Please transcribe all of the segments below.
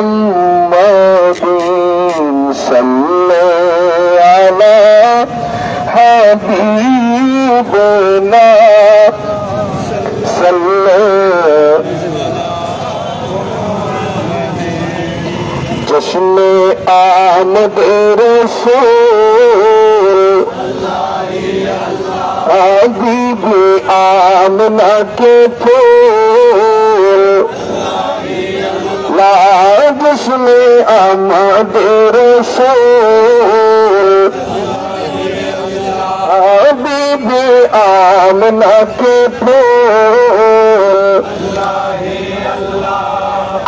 মুহাম্মাদিন সাল্লাল্লাহু আলা হাবিবিনা সাল্লাল্লাহু जश्न आमद रसूल हबीब आमना के फूल ला जश्न आमद रसूल हबीब आमना के फूल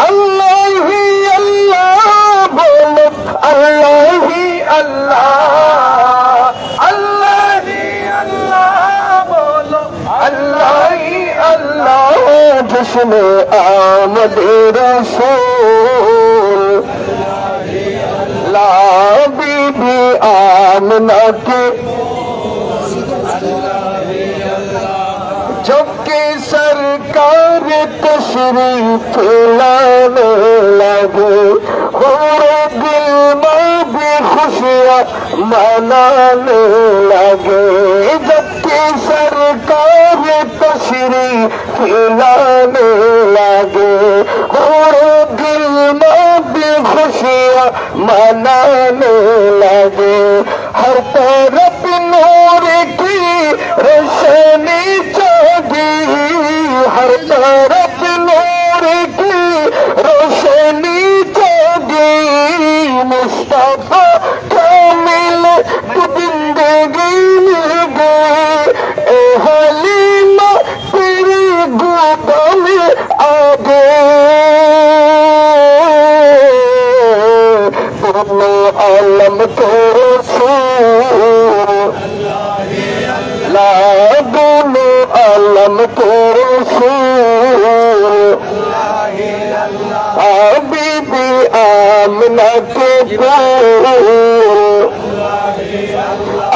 अल्लाह ही अल्लाह अल्लाह ही अल्लाह बोलो अल्लाह ही अल्लाह जश्न आमद रसूल ला बीबी आमना के जबकि सरकार तशरीफ लाने लगे खुशियाँ मनाने लगे जबकि सरकार तशरीफ लाने लगे दिल में भी खुशियाँ मनाने लगे हर तरफ नूर की रोशनी जागी हर तरफ नूर की रोशनी जागी मुस्तफा कामिल जिंदगी मिल गई ए हलीमा तेरी गोद में आ गए दोनों आलम के रसूल ला दोनों आलम के रसूल बीबी आमना के फूल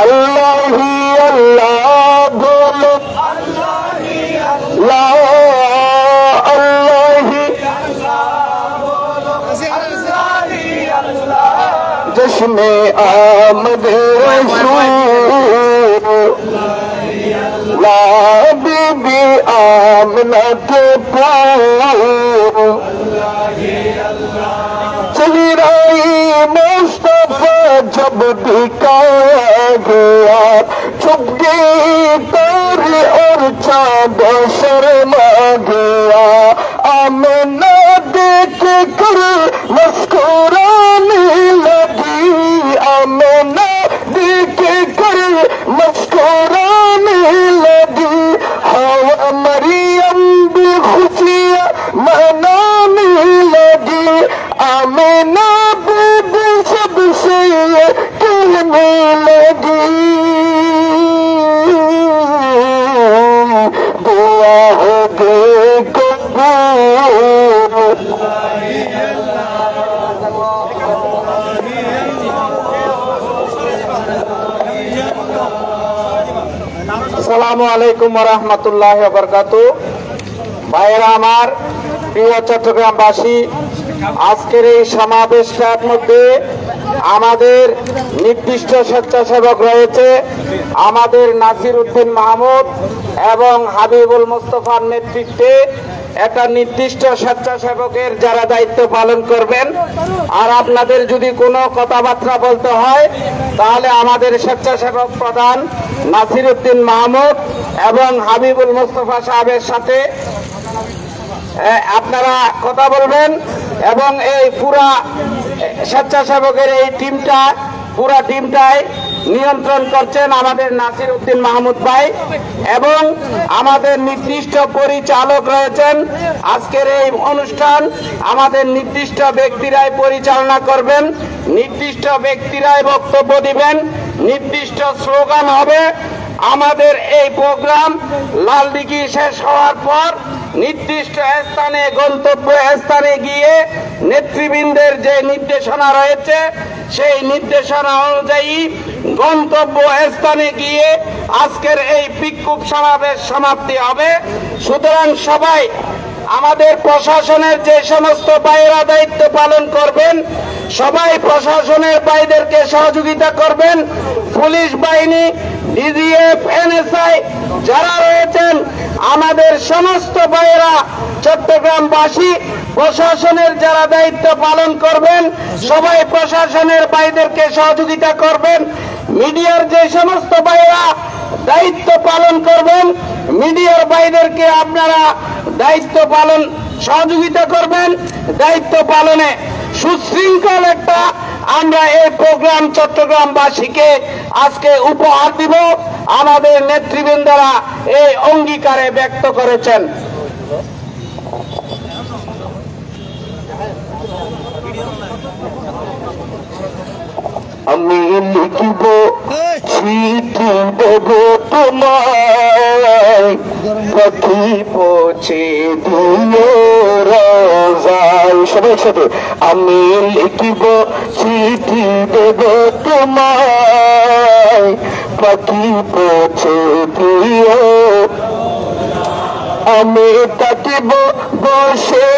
अल्लाह ही अल्लाह बोलो ला अल्लाह ही जश्न आमद रसूल ला बीबी आमना के फूल चेहरा-ए मुस्तफा जब दिखाया गया चुप गई तारे और चाँद शर्मा गया आमना देख कर मुस्कुराने लगी आमना देख कर मुस्कुराने लगी हवा मरियम भी खुशियाँ मनाने लगी आमना बीबी सबसे कहने लगी दुआ हो गई कबूल আসসালামু আলাইকুম ওয়া রাহমাতুল্লাহি ওয়া বারাকাতুহু ভাইরা আমার প্রিয় চট্টগ্রামবাসী আজকের এই সমাবেশটার মধ্যে আমাদের নির্দিষ্ট স্বেচ্ছাসেবক রয়েছে আমাদের নাসির উদ্দিন মাহমুদ এবং হাবিবুল মোস্তফার নেতৃত্বে একটা নির্দিষ্ট স্বেচ্ছাসেবকের যারা দায়িত্ব পালন করবেন আর আপনাদের যদি কোনো কথাবার্তা বলতে হয় তাহলে আমাদের স্বেচ্ছাসেবক প্রধান নাসির উদ্দিন মাহমুদ এবং হাবিবুল মোস্তফা সাহেবের সাথে আপনারা কথা বলবেন এবং এই পুরা স্বেচ্ছাসেবকের এই টিমটা পুরা টিমটাই নিয়ন্ত্রণ করছেন আমাদের নাসির উদ্দিন মাহমুদ ভাই এবং আমাদের নির্দিষ্ট পরিচালক রয়েছেন আজকের এই অনুষ্ঠান আমাদের নির্দিষ্ট ব্যক্তিরাই পরিচালনা করবেন নির্দিষ্ট ব্যক্তিরাই বক্তব্য দিবেন নির্দিষ্ট স্লোগান হবে আমাদের এই প্রোগ্রাম লালদিঘি শেষ হওয়ার পর নির্দিষ্ট স্থানে গন্তব্য স্থানে গিয়ে নেতৃবৃন্দের যে নির্দেশনা রয়েছে সেই নির্দেশনা অনুযায়ী গন্তব্য স্থানে গিয়ে আজকের এই বিক্ষোভ সমাবেশ সমাপ্তি হবে সুতরাং সবাই আমাদের প্রশাসনের যে সমস্ত ভাইয়েরা দায়িত্ব পালন করবেন সবাই প্রশাসনের ভাইদেরকে সহযোগিতা করবেন। পুলিশ বাহিনী, ডিজিএফ, এনএসআই যারা রয়েছেন আমাদের সমস্ত ভাইয়েরা চট্টগ্রামবাসী প্রশাসনের যারা দায়িত্ব পালন করবেন সবাই প্রশাসনের ভাইদেরকে সহযোগিতা করবেন। মিডিয়ার যে সমস্ত ভাইয়েরা দায়িত্ব পালন করবেন মিডিয়ার ভাইদেরকে আপনারা দায়িত্ব পালন সহযোগিতা করবেন। দায়িত্ব পালনে সুশৃঙ্খল একটা আমরা এই প্রোগ্রাম চট্টগ্রামবাসীকে আজকে উপহার দিব। আমাদের নেতৃবৃন্দরা এই অঙ্গীকারে ব্যক্ত করেছেন। আমি লিখিব চিঠি দেব তোমায়, পাখি পৌঁছে দিও রাজায়। সবাই সাথে আমি লিখিব চিঠি দেব তোমায়, পাখি পৌঁছে দিও। আমি তাকিব বসে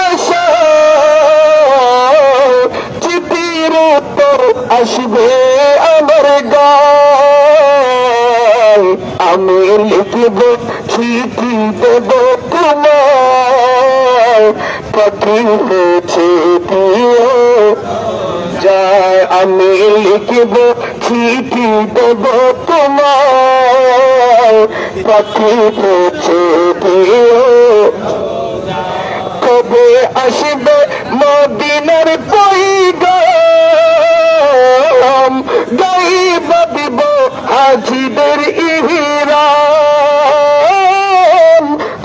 আশা, চিঠির উত্তর আসবে আমার গায়। আমি লিখিব চিঠি দেব তোমায়, পাখি পৌঁছে দিও যায়। আমি লিখিব চিঠি দেব তোমায়, পাখি পৌঁছে দিও। কবে আসবে মদিনার পয়গাম, গাইবা দিব হাজিদের ইহরাম।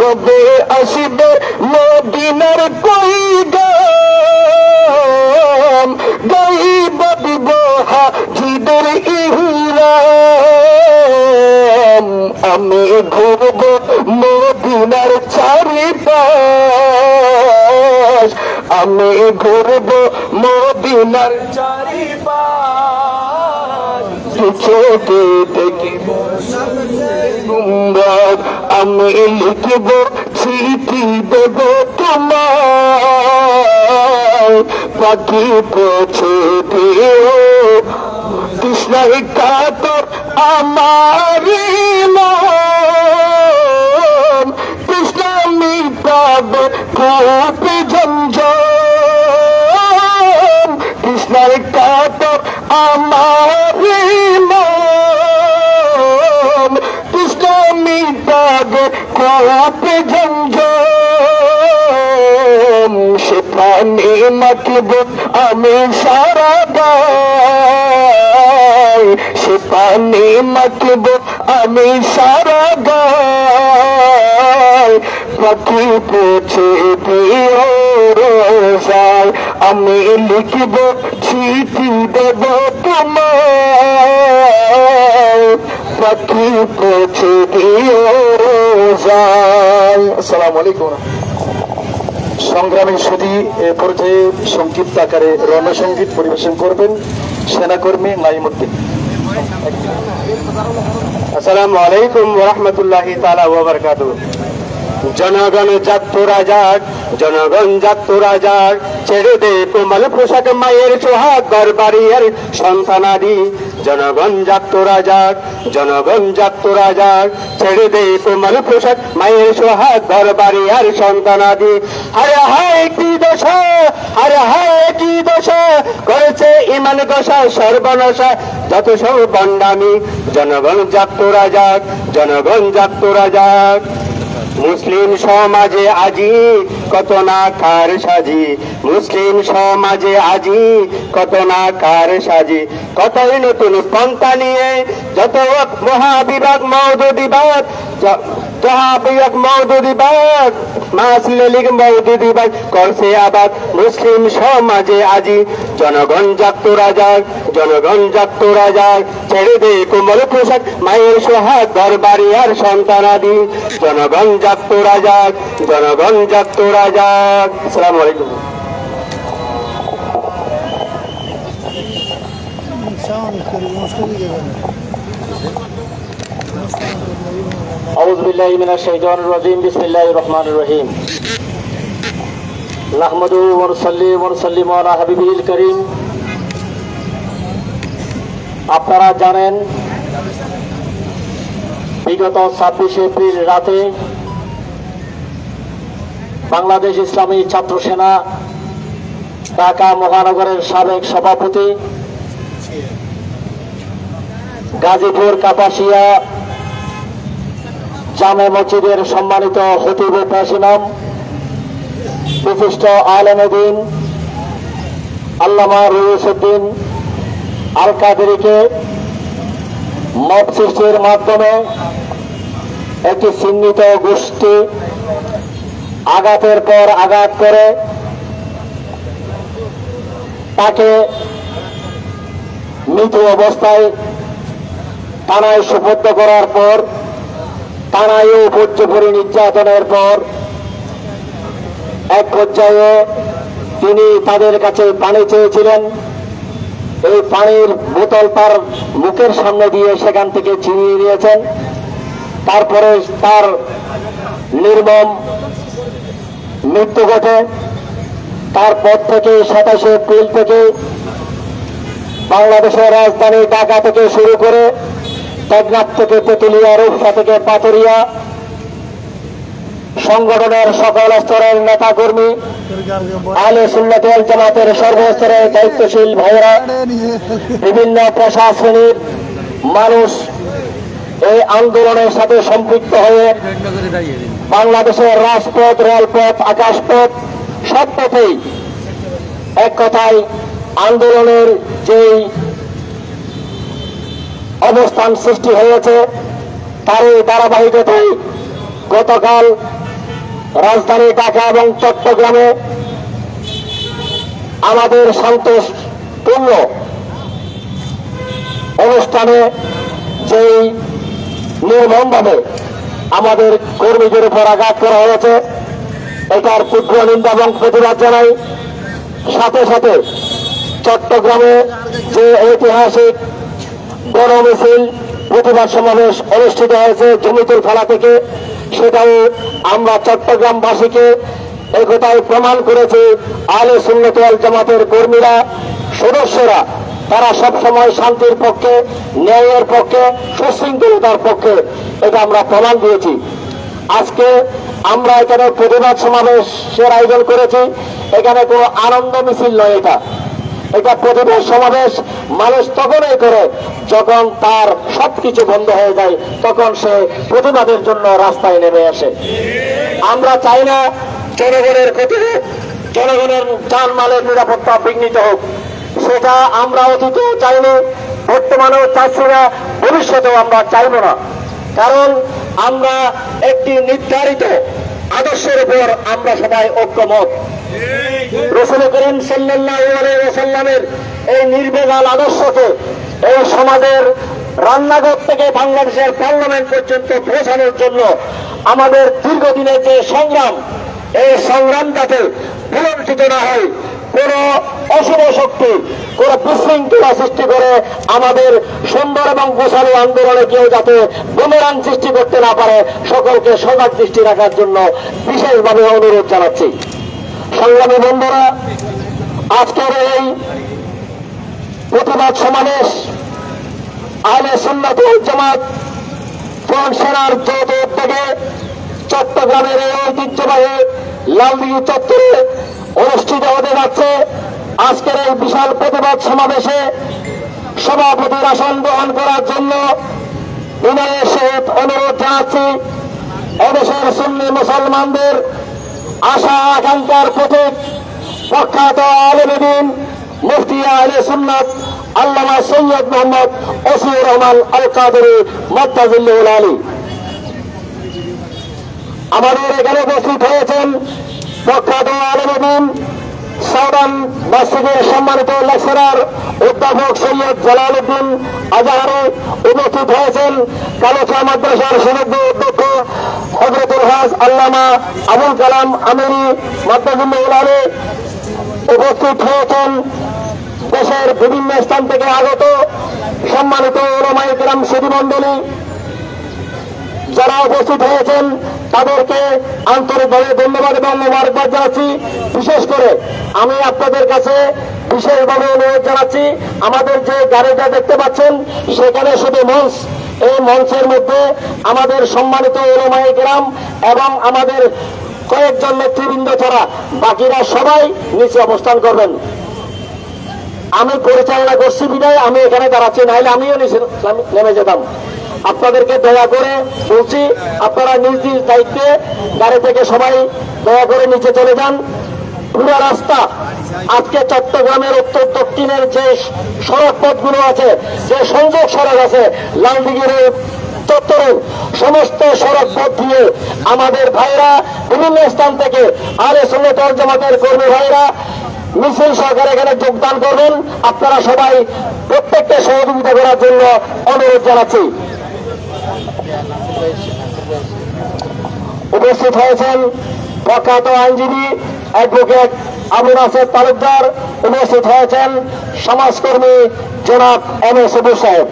কবে আসবে মদিনার পয়গাম, গাইবা দিব হাজিদের ইহরাম। আমি ঘুরব মদিনার চারিপাশ, আমি ঘুরব মদিনার চারিপাশ। চোখে দেখিব গুম্বদ, আমি লিখিব চিঠি দেব তোমায়, পাখি পৌঁছে দিও। তৃষ্ণায় কাতর আমার মন, তৃষ্ণা মিটাবে কূপে ঝঞ্ঝন। তৃষ্ণায় কাতর আমার মন, তৃষ্ণা মিটাবে কূপে ঝঞ্ঝন। সে পানি মাখিব আমি সারা গায়, সে পানি মাখিব আমি সারা গায়। পাখি পৌঁছে দিও রোজায়, আমি লিখিব চিঠি দেব তোমায়, পাখি পৌঁছে দিও রোজায়। আসসালামু আলাইকুম। সংগ্রামী সুধী এ পর্যায়ে সংক্ষিপ্ত আকারে রণসঙ্গীত পরিবেশন করবেন সেনাকর্মী নাইমুদ্দিন। আসসালামু আলাইকুম ওয়া রাহমাতুল্লাহি তাআলা ওয়া বারাকাতুহু। জনগণ যাত্রা যাক, জনগণ যাত্রা যাক, ছেড়ে দে কোমল পোশাক মায়ের সোহাগ ঘর বাড়ি আর সন্তানাদি। জনগণ যাত্রা যাক, জনগণ যাত্রা যাক, ছেড়ে দে কোমল পোশাক মায়ের সোহাগ ঘর বাড়ি আর সন্তানাদি। হায় হায় কি দশা, হায় হায় কি দশা করেছে ইমান দশা সর্বনাশা যত সব বন্ডামি। জনগণ যাত্রা যাক, জনগণ যাত্রা যাক। মুসলিম সমাজে আজি কত না কার সাজি, মুসলিম সমাজে আজি কত না কার সাজি। কতই নতুন পন্থা নিয়ে যত মহাবিভাগ মওদুদিবাদ, মহাবিভাগ মওদুদিবাদ, মাসলিক মওদুদিবাদ করছে আবাদ মুসলিম সমাজে আজি। জনগণ যাত্রা যাক, জনগণ যাত্রা যাক, ছেড়ে দে কোমল পোশাক মায়ের সোহাগ ঘর বাড়ি আর সন্তানাদি। জনগণ যাত্রা যাক, জনগণ যাত্রা যাক। আসসালামু আলাইকুম। আউযু বিল্লাহি মিনাশ শাইতানির রাজিম বিসমিল্লাহির রহমানির রহিম নাহমাদুহু ওয়া নুসাল্লি ওয়া নুসাল্লিমু আলা হাবিবিল কারীম। আপনারা জানেন বিগত 26 এপ্রিল রাতে বাংলাদেশ ইসলামী ছাত্র সেনা ঢাকা মহানগরের সাবেক সভাপতি গাজীপুর কাপাসিয়া জামে মসজিদের সম্মানিত খতিব পেশ ইমাম বিশিষ্ট আলেমে দ্বীন আল্লামা রুয়ুসউদ্দিন আল কাদেরীকে মব সৃষ্টির মাধ্যমে একটি চিহ্নিত গোষ্ঠী আঘাতের পর আঘাত করে তাকে মৃত অবস্থায় থানায় সোপর্দ করার পর থানায় পর্যপরি নির্যাতনের পর এক পর্যায়ে তিনি তাদের কাছে পানি চেয়েছিলেন। এই পানির বোতল তার মুখের সামনে দিয়ে সেখান থেকে ছিনিয়ে নিয়েছেন। তারপরে তার নির্মম মৃত্যু ঘটে। তারপর থেকে 27 এপ্রিল থেকে বাংলাদেশের রাজধানী ঢাকা থেকে শুরু করে টেকনাফ থেকে তেতুলিয়া, রূপসা থেকে পাথরিয়া সংগঠনের সকল স্তরের নেতাকর্মী, আহলে সুন্নাত ওয়াল জামাতের সর্বস্তরের দায়িত্বশীল ভাইয়েরা, বিভিন্ন পেশা শ্রেণীর মানুষ এই আন্দোলনের সাথে সম্পৃক্ত হয়ে বাংলাদেশের রাজপথ, রেলপথ, আকাশপথ সব পথেই এক কথায় আন্দোলনের যেই অবস্থান সৃষ্টি হয়েছে তারই ধারাবাহিকতায় গতকাল রাজধানী ঢাকা এবং চট্টগ্রামে আমাদের শান্তপূর্ণ অনুষ্ঠানে যেই নির্মমভাবে আমাদের কর্মীদের উপর আঘাত করা হয়েছে এটার তীব্র নিন্দা এবং প্রতিবাদ জানাই। সাথে সাথে চট্টগ্রামে যে ঐতিহাসিক গণমিছিল প্রতিবাদ সমাবেশ অনুষ্ঠিত হয়েছে জমিতুল ফালা থেকে, সেটাও আমরা চট্টগ্রামবাসীকে একথায় প্রমাণ করেছি আহলে সুন্নাত ওয়াল জামাতের কর্মীরা, সদস্যরা তারা সবসময় শান্তির পক্ষে, ন্যায়ের পক্ষে, সুশৃঙ্খলতার পক্ষে, এটা আমরা প্রমাণ দিয়েছি। আজকে আমরা এখানে প্রতিবাদ সমাবেশের আয়োজন করেছি। এখানে কোনো আনন্দ মিছিল নয়, এটা প্রতিবাদ সমাবেশ মানুষ তখনই করে যখন তার সবকিছু বন্ধ হয়ে যায়, তখন সে প্রতিবাদের জন্য রাস্তায় নেমে আসে। আমরা চাই না জনগণের ক্ষতি হোক, জনগণের জানমালের নিরাপত্তা বিঘ্নিত হোক। সেটা আমরা অতীতেও চাইনি, বর্তমানেও চাইছি না, ভবিষ্যতেও আমরা চাইব না। কারণ আমরা একটি নির্ধারিত আদর্শের উপর আমরা সবাই ঐক্যমত। রাসূল করিম সাল্লাল্লাহু আলাইহি ওয়াসাল্লামের এই নির্ভেজাল আদর্শকে এই সমাজের রান্নাঘর থেকে বাংলাদেশের পার্লামেন্ট পর্যন্ত পৌঁছানোর জন্য আমাদের দীর্ঘদিনের যে সংগ্রাম, এই সংগ্রাম যাতে বিলম্বিত না হয়, কোন অশুভ শক্তি কোন বিশৃঙ্খলা সৃষ্টি করে আমাদের সুন্দর এবং গোছালো আন্দোলনে কেউ যাতে বুমেরাং সৃষ্টি করতে না পারে, সকলকে সজাগ দৃষ্টি রাখার জন্য বিশেষভাবে অনুরোধ জানাচ্ছি। সংগ্রামী বন্ধুরা, আজকের এই প্রতিবাদ সমাবেশ আহলে সুন্নাত ওয়াল জামাত ফ্রন্ট সেনার যৌথ উদ্যোগে চট্টগ্রামের এই ঐতিহ্যবাহী লালদিঘি চত্বরে অনুষ্ঠিত হতে যাচ্ছে। আজকের এই বিশাল প্রতিবাদ সমাবেশে সভাপতির আসন গ্রহণ করার জন্য বিনয়ের সহিত অনুরোধ জানাচ্ছি এদেশের সুন্নি মুসলমানদের আশা আকাঙ্ক্ষার প্রতীক প্রখ্যাত আলেমে দ্বীন মুফতি আহলে সুন্নাত আল্লামা সৈয়দ মোহাম্মদ ওসিউর রহমান আল কাদেরী মাদ্দাজিল্লাহুল আলী আমাদের এখানে উপস্থিত হয়েছেন। প্রখ্যাত আলেমে দ্বীন সাউদান মসজিদের সম্মানিত লেকচারার অধ্যাপক সৈয়দ জালালউদ্দিন আজহারী উপস্থিত হয়েছেন। কালোচা মাদ্রাসার সুযোগ্য অধ্যক্ষ হযরতুল হাজ আল্লামা আবুল কালাম আমিরি মাদ্দাজিল্লাহুল আলী উপস্থিত হয়েছেন। দেশের বিভিন্ন স্থান থেকে আগত সম্মানিত উলামায়ে কেরাম সুধী মণ্ডলী, যারা উপস্থিত হয়েছেন তাদেরকে আন্তরিকভাবে ধন্যবাদ এবং মোবারকবাদ জানাচ্ছি। বিশেষ করে আমি আপনাদের কাছে বিশেষভাবে অনুরোধ জানাচ্ছি, আমাদের যে গাড়িটা দেখতে পাচ্ছেন সেখানে শুধু মঞ্চ, এই মঞ্চের মধ্যে আমাদের সম্মানিত উলামায়ে কেরাম এবং আমাদের কয়েকজন নেতৃবৃন্দ ছাড়া বাকিরা সবাই নিচে অবস্থান করবেন। আমি পরিচালনা করছি বিদায় আমি এখানে দাঁড়াচ্ছি, নাহলে আমিও নিচে নেমে যেতাম। আপনাদেরকে দয়া করে বলছি, আপনারা নিজ নিজ দায়িত্বে গাড়ি থেকে সবাই দয়া করে নিচে চলে যান। পুরো রাস্তা আজকে চট্টগ্রামের উত্তর দক্ষিণের যে সড়ক পথগুলো আছে, যে সংযোগ সড়ক আছে, লালদিঘির চত্বরে সমস্ত সড়ক পথ দিয়ে আমাদের ভাইরা বিভিন্ন স্থান থেকে আহলে সুন্নাত ওয়াল জামাতের কর্মী ভাইরা মিছিল সহকারে এখানে যোগদান করবেন। আপনারা সবাই প্রত্যেকটা সহযোগিতা করার জন্য অনুরোধ জানাচ্ছি। উপস্থিত হয়েছেন প্রখ্যাত আইনজীবী অ্যাডভোকেট আবু নাসের তালুকদার, উপস্থিত হয়েছেন সমাজকর্মী জনাব এম এ সবুর সাহেব।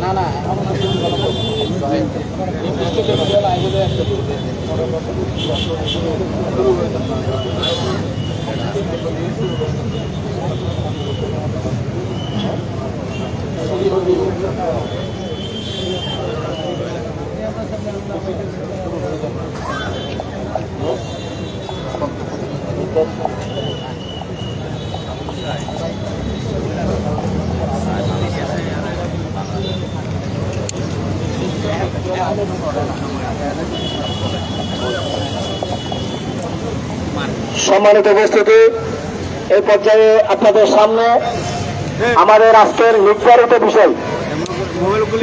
না না সম্মানিত উপস্থিতি, এই পর্যায়ে আপনাদের সামনে আমাদের আজকের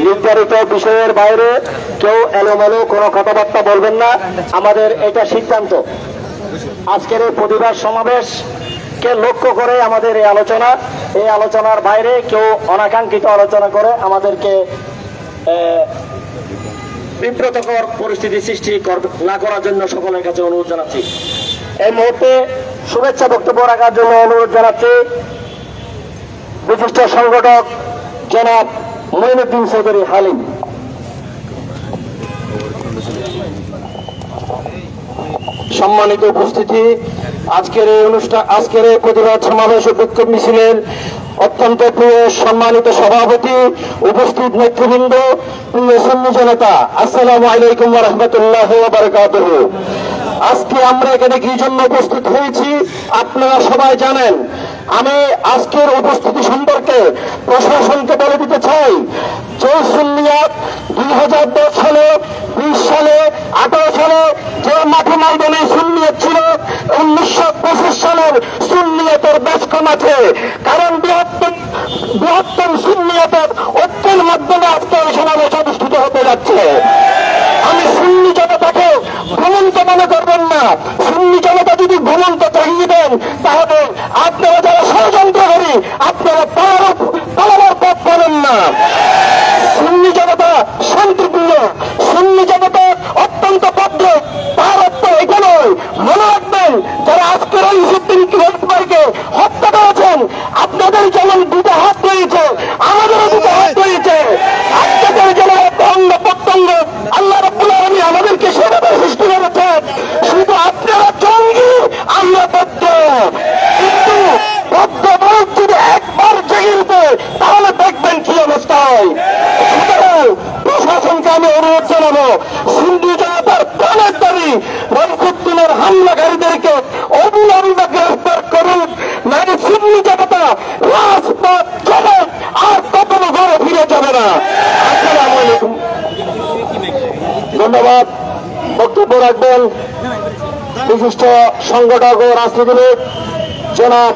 নির্ধারিত বিষয়ের বাইরে কেউ এলোমেলো কোনো কথাবার্তা বলবেন না। আমাদের এটা সিদ্ধান্ত, আজকের এই প্রতিবাদ সমাবেশকে লক্ষ্য করে আমাদের এই আলোচনা। এই আলোচনার বাইরে কেউ অনাকাঙ্ক্ষিত আলোচনা করে আমাদেরকে বিব্রতকর পরিস্থিতি সৃষ্টি না করার জন্য সকলের কাছে অনুরোধ জানাচ্ছি। এই মুহূর্তে শুভেচ্ছা বক্তব্য রাখার জন্য অনুরোধ জানাচ্ছি বিশিষ্ট সংগঠক জনাব মঈনুদ্দিন চৌধুরী হালিম। সম্মানিত উপস্থিতি, আজকের এই প্রতিবাদ সমাবেশ ও বিক্ষোভ মিছিলের অত্যন্ত প্রিয় সম্মানিত সভাপতি, উপস্থিত নেতৃবৃন্দ, প্রিয় সুন্নি জনতা, আসসালামু আলাইকুম ওয়া রাহমাতুল্লাহি ওয়া বারাকাতুহু। আজকে আমরা এখানে কি জন্য উপস্থিত হয়েছি আপনারা সবাই জানেন। আমি আজকের উপস্থিতি সম্পর্কে প্রশাসনকে বলে দিতে চাই, যে সুন্নিয়াত 2010 সালে, 20 সালে, 18 সালে যে মাঠে ময়দানে সুন্নিয়াত ছিল, 1925 সালের সুন্নিয়াতের বেশ কম আছে। কারণ বৃহত্তম সুন্নিয়াতের ঐক্যের মাধ্যমে আজকে এই সমাবেশ অনুষ্ঠিত হতে যাচ্ছে। আমি সুন্নি জনতাকে ভ্রমন্ত মনে করবেন না। সুন্নি জনতা যদি ভ্রমন্ত চাহিয়ে দেন, তাহলে আপনারা যারা ষড়যন্ত্র করি আপনারা পালাবার পথ পাবেন না। সুন্নি জনতা শান্তিপ্রিয়, সুন্নি জনতা অত্যন্ত ভদ্র। তার অর্থ এটা নয়, মনে রাখবেন যারা আজকের এই ইসুদ্দিন ভাইকে হত্যা করেছেন, আপনাদের যেমন দুটো হাত রয়েছে, আমাদেরও দুটো হাত রয়েছে। আপনাদের যেন অঙ্গ প্রত্যঙ্গ আল্লাহ রাব্বুল আলামিন আমাদেরকে সেভাবে সৃষ্টি করেছেন। শুধু আপনারা জঙ্গি, আমরা বদ্ধ। কিন্তু বদ্ধ মানুষ যদি একবার জেগে উঠে তাহলে দেখবেন কি অবস্থা হয়। সুতরাং প্রশাসনকে আমি অনুরোধ জানাবো, সুন্নি জনতার প্রাণের দাবি রইফুদ্দিনের হামলাকারীদেরকে অবিলম্বে গ্রেফতার করুন, নাকি সুন্নি জনতা রাজপথ চলে আর কখনো ঘরে ফিরে যাবে না। আসসালামু আলাইকুম। ধন্যবাদ। বক্তব্য রাখবেন বিশিষ্ট সংগঠক ও রাজনীতিবিদ জনাব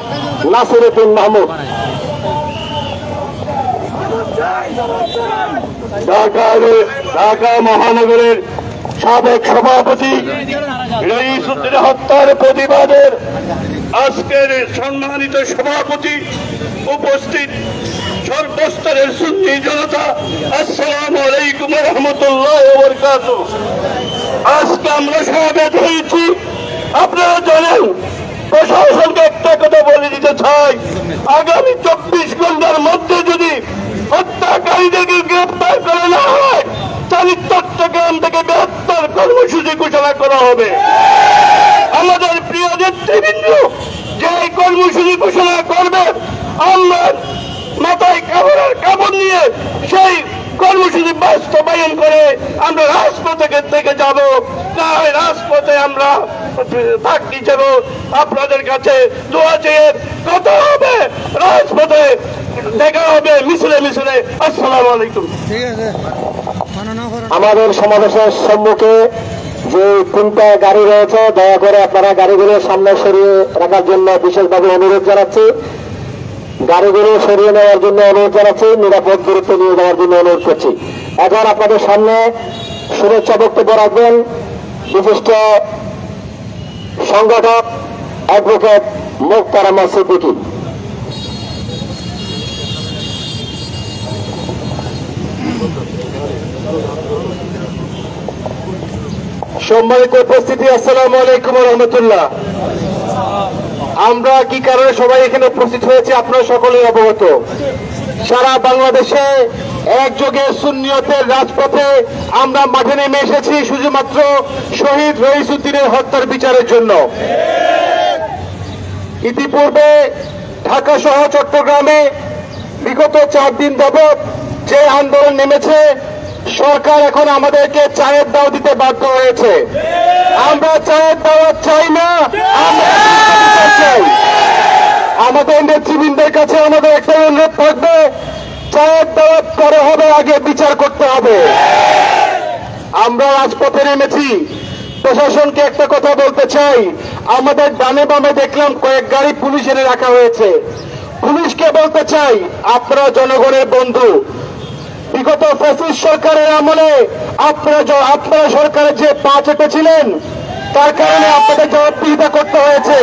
নাসির উদ্দিন মাহমুদ। ঢাকা মহানগরের সাবেক সভাপতি, রইসুদ্দিন হত্যার প্রতিবাদের আজকের সম্মানিত সভাপতি, উপস্থিত সর্বস্তরের সুন্নি জনতা, আসসালামু আলাইকুম ওয়া রাহমাতুল্লাহি ওয়া বারাকাতুহু। আজকে আমরা সমবেত হয়েছি, আপনারা জানেন, প্রশাসনকে একটা কথা বলে দিতে চাই, আগামী 24 ঘন্টার মধ্যে যদি হত্যাকারীদেরকে গ্রেপ্তার করা না হয় তাহলে চট্টগ্রাম থেকে গ্রেপ্তার কর্মসূচি ঘোষণা করা হবে। আমাদের প্রিয় নেতৃবৃন্দ যে এই কর্মসূচি ঘোষণা করবে, আমরা মাথায় কাপড় নিয়ে সেই কর্মসূচি বাস্তবায়ন করে আমরা রাজপথে থেকে যাব। তাই রাজপথে আমরা থাকি যাব, আপনাদের কাছে দোয়া চেয়ে কথা হবে, রাজপথে দেখা হবে, মিছিলে মিছিলে। আসসালামু আলাইকুম। আমাদের সমাবেশের সম্মুখে যে 3টা গাড়ি রয়েছে, দয়া করে আপনারা গাড়িগুলো সামনে সরিয়ে রাখার জন্য বিশেষভাবে অনুরোধ জানাচ্ছি। গাড়িগুলো সরিয়ে নেওয়ার জন্য অনুরোধ জানাচ্ছি, নিরাপদ দূরত্ব নিয়ে যাওয়ার জন্য অনুরোধ করছি। এখন আপনাদের সামনে শুভেচ্ছা বক্তব্য রাখবেন বিশিষ্ট সংগঠক অ্যাডভোকেট মোখতারামা সিদ্দিকী। সম্মানিত উপস্থিতি, আসসালামু আলাইকুম ওয়া রাহমাতুল্লাহ। আমরা কি কারণে সবাই এখানে উপস্থিত হয়েছি আপনারা সকলেই অবগত। সারা বাংলাদেশে একযোগে সুন্নিয়তের রাজপথে আমরা মাঠে নেমে এসেছি শুধুমাত্র শহীদ রইসুদ্দিনের হত্যার বিচারের জন্য। ইতিপূর্বে ঢাকা সহ চট্টগ্রামে বিগত 4 দিন যাবৎ যে আন্দোলন নেমেছে, সরকার এখন আমাদেরকে চায়ের দাও দিতে বাধ্য হয়েছে। আমরা চায়ের দাওয়াত চাই না, আমরা চাই। আমাদের নেতৃবৃন্দের কাছে আমাদের একটা অনুরোধ থাকবে, চায়ের দাওয়াত করা হবে, আগে বিচার করতে হবে। আমরা রাজপথে নেমেছি, প্রশাসনকে একটা কথা বলতে চাই, আমাদের ডানে বামে দেখলাম কয়েক গাড়ি পুলিশ এনে রাখা হয়েছে। পুলিশকে বলতে চাই, আপনারা জনগণের বন্ধু। বিগত ফ্যাসিস্ট সরকারের আমলে আপনারা সরকারের যে পা চেপেছিলেন, তার কারণে আপনাদের জবাবদিহিতা করতে হয়েছে।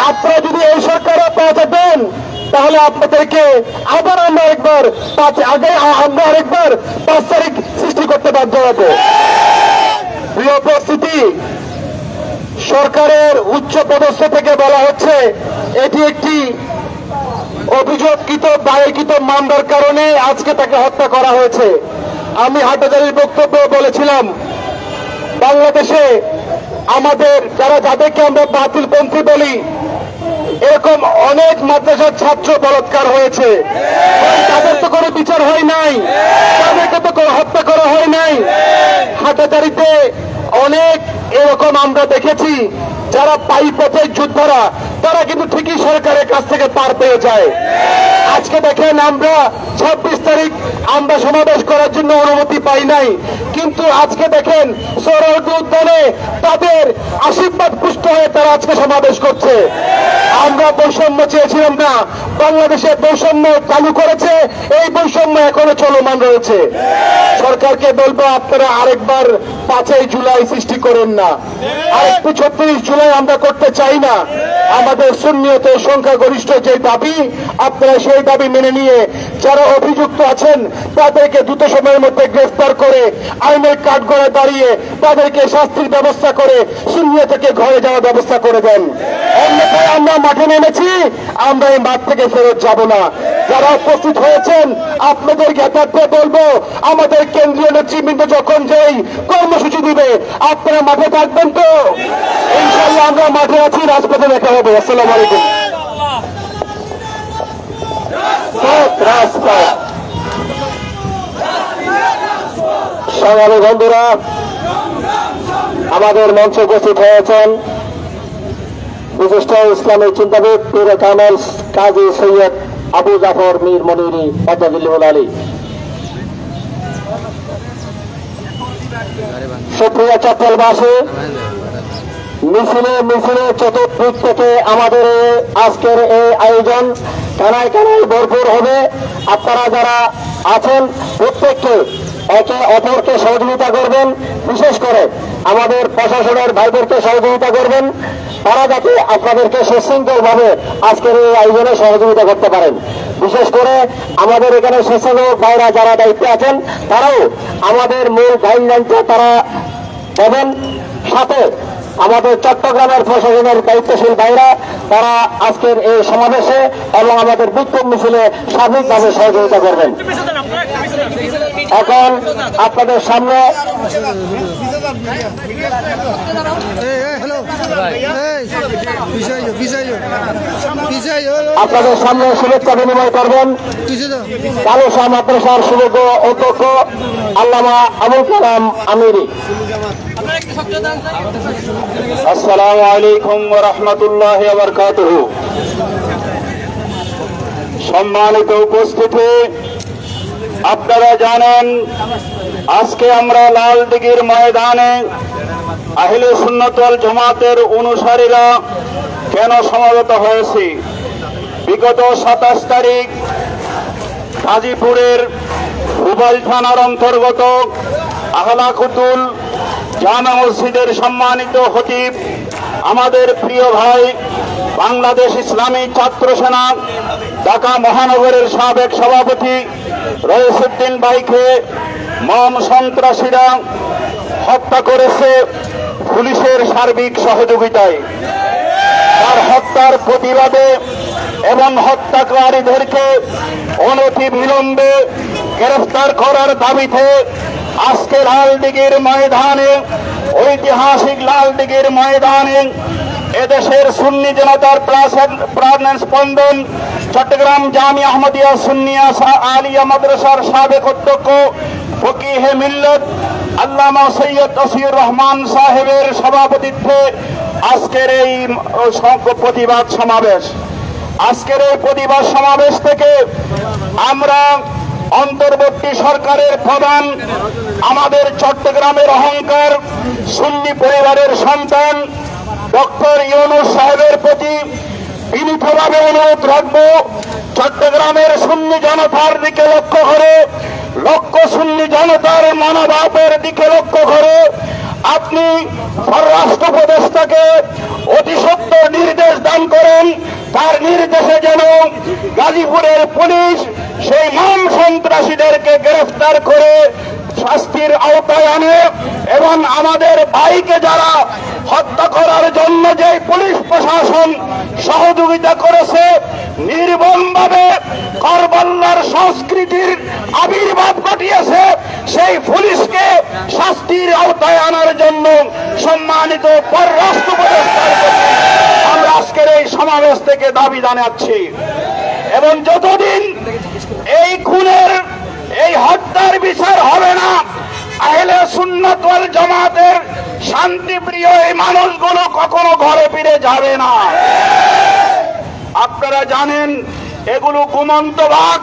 আপনারা যদি এই সরকারে পা চেপেন তাহলে আপনাদেরকে আবার আমরা আরেকবার 5 তারিখ সৃষ্টি করতে বাধ্য হব। প্রিয় উপস্থিতি, সরকারের উচ্চ পদস্থ থেকে বলা হচ্ছে এটি একটি অভিযোগকৃত দায়েরকৃত মামলার কারণে আজকে তাকে হত্যা করা হয়েছে। আমি হাটহাজারীর বক্তব্য বলেছিলাম, বাংলাদেশে আমাদের যাদেরকে আমরা বাতিলপন্থী বলি, এরকম অনেক মাদ্রাসার ছাত্র বলাৎকার হয়েছে, তাদের তো কোনো বিচার হয় নাই, তাদেরকে তো হত্যা করা হয় নাই। হাটহাজারীতে অনেক এরকম আমরা দেখেছি, যারা পাইপথের যোদ্ধারা, তারা কিন্তু ঠিকই সরকারের কাছ থেকে পার পেয়ে যায়। আজকে দেখেন, আমরা 26 তারিখ আমরা সমাবেশ করার জন্য অনুমতি পাই নাই, কিন্তু আজকে দেখেন সোহরাওয়ার্দী উদ্যানে তাদের আশীর্বাদ পুষ্ট হয়ে তারা আজকে সমাবেশ করছে। আমরা বৈষম্য চেয়েছিলাম না, বাংলাদেশে বৈষম্য চালু করেছে, এই বৈষম্য এখনো চলমান রয়েছে। সরকারকে বলবো, আপনারা আরেকবার 5ই জুলাই সৃষ্টি করেন না, আরেকটু 36 জুলাই আমরা করতে চাই না। আমাদের সুন্নিয়তের সংখ্যাগরিষ্ঠ যে দাবি, আপনারা সেই দাবি মেনে নিয়ে যারা অভিযুক্ত আছেন তাদেরকে দ্রুত সময়ের মধ্যে গ্রেফতার করে আইনের কাঠগড়ায় দাঁড়িয়ে তাদেরকে শাস্তির ব্যবস্থা করে সুন্নিয়ত থেকে ঘরে যাওয়ার ব্যবস্থা করে দেন। অন্যথায় আমরা মাঠে নেমেছি, আমরা এই মাঠ থেকে ফেরত যাব না। যারা উপস্থিত হয়েছেন আপনাদের জ্ঞাতার্থে বলবো, আমাদের কেন্দ্রীয় নেতৃবৃন্দ যখন যেই কর্মসূচি দিবে আপনারা মাঠে থাকবেন তো? ইনশাআল্লাহ আমরা মাঠে আছি, রাজপথে দেখা হবে। আসসালামু আলাইকুম। সংগ্রামী বন্ধুরা, আমাদের মঞ্চে উপস্থিত হয়েছেন বিশিষ্ট ইসলামী চিন্তাবিদ পীর কামেল কাজী সৈয়দ আবু জাফর মীর মনিরি আজাদুল আলী। সুপ্রিয় চট্টগ্রামবাসী, মিছিলে চতুর্দিক থেকে আমাদের আজকের এই আয়োজন কানায় কানায় ভরপুর হবে। আপনারা যারা আছেন প্রত্যেককে একে অপরকে সহযোগিতা করবেন, বিশেষ করে আমাদের প্রশাসনের ভাইদেরকে সহযোগিতা করবেন, তারা যাতে আপনাদেরকে সুশৃঙ্খল ভাবে আজকের এই আয়োজনে সহযোগিতা করতে পারেন। বিশেষ করে আমাদের এখানে স্বেচ্ছাসেবক ভাইরা যারা দায়িত্বে আছেন তারাও আমাদের মূল গাইডলাইনটা তারা দেবেন। সাথে আমাদের চট্টগ্রামের প্রশাসনের দায়িত্বশীল ভাইরা তারা আজকের এই সমাবেশে এবং আমাদের বিক্ষোভ মিছিলে সার্বিকভাবে সহযোগিতা করবেন। এখন আপনাদের সামনে আপনাদের সামনে শুভেচ্ছা বিনিময় করবেন কালুশাহ মাদ্রাসার সুযোগ্য অধ্যক্ষ আল্লামা আবুল কালাম আমিরি। আসসালামু আলাইকুম ওয়া রাহমাতুল্লাহি ওয়া বারাকাতুহু। সম্মানিত উপস্থিতি, আপনারা জানেন আজকে আমরা লালদিঘির ময়দানে আহলে সুন্নাত ওয়াল জামাতের অনুসারীরা কেন সমবেত হয়েছি। বিগত 27 তারিখ গাজীপুরের হুবাইল থানার অন্তর্গত আহলাকুতুল জামে মসজিদের সম্মানিত খতিব আমাদের প্রিয় ভাই বাংলাদেশ ইসলামী ছাত্র সেনা ঢাকা মহানগরের সাবেক সভাপতি রইসউদ্দিন ভাইকে মম সন্ত্রাসীরা হত্যা করেছে পুলিশের সার্বিক সহযোগিতায়। তার হত্যার প্রতিবাদে এবং হত্যাকারীদেরকে অনতিবিলম্বে গ্রেফতার করার দাবিতে আজকে লালদিঘির ময়দানে, ঐতিহাসিক লালদিঘির ময়দানে এদেশের সুন্নি জনতার প্রাণ স্পন্দন চট্টগ্রাম জামিয়া আহমদিয়া সুন্নিয়া আলিয়া মাদ্রাসার সাবেক অধ্যক্ষ ফকিহে মিল্লত আল্লামা সৈয়দ তসিউর রহমান সাহেবের সভাপতিত্বে আজকের এই প্রতিবাদ সমাবেশ। আজকের এই প্রতিবাদ সমাবেশ থেকে আমরা অন্তর্বর্তী সরকারের প্রধান, আমাদের চট্টগ্রামের অহংকার, সুন্নি পরিবারের সন্তান ডক্টর ইউনূস সাহেবের প্রতি বিনীতভাবে অনুরোধ রাখব, চট্টগ্রামের সুন্নি জনতার দিকে লক্ষ্য করে, সুন্নি জনতার মনোভাবের দিকে লক্ষ্য করে আপনি পররাষ্ট্র উপদেষ্টাকে অতি সত্বর নির্দেশ দান করেন, তার নির্দেশে যেন গাজীপুরের পুলিশ সেই মম সন্ত্রাসীদেরকে গ্রেফতার করে শাস্তির আওতায় আনে এবং আমাদের ভাইকে যারা হত্যা করার জন্য যে পুলিশ প্রশাসন সহযোগিতা করেছে, নির্মমভাবে কারবালার সংস্কৃতির আবির্ভাব ঘটিয়েছে, সেই পুলিশকে শাস্তির আওতায় আনার জন্য সম্মানিত পররাষ্ট্র উপদেষ্টার প্রতি আমরা আজকের এই সমাবেশ থেকে দাবি জানাচ্ছি। এবং যতদিন এই খুনের, এই হত্যার বিচার হবে না, আহলে সুন্নাত ওয়াল জামাতের শান্তিপ্রিয় এই মানুষগুলো কখনো ঘরে ফিরে যাবে না। আপনারা জানেন এগুলো ঘুমন্ত বাঘ,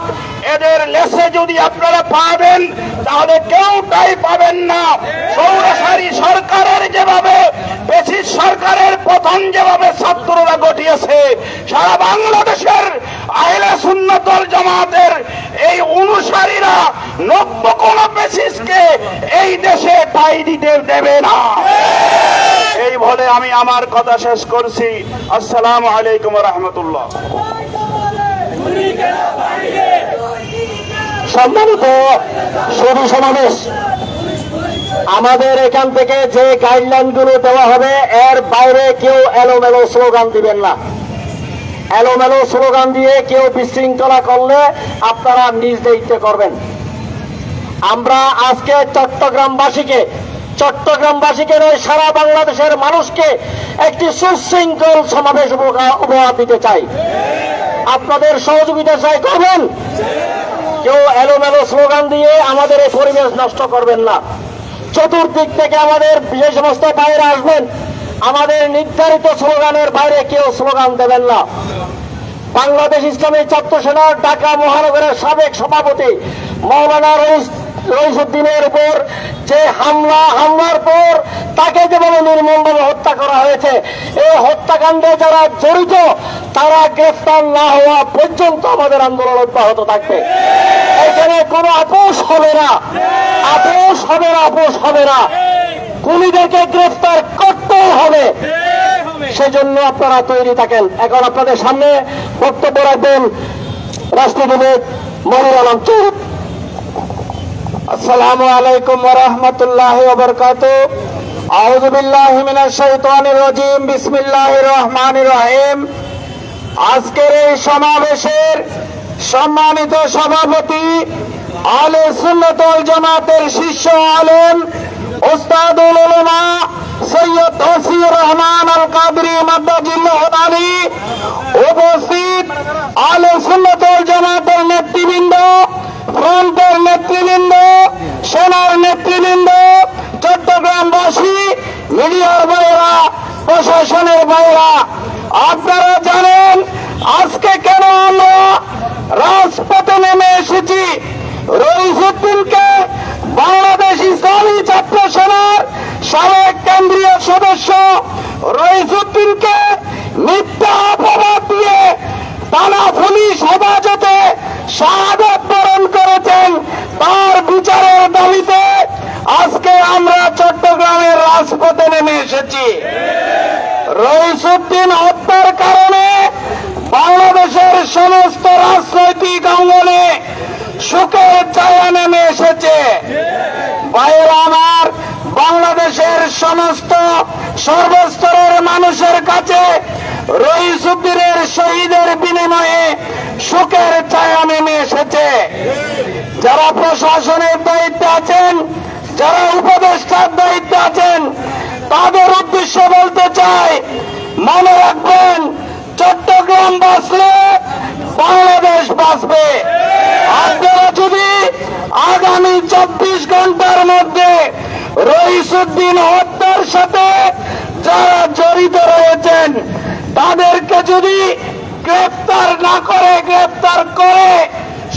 এদের লেসে যদি আপনারা পাবেন তাহলে কেউটাই পাবেন না। সৌরসারী সরকারের যেভাবে, পেশিস সরকারের পতন যেভাবে ছাত্ররা ঘটিয়েছে, সারা বাংলাদেশের আহলে সুন্নাত ওয়াল জামাতের এই অনুসারীরা নব্য কোন পেশিসকে এই দেশে ঠাঁই দিতে দেবে না। এই বলে আমি আমার কথা শেষ করছি। আসসালামু আলাইকুম ওয়া রাহমাতুল্লাহ। সম্মানিত সুধী সমাবেশ, আমাদের এখান থেকে যে গাইডলাইন গুলো দেওয়া হবে এর বাইরে কেউ এলোমেলো স্লোগান দিবেন না। এলোমেলো স্লোগান দিয়ে কেউ বিশৃঙ্খলা করলে আপনারা নিজ দায়িত্বে করবেন। আমরা আজকে চট্টগ্রামবাসীকে নয়, সারা বাংলাদেশের মানুষকে একটি সুশৃঙ্খল সমাবেশ উপহার দিতে চাই। আপনাদের সহযোগিতা চাই, করবেন। কেউ এলোমেলো স্লোগান দিয়ে আমাদের এই পরিবেশ নষ্ট করবেন না। চতুর্দিক থেকে আমাদের যে সমস্ত বাইরে আসবেন, আমাদের নির্ধারিত স্লোগানের বাইরে কেউ স্লোগান দেবেন না। বাংলাদেশ ইসলামী ছাত্র সেনার ঢাকা মহানগরের সাবেক সভাপতি মাওলানা রইসউদ্দিনের উপর যে হামলার পর তাকে যেভাবে নির্মমভাবে হত্যা করা হয়েছে, এই হত্যাকাণ্ডে যারা জড়িত তারা গ্রেফতার না হওয়া পর্যন্ত আমাদের আন্দোলন অব্যাহত থাকবে। এখানে কোনো আপোষ হবে না। খুনিদেরকে গ্রেফতার করতেই হবে, সেজন্য আপনারা তৈরি থাকেন। এখন আপনাদের সামনে বক্তব্য রাখবেন রাষ্ট্রদূত মনির আলম চৌধুরী। আসসালামু আলাইকুম ওয়া রাহমাতুল্লাহি ওয়া বারাকাতুহু। আউযু বিল্লাহি মিনাশ শাইতানির রাজিম। বিসমিল্লাহির রহমানির রহিম। আজকের এই সমাবেশের সম্মানিত সভাপতি আহলে সুন্নাত ওয়াল জামাতের শীর্ষ আলেম উস্তাদুল উলামা সৈয়দ ওসিউর রহমান আল কাদরি মাদ্দাজিল্লাহু আলী, উপস্থিত আহলে সুন্নাত ওয়াল জামাতের নেতৃবৃন্দ, ফ্রন্টের নেতৃবৃন্দ, সেনার নেতৃবৃন্দ, চট্টগ্রামবাসী, মিডিয়ার ভাইয়েরা, প্রশাসনের ভাইয়েরা, আপনারা জানেন আজকে কেন আমরা রাজপথে নেমে এসেছি। রইসউদ্দিনকে বাংলাদেশ ইসলামী ছাত্র সেনার সাবেক কেন্দ্রীয় সদস্য রইসউদ্দিনকে মিথ্যা অপবাদ দিয়ে থানা পুলিশ হেফাজতে শাহাদাত বরণ করেছেন। তার বিচারের দাবিতে আজকে আমরা চট্টগ্রামের রাজপথে নেমে এসেছি। রইসউদ্দিন হত্যার কারণে বাংলাদেশের সমস্ত রাজনৈতিক অঙ্গনে শোকের ছায়া নেমে এসেছে। ভাইয়েরা আমার, বাংলাদেশের সমস্ত সর্বস্তরের মানুষের কাছে রইসউদ্দিনের শহীদের বিনিময়ে শোকের ছায়া নেমে এসেছে। যারা প্রশাসনের দায়িত্বে আছেন, যারা উপদেষ্টার দায়িত্বে আছেন, তাদের উদ্দেশ্যে বলতে চাই, মনে রাখবেন চট্টগ্রাম বাঁচলে বাংলাদেশ বাঁচবে। আপনারা যদি আগামী 24 ঘন্টার মধ্যে রইসউদ্দিন হত্যার সাথে যারা জড়িত রয়েছেন তাদেরকে যদি গ্রেফতার না করে, গ্রেফতার করে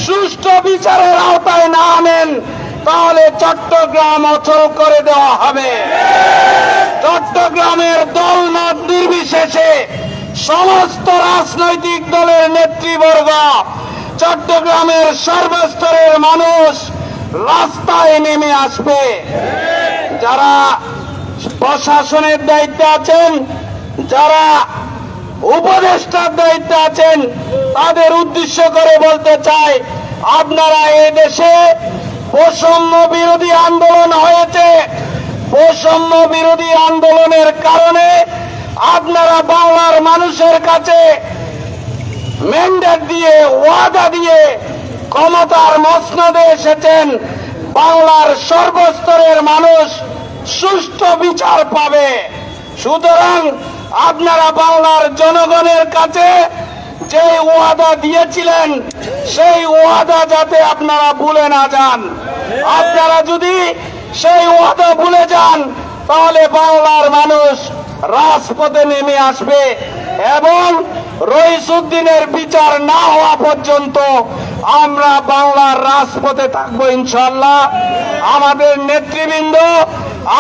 সুষ্ঠু বিচারের আওতায় না আনেন, তাহলে চট্টগ্রাম অচল করে দেওয়া হবে। চট্টগ্রামের দলমত নির্বিশেষে সমস্ত রাজনৈতিক দলের নেতৃবর্গ, চট্টগ্রামের সর্বস্তরের মানুষ রাস্তায় নেমে আসবে। যারা প্রশাসনের দায়িত্বে আছেন, যারা উপদেষ্টার দায়িত্বে আছেন, তাদের উদ্দেশ্য করে বলতে চাই, আপনারা এই দেশে বৈষম্য বিরোধী আন্দোলন হয়েছে। বৈষম্য বিরোধী আন্দোলনের কারণে আপনারা বাংলার মানুষের কাছে ম্যান্ডেট দিয়ে, ওয়াদা দিয়ে ক্ষমতার মসনদে এসেছেন। বাংলার সর্বস্তরের মানুষ সুষ্ঠু বিচার পাবে। সুতরাং আপনারা বাংলার জনগণের কাছে যে ওয়াদা দিয়েছিলেন, সেই ওয়াদা যাতে আপনারা ভুলে না যান। আপনারা যদি সেই ওয়াদা ভুলে যান, তাহলে বাংলার মানুষ রাজপথে নেমে আসবে এবং রইসউদ্দিনের বিচার না হওয়া পর্যন্ত আমরা বাংলার রাজপথে থাকবো ইনশাআল্লাহ। আমাদের নেতৃবৃন্দ,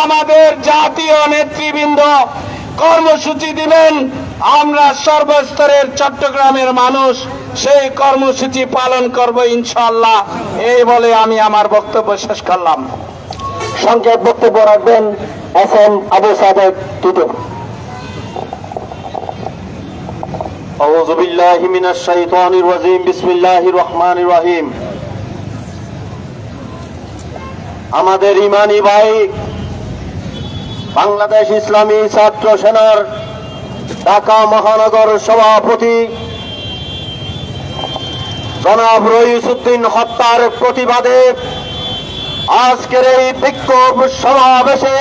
আমাদের জাতীয় নেতৃবৃন্দ কর্মসূচি দিবেন, আমরা সর্বস্তরের চট্টগ্রামের মানুষ সেই কর্মসূচি পালন করব ইনশাআল্লাহ। এই বলে আমি আমার বক্তব্য শেষ করলাম। সংক্ষেপ বক্তব্য রাখবেন এসএম আবু সাদেক টিটু। আউযু বিল্লাহি মিনাশ শাইতানির রাজিম। বিসমিল্লাহির রহমানির রহিম। আমাদের ইমানি ভাই, বাংলাদেশ ইসলামী ছাত্র সেনার ঢাকা মহানগর সভাপতি জনাব রইসউদ্দিন হত্যার প্রতিবাদে আজকের এই বিক্ষোভ সমাবেশে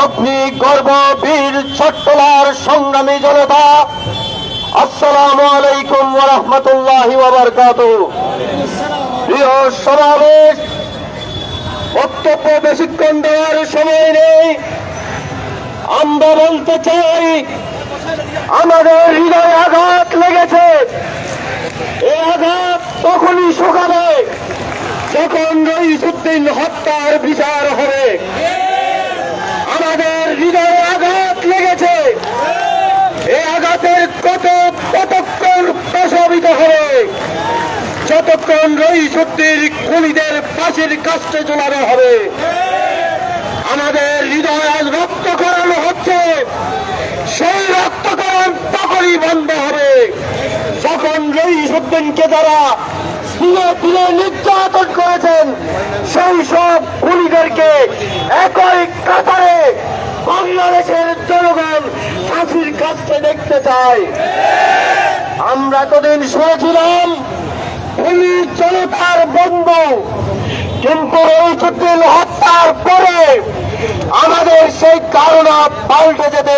অগ্নিগর্ভ বীর ছোট্টলার সংগ্রামী জনতা, আসসালামু আলাইকুম ওয়া রাহমাতুল্লাহি ওয়া বারাকাতুহু। প্রিয় সমাবেশ, বক্তব্য বেশিক্ষণ দেওয়ার সময় নেই। আমরা বলতে চাই, আমাদের হৃদয়ে আঘাত লেগেছে। এই আঘাত তখনই শুকাবে যখন রইসউদ্দিন হত্যার বিচার হবে। আমাদের হৃদয়ে আঘাত লেগেছে। এই আঘাতের কতক্ষণ প্রশমিত হবে যতক্ষণ রইসউদ্দিন খুনিদের ফাঁসির কাস্টে ঝোলানো হবে। আমাদের হৃদয় আজ রক্ত করানো হচ্ছে, সেই রক্তকরণ তখনই বন্ধ হবে যখন রইসউদ্দিন রইসুদ্দিনকে যারা দিনে দিনে নির্যাতন করেছেন সেই সব খুনিদেরকে একই কাতারে বাংলাদেশের জনগণ ফাঁসির কাছে দেখতে চায়। আমরা এতদিন শুনেছিলাম খুনি জনতার বন্ধু, কিন্তু রইসুদ্দিন হত্যার পরে আমাদের সেই ধারণা পাল্টে যেতে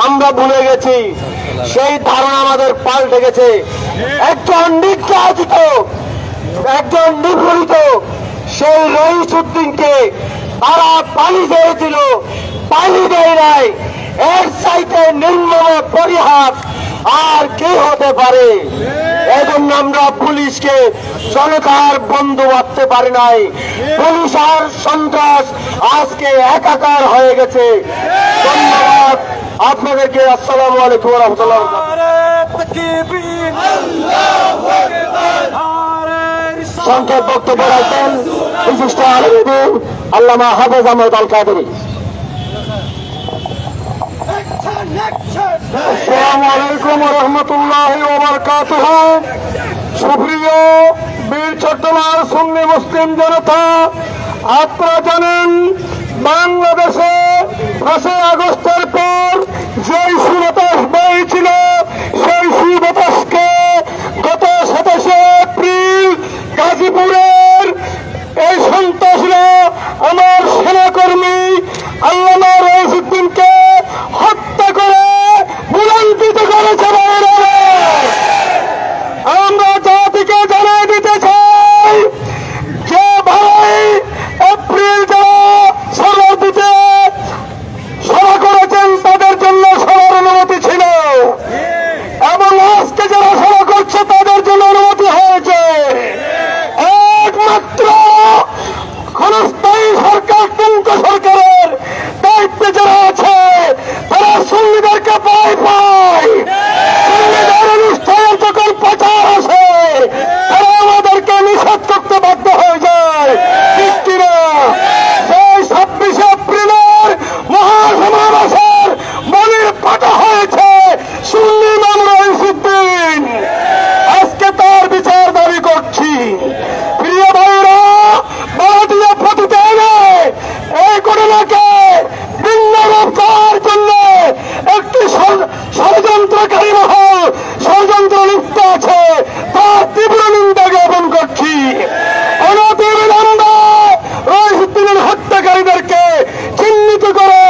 আমরা ভুলে গেছি। সেই ধারণা আমাদের পাল্টে গেছে। একজন নির্যাতিত, একজন নিপীড়িত সেই রইসুদ্দিনকে তারা পানি দিয়েছিল, পানি দেয় নাই। এর চাইতে নির্মম পরিহাস আর কি হতে পারে? এজন্য আমরা পুলিশকে জনতার বন্ধু ভাবতে পারি নাই। পুলিশ আর সন্ত্রাস আজকে একাকার হয়ে গেছে। ধন্যবাদ আপনাদেরকে। আসসালামু আলাইকুম ওয়া রাহমাতুল্লাহ। সংক্ষেপ বক্তব্য রাখবেন বিশিষ্ট আলেম আল্লামা হাফেজ আহমদ আল কাদেরী। আসসালামু আলাইকুম ওয়া রাহমাতুল্লাহি ওয়া বারাকাতুহু। সুপ্রিয় বীর চট্টলার সুন্নি মুসলিম জনতা, আপনারা জানেন বাংলাদেশে 5 আগস্টের পর যেই সুবাতাস বইছিল, সেই সুবাতাসকে গত 27 এপ্রিল গাজীপুরের এই সন্ত্রাসীরা আমার সেনাকর্মী আল্লামা রইসুদ্দিনকে হত্যা করে বুলন্দিত করেছে। আমরা জাতিকে জানিয়ে দিতে চাই যে ভাই এপ্রিল যারা সবার দিতে সভা করেছেন তাদের জন্য সবার অনুমতি ছিল, এবং আজকে যারা সভা করছে তাদের জন্য অনুমতি হয়েছে। একমাত্র ক্ষণস্থায়ী সরকার, কেন্দ্র সরকারের দায়িত্বে যারা আছে তারা সুন্নিদেরকে ভয় পায়। সুন্নিদের অনুষ্ঠানের যখন প্রচার আসে তারা আমাদেরকে নিষেধ করতে বাধ্য হয়ে যায়, ঠিক কিনা? সেই 26 এপ্রিলের মহাসমাবেশের মনের পাতা হয়েছে সুন্নি ইমাম রইসুদ্দিন। আজকে তার বিচার দাবি করছি। প্রিয় ভাইরা, ভারতীয় প্রতিদিনে এই ঘটনাকে ভিন্ন রূপ দেওয়ার জন্য একটি ষড়যন্ত্রকারী মহল ষড়যন্ত্র লিপ্ত আছে, তার তীব্র নিন্দা জ্ঞাপন করছি। অনতিবিলম্বে রইসুদ্দিনের হত্যাকারীদেরকে চিহ্নিত করে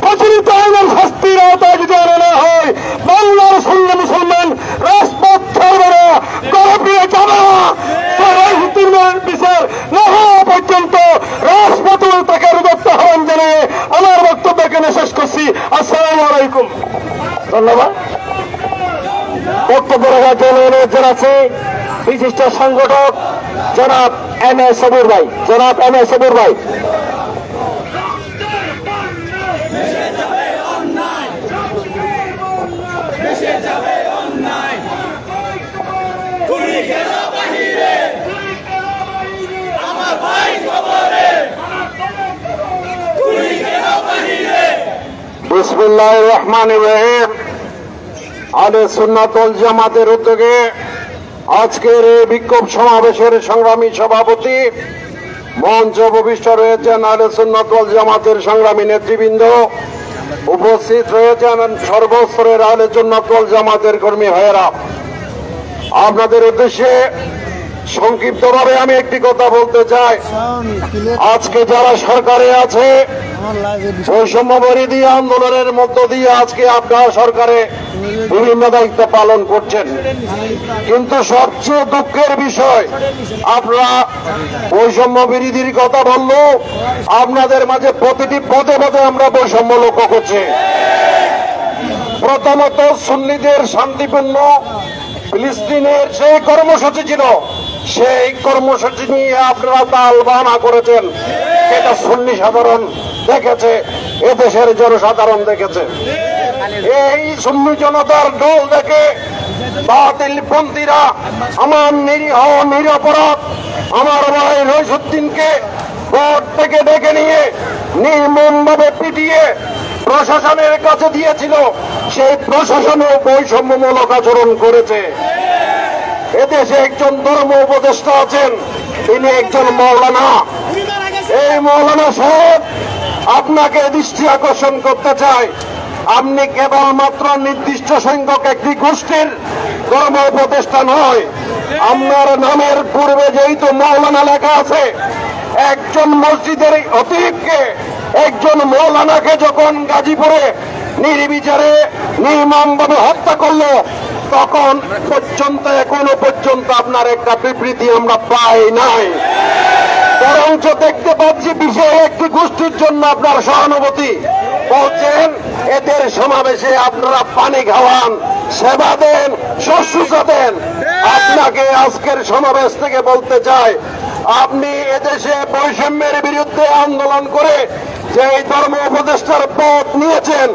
প্রচলিত আইনের শাস্তির আওতায় যদি আনা না হয়, বাংলার সুন্নি মুসলমান রাজপথ ছাড়বে না, গণপ্রিয় যাবে না। রইসুদ্দিনের বিচার না হওয়া পর্যন্ত রাজপথ তাকে রুদ্ধ আহ্বান জানিয়ে আমার বক্তব্য এখানে শেষ করছি। আসসালামু আলাইকুম। ধন্যবাদ। বক্তব্য রাখার জন্য অনুরোধ জানাচ্ছি বিশিষ্ট সংগঠক জনাব এম এ সবুর ভাই। জনাব এম এ সবুর ভাই। বিসমিল্লাহির রহমানির রহিম। আহলে সুন্নাত ওয়াল জামাতের উদ্যোগে আজকের এই বিক্ষোভ সমাবেশের সংগ্রামী সভাপতি, মঞ্চ উপবিষ্ট রয়েছেন আহলে সুন্নাত ওয়াল জামাতের সংগ্রামী নেতৃবৃন্দ, উপস্থিত রয়েছেন সর্বস্তরের আহলে সুন্নাত ওয়াল জামাতের কর্মী ভাইয়েরা। আপনাদের উদ্দেশ্যে সংক্ষিপ্তভাবে আমি একটি কথা বলতে চাই। আজকে যারা সরকারে আছে, বৈষম্য বিরোধী আন্দোলনের মধ্য দিয়ে আজকে আপনারা সরকারে বিভিন্ন দায়িত্ব পালন করছেন, কিন্তু সবচেয়ে দুঃখের বিষয় আপনারা বৈষম্য বিরোধীর কথা বললেও আপনাদের মাঝে প্রতিটি পদে পদে আমরা বৈষম্য লক্ষ্য করছি। প্রথমত সুন্নিদের শান্তিপূর্ণ ফিলিস্তিনের সেই কর্মসূচি ছিল, সেই কর্মসূচি নিয়ে আপনারা তাল বাহানা করেছেন। এটা সুন্নি সাধারণ দেখেছে, এদেশের জনসাধারণ দেখেছে। এই সুন্নি জনতার দল দেখে বাতিলপন্থীরা আমার নিরীহ নিরপরাধ আমার ভাই রইসুদ্দিনকে ভোট থেকে ডেকে নিয়ে নির্মমভাবে পিটিয়ে প্রশাসনের কাছে দিয়েছিল। সেই প্রশাসনও বৈষম্যমূলক আচরণ করেছে। এদেশে একজন ধর্ম উপদেষ্টা আছেন, তিনি একজন মৌলানা। এই মৌলানা সাহেব আপনাকে দৃষ্টি আকর্ষণ করতে চায়, আপনি কেবলমাত্র নির্দিষ্ট সংখ্যক একটি গোষ্ঠীর ধর্ম উপদেষ্টা নয়। আপনার নামের পূর্বে যেহেতু মৌলানা লেখা আছে, একজন মসজিদের অতিরিক্তকে একজন মৌলানাকে যখন গাজীপুরে নির্বিচারে নির্মমভাবে হত্যা করলো, তখন পর্যন্ত এখনো পর্যন্ত আপনার একটা বিবৃতি আমরা পাই নাই। বরঞ্চ দেখতে পাচ্ছি বিশেষ একটি গোষ্ঠীর জন্য আপনার সহানুভূতি বলছেন, এদের সমাবেশে আপনারা পানি খাওয়ান, সেবা দেন, শুশ্রূষা দেন। আপনাকে আজকের সমাবেশ থেকে বলতে চাই, আপনি এদেশে বৈষম্যের বিরুদ্ধে আন্দোলন করে যে ধর্ম উপদেষ্টার পদ নিয়েছেন,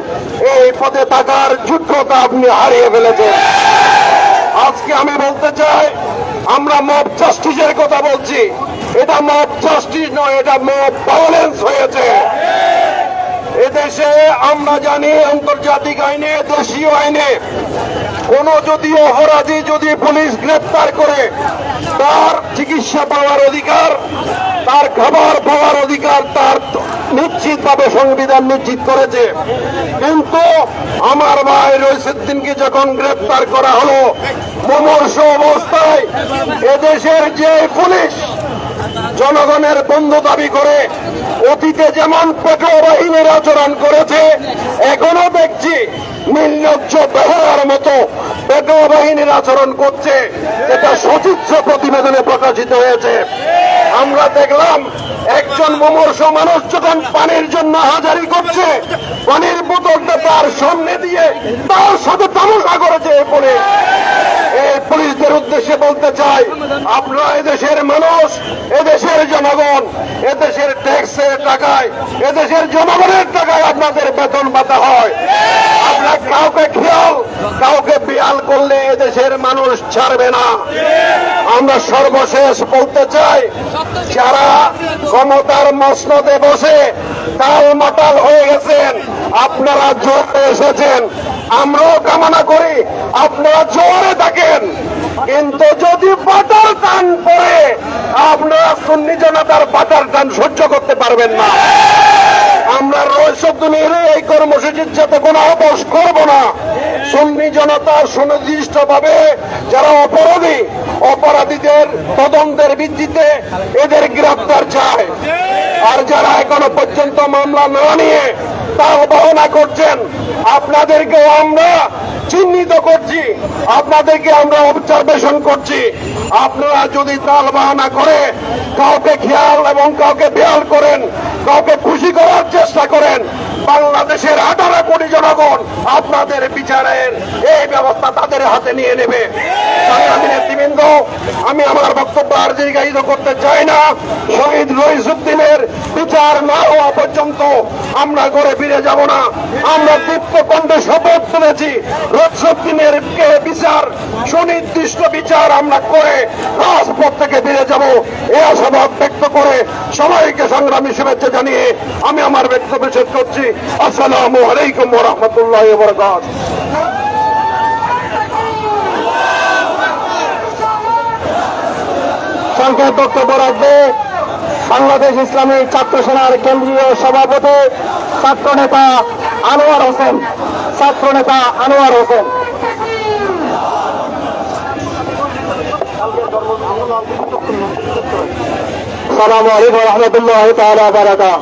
এই পদে থাকার যোগ্যতা আপনি হারিয়ে ফেলেছেন। আজকে আমি বলতে চাই, আমরা মব জাস্টিসের কথা বলছি, এটা মব জাস্টিস নয়, এটা মব ভায়োলেন্স হয়েছে। এদেশে আমরা জানি আন্তর্জাতিক আইনে, দেশীয় আইনে কোন যদি অপরাধী যদি পুলিশ গ্রেপ্তার করে, তার চিকিৎসা পাওয়ার অধিকার, তার খাবার পাওয়ার অধিকার তার নিশ্চিতভাবে সংবিধান নিশ্চিত করেছে। কিন্তু আমার ভাই রইসুদ্দিনকে যখন গ্রেপ্তার করা হলো মুমূর্ষু অবস্থায়, এদেশের যে পুলিশ জনগণের বন্ধু দাবি করে অতীতে যেমন পেট্রোল বাহিনীর আচরণ করেছে, এখনো দেখছি নির্লজ্জ বেহারার মতো পেট্রোল বাহিনীর আচরণ করছে, যেটা সচিত্র প্রতিবেদনে প্রকাশিত হয়েছে। আমরা দেখলাম একজন মুমূর্ষু মানুষ যখন পানির জন্য হাজারি করছে, পানির বোতলটা তার সামনে দিয়ে তার সাথে তামাশা করেছে পুলিশ। এই পুলিশদের উদ্দেশ্যে বলতে চাই, আপনারা এদেশের মানুষ, এদেশের জনগণ, এদেশের ট্যাক্সের টাকায়, এদেশের জনগণের টাকায় আপনাদের বেতন ভাতা হয়। আপনারা কাউকে খেয়াল, কাউকে বিয়াল করলে এদেশের মানুষ ছাড়বে না। আমরা সর্বশেষ বলতে চাই, যারা ক্ষমতার মসনদে বসে টাল মাটাল হয়ে গেছেন, আপনারা জোরে এসেছেন, আমরাও কামনা করি আপনারা জোরে থাকেন। কিন্তু যদি বাটার টান পড়ে, আপনারা সুন্নি জনতার বাটার টান সহ্য করতে পারবেন না। আমরা রইসুদ্দিনের এই কর্মসূচির সাথে কোনো আপোষ করব না। সুন্নি জনতা সুনির্দিষ্টভাবে যারা অপরাধী, অপরাধীদের তদন্তের ভিত্তিতে এদের গ্রেফতার চায়। আর যারা এখনো পর্যন্ত মামলা না নিয়ে তাল বাহানা করছেন, আপনাদেরকে আমরা চিহ্নিত করছি, আপনাদেরকে আমরা অবজারভেশন করছি। আপনারা যদি তাল বাহানা করে কাউকে খেয়াল এবং কাউকে বেয়াল করেন, কাউকে খুশি করার চেষ্টা করেন, বাংলাদেশের 18 কোটি জনগণ আপনাদের বিচারের এই ব্যবস্থা তাদের হাতে নিয়ে নেবে। আমি নেতৃবৃন্দ, আমি আমার বক্তব্য আর দীর্ঘায়িত করতে চাই না। শহীদ রইসুদ্দিনের বিচার না হওয়া পর্যন্ত আমরা ঘরে ফিরে যাব না। আমরা দীপ্ত কণ্ঠে শপথ তুলেছি, রইসুদ্দিনের বিচার, সুনির্দিষ্ট বিচার আমরা করে রাজপথ থেকে ফিরে যাব। এই আশাবাদ ব্যক্ত করে সবাইকে সংগ্রামী শুভেচ্ছা জানিয়ে আমি আমার বক্তব্য শেষ করছি। আসসালামু আলাইকুম ওয়া রাহমাতুল্লাহি ওয়া বারাকাতুহু। সংক্ষেপ বক্তব্য রাখবে বাংলাদেশ ইসলামী ছাত্র সেনার কেন্দ্রীয় সভাপতি ছাত্রনেতা আনোয়ার হোসেন। ছাত্রনেতা আনোয়ার হোসেন। আসসালামু আলাইকুম ওয়া রাহমাতুল্লাহি তাআলা ওয়া বারাকাতুহু।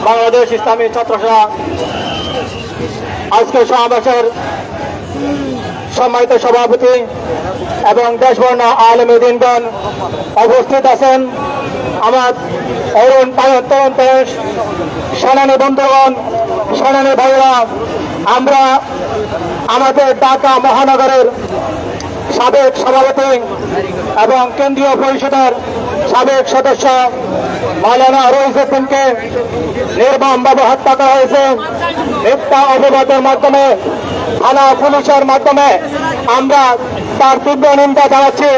বাংলাদেশ ইসলামী ছাত্র সেনা আজকের সমাবেশের সম্মানিত সভাপতি এবং দেশবর্ণ আলেম দিনগণ উপস্থিত আছেন। আমার অরুণ তরুণ সেনানী বন্ধুগণ, সেনানী ভাইরা, আমরা আমাদের ঢাকা মহানগরের সাবেক সভাপতি এবং কেন্দ্রীয় পরিষদের সাবেক সদস্য মাওলানা রইসুদ্দিনকে নির্মমভাবে হত্যা করা হয়েছে। মিথ্যা অপবাদের মাধ্যমে, থানা পুলিশের মাধ্যমে আমরা তার তীব্র নিন্দা জানাচ্ছি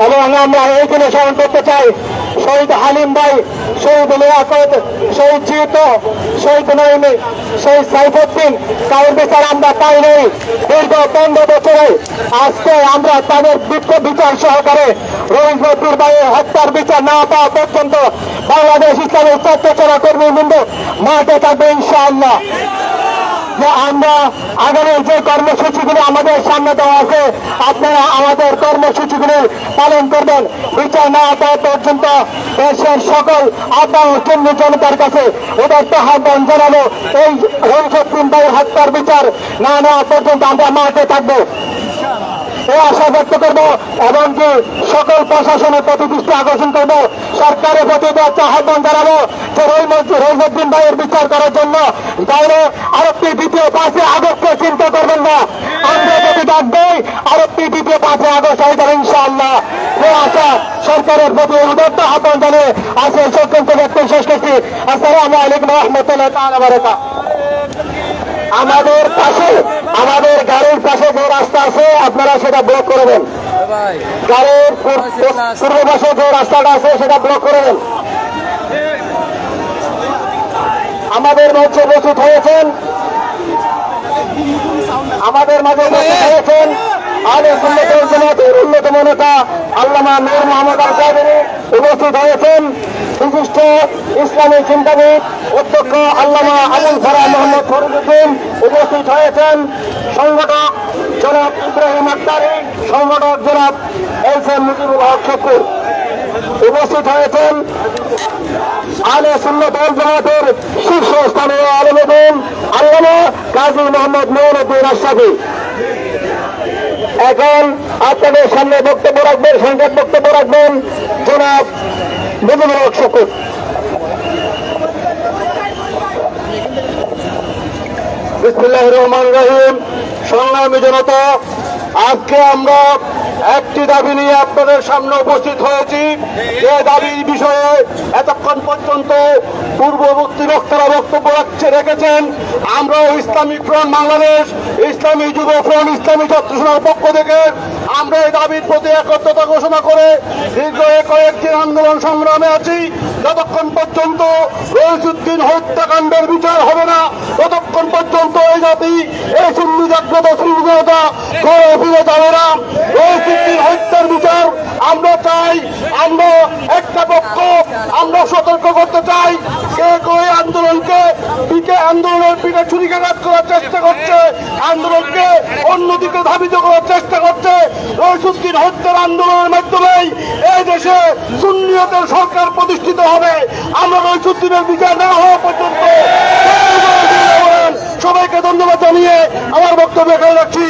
এবং আমরা এইখানে স্মরণ করতে চাই শহীদ হালিম ভাই, শহীদ লিয়াকত, শহীদ জিত, শহীদ নইমি, শহীদ সাইফুদ্দিন কারোর বিচার আমরা পাই নাই দীর্ঘ 15 বছরে। আজকে আমরা তাদের বিচার সহকারে রবীন্দ্র ভাইয়ের হত্যার বিচার না পাওয়া পর্যন্ত বাংলাদেশ ইসলামী ছাত্র সেনা কর্মী বৃন্দ মাঠে থাকবে ইনশাআল্লাহ। যে আমরা আগামী যে কর্মসূচিগুলো আমাদের সামনে দেওয়া আছে, আপনারা আমাদের কর্মসূচিগুলো পালন করবেন। বিচার না পাওয়া পর্যন্ত দেশের সকল আহ্বান জনতার কাছে উদাত্ত আহ্বান জানাবো, এই রহিসুদ্দিন ভাইয়ের হত্যার বিচার না নেওয়া পর্যন্ত আমরা মাঠে থাকবো এই আশা ব্যক্ত করবো। এমনকি সকল প্রশাসনের প্রতি দৃষ্টি আকর্ষণ করবো, সরকারের প্রতি আহ্বান জানাবো যে রহিসুদ্দিন ভাইয়ের বিচার করার জন্য তাহলে আরেকটি দ্বিতীয় 5 আগস্টকে চিন্তা করবেন না। আমরা যদি ডাকবই আরেকটি দ্বিতীয় 5 আগস্ট হয়ে যাবে ইনশাআল্লাহ। এই আশা সরকারের প্রতি উদাত্ত আহ্বান জানিয়ে আজকে সংক্ষিপ্ত ব্যক্তি শেষ করছি। আসসালামু আলাইকুম ওয়া রাহমাতুল্লাহি ওয়া বারাকাতুহু। আমাদের পাশে, আমাদের গাড়ির পাশে যে রাস্তা আছে আপনারা সেটা ব্লক করে দেন। গাড়ির পূর্ব পাশে যে রাস্তাটা আছে সেটা ব্লক করে দেন। আমাদের মঞ্চে উপস্থিত হয়েছেন, আমাদের মাঝে উপস্থিত হয়েছেন আহলে সুন্নাত ওয়াল জামাতের অন্যতম নেতা আল্লামা নূর মোহাম্মদ আল কাদেরী, উপস্থিত হয়েছেন বিশিষ্ট ইসলামী চিন্তাবিদ অধ্যক্ষ আল্লামা আবুল ফারাহ মোহাম্মদ ফরিদউদ্দিন, উপস্থিত হয়েছেন সংগঠক জনাব ইব্রাহিম আক্তারি, সংগঠক জনাব এস.এম. মুজিবুল হক শুকুর, উপস্থিত হয়েছেন আহলে সুন্নাত ওয়াল জামাতের শীর্ষস্থানীয় আলেম দিন আল্লামা কাজী মোহাম্মদ মঈনুদ্দিন আশরাফী। এখন আপনাদের সামনে বক্তব্য রাখবেন, সংক্ষেপ বক্তব্য রাখবেন জনাব মুজিবুল হক শুকুর। বিসমিল্লাহির রহমানির রহিম। সংগ্রামী জনতা, আজকে আমরা একটি দাবি নিয়ে আপনাদের সামনে উপস্থিত হয়েছি। যে দাবির বিষয়ে এতক্ষণ পর্যন্ত পূর্ববর্তী বক্তারা বক্তব্য রেখেছেন। আমরা ইসলামিক ফ্রন্ট বাংলাদেশ, ইসলামী যুব ফ্রন্ট, ইসলামী ছাত্র সেনার পক্ষ থেকে আমরা এই দাবির প্রতি একত্রতা ঘোষণা করে দীর্ঘ কয়েকদিন আন্দোলন সংগ্রামে আছি। যতক্ষণ পর্যন্ত রহিসুদ্দিন হত্যাকাণ্ডের বিচার হবে না, ততক্ষণ পর্যন্ত এই জাতি, এই সুন্নি জাগ্রত শৃঙ্খলতা ঘরে ফিরে যাবে না। রহিসুদ্দিন হত্যার বিচার আমরা চাই। আমরা একটা পক্ষ আমরা সতর্ক করতে চাই, কে আন্দোলনকে আন্দোলনের পিঠে ছুরিকাঘাত করার চেষ্টা করছে, আন্দোলনকে অন্যদিকে ধাবিত করার চেষ্টা করছে। রহিসুদ্দিন হত্যার আন্দোলনের মাধ্যমেই এই দেশে সুন্নিয়তের সরকার প্রতিষ্ঠিত হবে। আমরা রহিসুদ্দিনের বিচার না হওয়া পর্যন্ত সবাইকে ধন্যবাদ জানিয়ে আমার বক্তব্য এখানে রাখছি।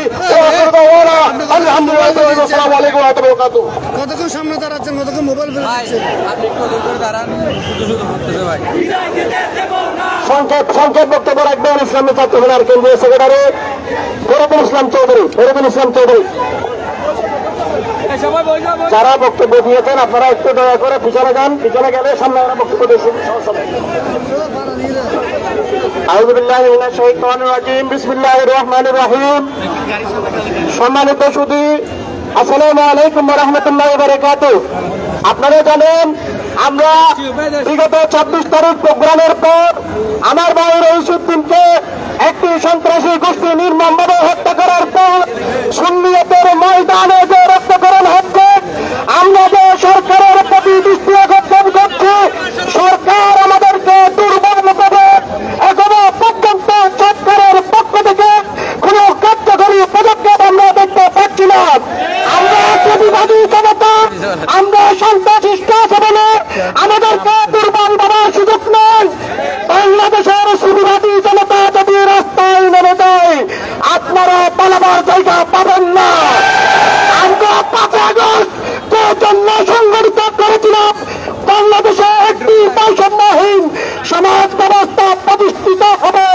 আলহামদুলিল্লাহ। আসসালামু আলাইকুম ওয়া রাহমাতুল্লাহি ওয়া বারাকাতুহু। কতক্ষণ সামনে দাঁড়াচ্ছেন, কতক্ষণ মোবাইল সংক্ষেপ বক্তব্য রাখবেন ইসলামী ছাত্র সেনার কেন্দ্রীয় সেক্রেটারি ফরিদুল ইসলাম চৌধুরী। যারা বক্তব্য দিয়েছেন আপনারা একটু দয়া করে পিছনে যান, পিছনে গেলে সামনে আমরা বক্তব্য দিয়ে সমস্যা নেই। আউযু বিল্লাহি মিনাশ শাইতানির রাজিম। বিসমিল্লাহির রহমানির রহিম। সম্মানিত সুধী, আসসালামু আলাইকুম ওয়া রাহমাতুল্লাহি ওয়া বারাকাতুহু। আপনারা জানেন আমরা বিগত 24 তারিখ প্রোগ্রামের পর আমার ভাই রহিসুদ্দিনকে একটি সন্ত্রাসী গোষ্ঠী নির্মমভাবে হত্যা করার পর সুন্নিয়তের ময়দানে যে রক্তকরণ হচ্ছে, আমরা যে সরকারের প্রতি দৃষ্টি আকর্ষণ করছি, সরকার আমাদেরকে দুর্বল করে এখনো পর্যন্ত সরকারের পক্ষ থেকে কোন কার্যকরী পদক্ষেপ আমরা দেখতে পাচ্ছি না। আমরা প্রতিবাদী জনতা, আমরা সন্ত্রাসিষ্ট বলে আমাদেরকে দুর্বল ভাবার সুযোগ নেই। বাংলাদেশের সুবিধাদী জনতা যদি রাস্তায় নেমে দেয়, আপনারা পালাবার জায়গা পাবেন না। আমরা 5 আগস্ট যে জন্য সংগঠিত করেছিলাম, বাংলাদেশে একটি বৈষম্যহীন সমাজ ব্যবস্থা প্রতিষ্ঠিত হবে।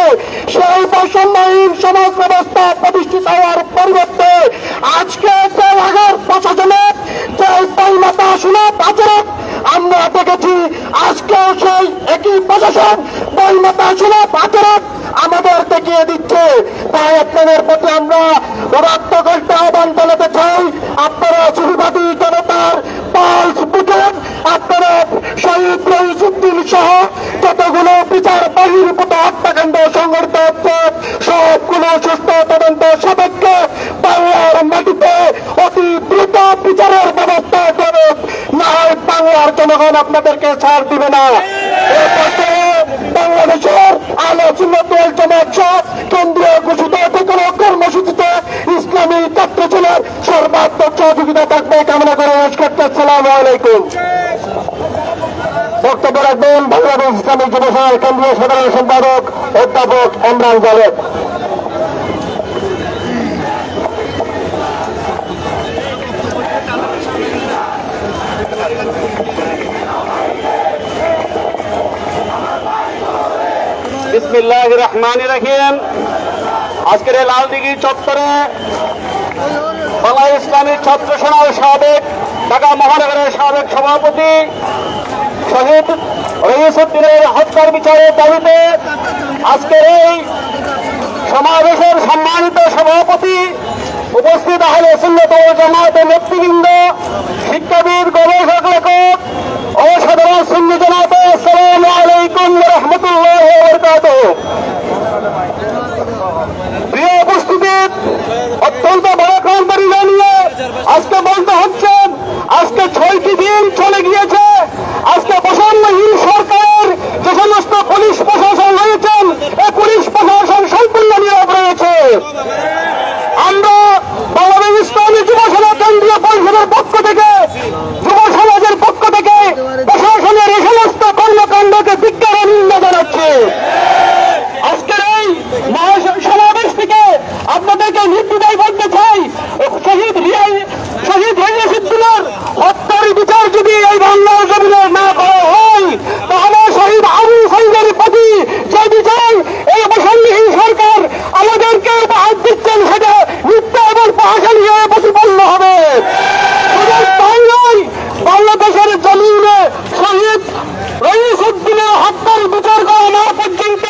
সেই বৈষম্যহীন সমাজ ব্যবস্থা প্রতিষ্ঠিত হওয়ার পরিবর্তে আজকে যে আগের প্রশাসনের যে বৈমতা সুলভ আচরণ আমরা দেখেছি, আজকেও সেই একই প্রশাসন বৈমতা সুলভ আচরণ আমাদের দেখিয়ে দিচ্ছে। তাই আপনাদের প্রতি আমরা উদাত্ত আহ্বান জানাতে চাই, আপনারা সুবিধাদী জনতার পালস বুঝেন, আপনারা শহীদ রইসুদ্দিন সহ যতগুলো বিচার বহির্ভূত হত্যাকাণ্ড সংঘটিত হচ্ছে সবগুলো সুস্থ তদন্ত সাপেক্ষে বাংলার মাটিতে অতি দ্রুত বিচারের ব্যবস্থা করে, না হয় বাংলার জনগণ আপনাদেরকে ছাড় দিবে না। এ পর্যায়ে বাংলাদেশের আলো সুন্নাত ওয়াল জামাত সহ কেন্দ্রীয় ঘোষিত যেকোনো কর্মসূচিতে ইসলামী ছাত্রজনের সর্বাত্মক সহযোগিতা থাকবে কামনা করে শেষ করতে। আসসালামু আলাইকুম। বক্তব্য রাখবেন বাংলাদেশ ইসলামী যুব সংঘের কেন্দ্রীয় সাধারণ সম্পাদক অধ্যাপক ইমরান জাভেদ। বিসমিল্লাহির রহমানির রহিম। আজকের এই লালদিঘি চত্বরে বাংলা ইসলামী ছাত্র সেনার সাবেক ঢাকা মহানগরের সাবেক সভাপতি শহীদ রইসুদ্দিনের হত্যার বিচারের দাবিতে আজকের এই সমাবেশের সম্মানিত সভাপতি, উপস্থিত আহলে সুন্নাত ওয়াল জামাতের নেতৃবৃন্দ, শিক্ষাবিদ, গবেষক, লেখক ও সাধারণ সুন্নি জনাত, আসসালামু আলাইকুম ওয়া রাহমাতুল্লাহি ওয়া বারাকাতুহু। প্রিয় উপস্থিতি, অত্যন্ত বড় ক্রান্তি জানিয়ে আজকে বলতে হচ্ছে, আজকে 6টি দিন চলে গিয়েছে। আজকে বৈষম্যহীন সরকারের যে সমস্ত পুলিশ প্রশাসন রয়েছেন, এই পুলিশ প্রশাসন সম্পূর্ণ নীরব রয়েছে। আমরা বাংলাদেশ ইসলামী যুব সেনা কেন্দ্রীয় পরিষদের পক্ষ থেকে, যুব সমাজের পক্ষ থেকে প্রশাসনের এই সমস্ত কর্মকাণ্ডকে ধিক্কার ও নিন্দা জানাচ্ছি। আজকের এই মহাসমাবেশ থেকে আপনাদেরকে নির্দ্বিধায় বলতে চাই, শহীদ রইসুদ্দিনের হত্যার বিচার যদি এই বাংলার জমিনে না করা হয়, তাহলে শহীদ আবু সাইদের প্রতি যে বিচার এই বৈষম্যহীন সরকার আমাদেরকে উপহার দিচ্ছেন, সেটা মিথ্যা এবং প্রহসন হয়ে প্রতিপন্ন হবে। শুধু তাই নয়, বাংলাদেশের জমিনে শহীদ রইসুদ্দিনের হত্যার বিচার করা না পর্যন্ত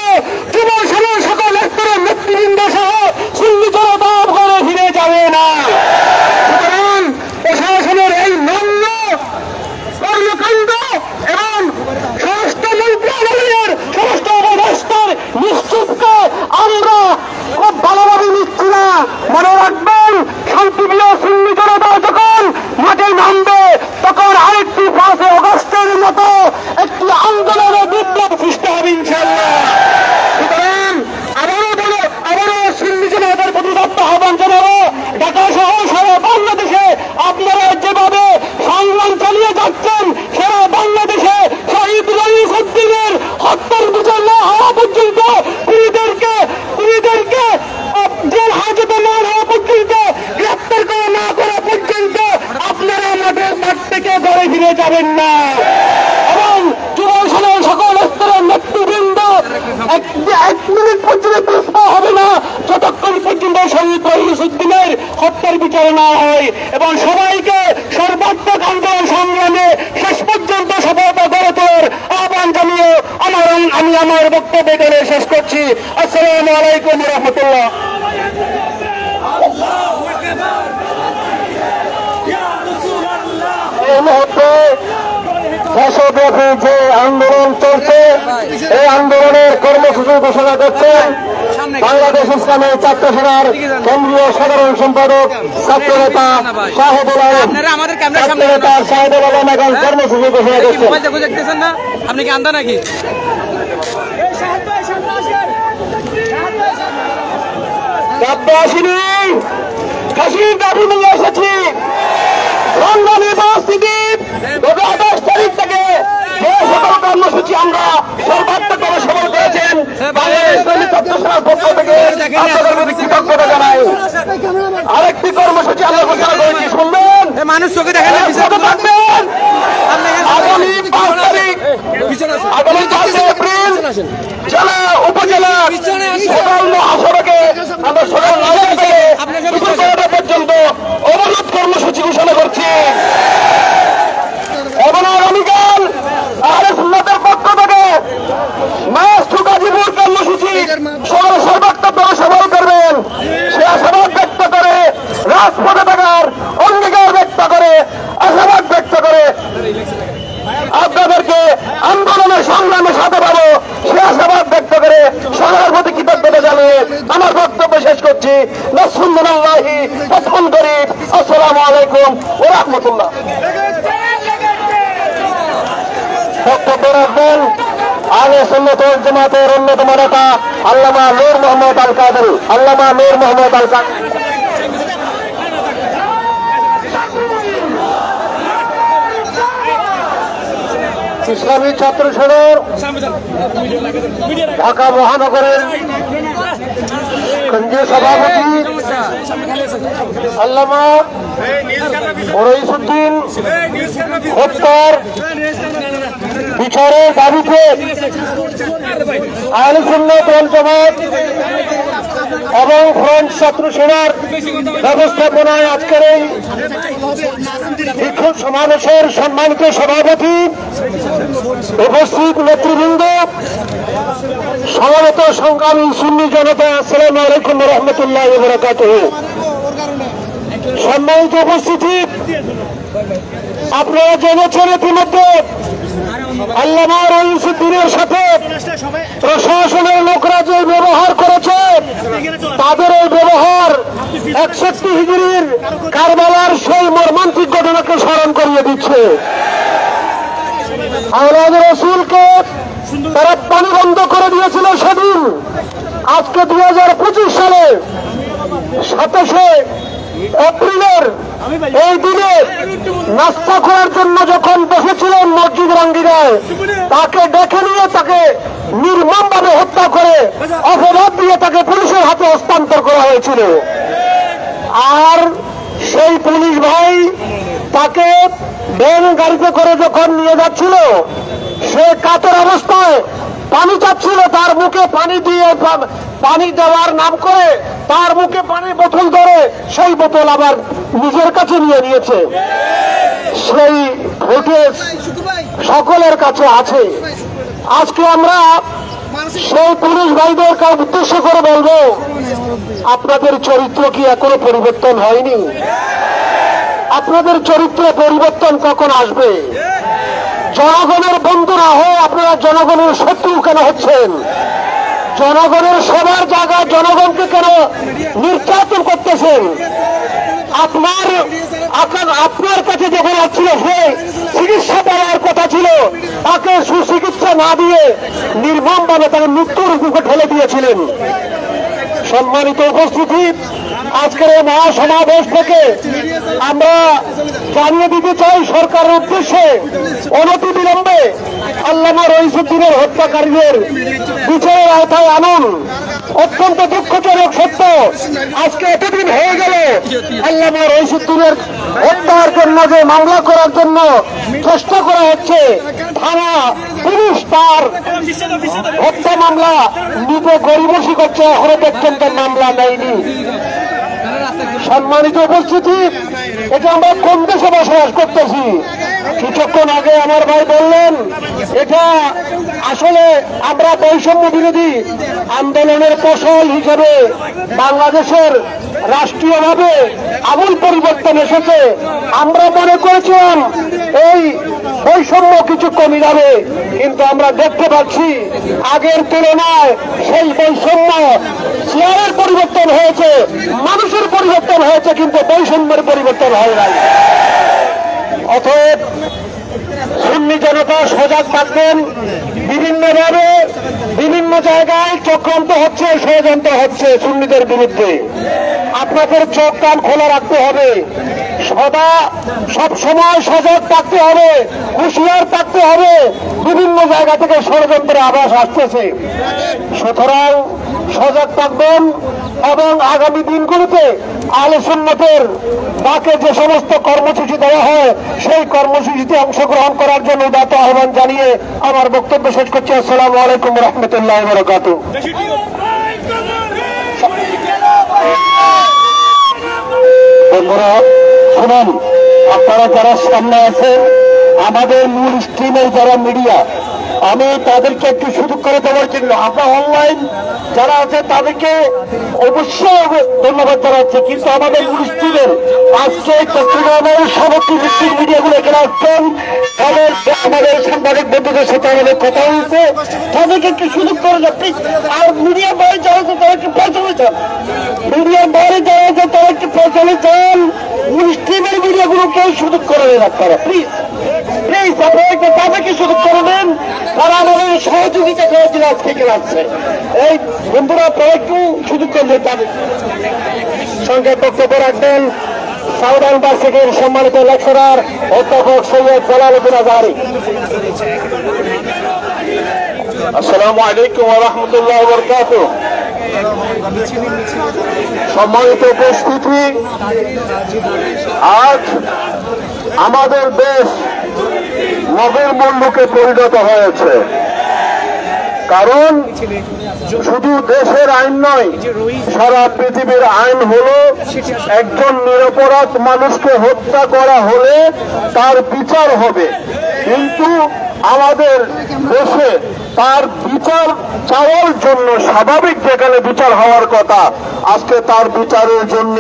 যুব সমাজ সকল স্তরের নেতৃবৃন্দ সহ সুন্নি জনতা ঘরে ফিরে যাবে না। সুতরাং প্রশাসনের এই নগ্ন কর্মকাণ্ড এবং স্বরাষ্ট্র মন্ত্রণালয়ের সমস্ত অবস্থার নিশ্চিতকে আমরা খুব ভালোভাবে নিচ্ছি না। মনে রাখবেন, শান্তিপ্রিয় সুন্নি জনতা যখন মাঠে নামবে, তখন আরেকটি 5 আগস্টের মতো একটি আন্দোলনের বিপ্লব সৃষ্টি হবে ইনশাআল্লাহ। সুতরাং আবারও সুন্নি জনতার প্রতি আহ্বান জানাবো, ঢাকা সহ সারা বাংলাদেশে আপনারা যেভাবে সংগ্রাম চালিয়ে যাচ্ছেন, সারা বাংলাদেশে শহীদ রইসুদ্দিনের হত্যার বিচার না হওয়া পর্যন্ত, পীড়িতদেরকে জেল হাজতে না হওয়া পর্যন্ত, গ্রেপ্তার না করা পর্যন্ত আপনারা মাঠ থেকে ঘরে ফিরে যাবেন না। এবং যুব সমাজ সকল স্তরের নেতৃবৃন্দ 1 মিনিট পর্যন্ত পিছপা হবে না যতক্ষণ পর্যন্ত শহীদ রইসুদ্দিনের হত্যার বিচার না হয়, এবং সবাইকে সর্বাত্মক আন্দোলন সংগ্রামে শেষ পর্যন্ত সফলতা গড়ে তোলার আহ্বান জানিয়ে আমি আমার বক্তব্য এখানে শেষ করছি। আসসালামু আলাইকুম ওয়া রাহমাতুল্লাহ। এই মুহূর্তে দেশব্যাপী যে আন্দোলন চলছে, এই আন্দোলনের কর্মসূচি ঘোষণা করছেন বাংলাদেশ ইসলামী ছাত্র সেনার কেন্দ্রীয় সাধারণ সম্পাদক ছাত্র নেতা শাহেদুল আলম। এখন কর্মসূচি ঘোষণা করছেন। আপনি কি আন্দা নাকি? আসিনি, ফাঁসির দাবি নিয়ে এসেছি। সংগ্রামী পরিস্থিতি 28 তারিখ থেকে যে সকল কর্মসূচি আমরা সর্বাত্মকভাবে সফল করেছেন, বাংলাদেশ ইসলামী ছাত্র সেনার পক্ষ থেকে আপনাদের কৃতজ্ঞতা জানাই। আরেকটি কর্মসূচি আমরা ঘোষণা করেছি, শুনবেন? মানুষ চোখে দেখেন আগামী 5 তারিখ, আগামী 5 এপ্রিল জেলা উপজেলা সকাল মহাসড়কে আমরা সকাল 9টা থেকে দুপুর 12টা পর্যন্ত অবরোধ কর্মসূচি ঘোষণা করছি। এবং আগামীকাল আহলে সুন্নাতের পক্ষ থেকে মাস টু গাজীপুর কর্মসূচি সর্বাত্মকভাবে সফল করবেন, সে আশাবাদ ব্যক্ত করে, রাজপথে থাকার অঙ্গীকার ব্যক্ত করে, আশাবাদ ব্যক্ত করে আপনাদেরকে আন্দোলনের সংগ্রামের সাথে পাবো সে আশাবাদ ব্যক্ত করে সবার প্রতি কৃতজ্ঞতা জানিয়ে আমার বক্তব্য শেষ করছি। নাসরুল্লাহি ফাতহুন করিব। আসসালামু আলাইকুম ওয়া রাহমাতুল্লাহ। বক্তব্য রাখবেন আহলে সুন্নাত ওয়াল জামাতের অন্যতম নেতা আল্লামা নূর মোহাম্মদ আল কাদেরী। আল্লামা নূর মোহাম্মদ আল কাদেরী। ইসলামী ছাত্র সংসদের ঢাকা মহানগরের কেন্দ্রীয় সভাপতি আল্লামা রইসুদ্দিন হত্যার বিচারের দাবিতে আহলে সুন্নাত ওয়াল জামাত এবং ফ্রন্ট ছাত্র সেনার ব্যবস্থাপনায় আজকের এই বিক্ষোভ সমাবেশের সম্মানিত সভাপতি, উপস্থিত নেতৃবৃন্দ, সমবেত সংগ্রামী সুন্নি জনতা, আসসালামু আলাইকুম ওয়া রাহমাতুল্লাহি ওয়া বারাকাতুহু। সম্মানিত উপস্থিতি, আপনারা জেনেছেন ইতিমধ্যে আল্লামা রইসুদ্দিনের সাথে প্রশাসনের লোকরা যে ব্যবহার করেছে, তাদের এই ব্যবহার 61 হিজরির কারবালার সেই মর্মান্তিক ঘটনাকে স্মরণ করিয়ে দিচ্ছে। আওলাদ রাসূলকে তারা পানি বন্ধ করে দিয়েছিল সেদিন। আজকে 2025 সালে 27শে এপ্রিলের এই দিনে নাস্তা করার জন্য যখন বসেছিলেন মসজিদ রাঙ্গিরায়, তাকে ডেকে নিয়ে তাকে নির্মমভাবে হত্যা করে অপরাধ দিয়ে তাকে পুলিশের হাতে হস্তান্তর করা হয়েছিল। আর সেই পুলিশ ভাই তাকে ভ্যান গাড়িতে করে যখন নিয়ে যাচ্ছিল, সে কাতর অবস্থায় পানি চাচ্ছিল, তার মুখে পানি দিয়ে পানি দেওয়ার নাম করে তার মুখে পানির বোতল ধরে সেই বোতল আবার নিজের কাছে নিয়ে নিয়েছে। সেই ফুটেজ সকলের কাছে আছে। আজকে আমরা সেই পুলিশ ভাইদেরকে উদ্দেশ্য করে বলবো, আপনাদের চরিত্র কি এখনো পরিবর্তন হয়নি? আপনাদের চরিত্রে পরিবর্তন কখন আসবে? জনগণের বন্ধুরা হয়ে আপনারা জনগণের শত্রু কেন হচ্ছেন? জনগণের সবার জায়গায় জনগণকে কেন নির্যাতন করতেছেন? আপনার কাছে যখন আসছিল, সে চিকিৎসা দেওয়ার কথা ছিল, তাকে সুচিকিৎসা না দিয়ে নির্মমভাবে তাকে মৃত্যুর মুখে ঠেলে দিয়েছিলেন। সম্মানিত উপস্থিতি, আজকের এই মহাসমাবেশ থেকে আমরা জানিয়ে দিতে চাই সরকারের উদ্দেশ্যে, অনতিবিলম্বে আল্লামা রইসুদ্দিনের হত্যাকারীদের বিচারের আওতায় আনুন। অত্যন্ত দুঃখজনক সত্য, আজকে এতদিন হয়ে গেল আল্লামা রইসুদ্দিনের হত্যার জন্য যে মামলা করার জন্য চেষ্টা করা হচ্ছে, থানা পুলিশ তার হত্যা মামলা নিতে গরিবসি করছে, এখনো পর্যন্ত মামলা নেয়নি। সম্মানিত উপস্থিতি, এটা আমরা কোন দেশে বসবাস করতেছি? কিছুক্ষণ আগে আমার ভাই বললেন, এটা আসলে আমরা বৈষম্য বিরোধী আন্দোলনের ফসল হিসেবে বাংলাদেশের রাষ্ট্রীয়ভাবে আমূল পরিবর্তন এসেছে। আমরা মনে করেছিলাম এই বৈষম্য কিছু কমে যাবে, কিন্তু আমরা দেখতে পাচ্ছি আগের তুলনায় সেই বৈষম্য চেয়ারের পরিবর্তন হয়েছে, মানুষের পরিবর্তন হয়েছে, কিন্তু বৈষম্যের পরিবর্তন হয় নাই। অতএব সুন্নি জনতা সজাগ থাকবেন। বিভিন্নভাবে বিভিন্ন জায়গায় চক্রান্ত হচ্ছে, ষড়যন্ত্র হচ্ছে সুন্নিদের বিরুদ্ধে। আপনাদের চোখ কান খোলা রাখতে হবে, সব সময় সজাগ থাকতে হবে, হুঁশিয়ার থাকতে হবে। বিভিন্ন জায়গা থেকে ষড়যন্ত্রের আভাস আসতেছে, সুতরাং সজাগ থাকবেন এবং আগামী দিনগুলোতে আহলে সুন্নাতের ডাকে যে সমস্ত কর্মসূচি দেওয়া হয়, সেই কর্মসূচিতে অংশগ্রহণ করার জন্য উদাত্ত আহ্বান জানিয়ে আমার বক্তব্য শেষ করছি। আসসালামু আলাইকুম ওয়া রাহমাতুল্লাহি ওয়া বারাকাতুহু। বন্ধুরা শুনুন, আপনারা যারা সামনে আছেন, আমাদের মূল স্ট্রিমের যারা মিডিয়া, আমি তাদেরকে একটু সুযোগ করে দেওয়ার জন্য আমরা অনলাইন যারা আছে তাদেরকে অবশ্যই ধন্যবাদ জানাচ্ছি, কিন্তু আমাদের মুসলিমদের আজকে চট্টগ্রামের সমস্ত ভিত্তিক মিডিয়াগুলো এখানে আসছেন, তাদের আমাদের সাংবাদিক বন্ধুদের সাথে আমাদের কথা হয়েছে, তাদেরকে একটু সুযোগ করে যাচ্ছি। আর মিডিয়া বাইরে যারা আছে তারা একটু পৌঁছানো চান, মিডিয়া বাইরে যারা আছে তারা একটু পৌঁছানো চান, মুসলিমের মিডিয়াগুলোকে সুযোগ করে দেন আপনারা প্লিজ প্লিজ, আপনারা তাদেরকে সুযোগ করে দেন, তারা আমাদের সহযোগিতা করার জন্য আজকে এখানে আসছে। এই বন্ধুরা আপনারা একটু সুযোগ করে দেন তাদের সঙ্গে বক্তব্য রাখবেন সাউথ ইউনিভার্সিটির সম্মানিত লেকচারার অধ্যাপক সৈয়দ জালালউদ্দিন আজহারী। আসসালামু আলাইকুম ওয়া রাহমাতুল্লাহি ওয়া বারাকাতুহু। সম্মানিত উপস্থিতি, আজ আমাদের দেশ নগর মুল্লুকে পরিণত হয়েছে, কারণ শুধু দেশের আইন নয়, সারা পৃথিবীর আইন হলো একজন নিরপরাধ মানুষকে হত্যা করা হলে তার বিচার হবে, কিন্তু আমাদের দেশে তার বিচার চাওয়ার জন্য স্বাভাবিক যেখানে বিচার হওয়ার কথা, আজকে তার বিচারের জন্য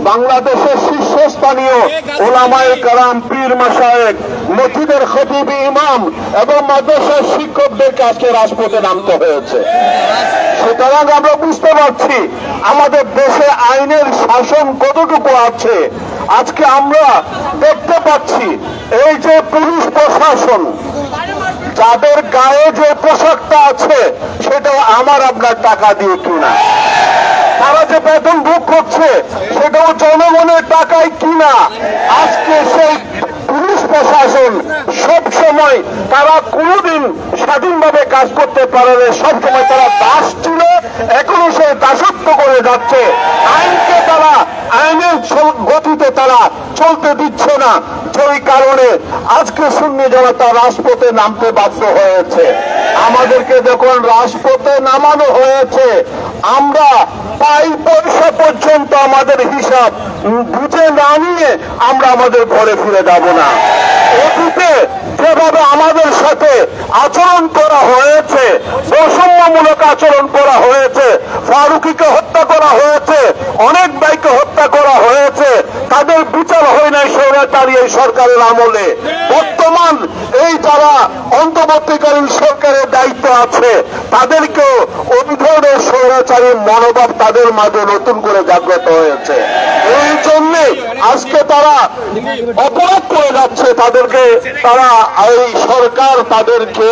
বাংলাদেশের শীর্ষস্থানীয় ওলামায়ে কেরাম, পীর মাশায়েখ, মসজিদের খতিব, ইমাম এবং মাদ্রাসার শিক্ষকদেরকে আজকে রাজপথে নামতে হয়েছে। সুতরাং আমরা বুঝতে পারছি আমাদের দেশে আইনের শাসন কতটুকু আছে। আজকে আমরা দেখতে পাচ্ছি এই যে পুলিশ প্রশাসন, যাদের গায়ে যে পোশাকটা আছে সেটা আমার আপনার টাকা দিয়ে কিনা, তারা যে বেতন ভোগ করছে সেটাও জনগণের টাকায় কিনা। আজকে সেই পুলিশ প্রশাসন সব সময় তারা কোনোদিন স্বাধীনভাবে কাজ করতে পারে, সবসময় তারা দাস ছিল, এখনো সে দাসত্ব করে যাচ্ছে। আইনকে তারা আইনের গতিতে তারা চলতে দিচ্ছে না, সেই কারণে আজকে সুন্নি জনতা রাজপথে নামতে বাধ্য হয়েছে। আমাদেরকে যখন রাজপথে নামানো হয়েছে, আমরা পাই পয়সা পর্যন্ত আমাদের হিসাব বুঝে না নিয়ে আমরা আমাদের ঘরে ফিরে যাব না। অতীতে যেভাবে আমাদের সাথে আচরণ করা হয়েছে, বৈষম্যমূলক আচরণ করা হয়েছে, ফারুকীকে হত্যা করা হয়েছে, অনেক ভাইকে হত্যা করা হয়েছে, তাদের বিচার হয় নাই স্বৈরাচারী এই সরকারের আমলে। বর্তমান এই যারা অন্তর্বর্তীকালীন সরকারের দায়িত্ব আছে, তাদেরকেও ওই ধরনের স্বৈরাচারী মনোভাব তাদের মাঝে নতুন করে জাগ্রত হয়েছে। এই জন্য আজকে তারা অপরাধ করে যাচ্ছে, তাদেরকে তারা এই সরকার তাদেরকে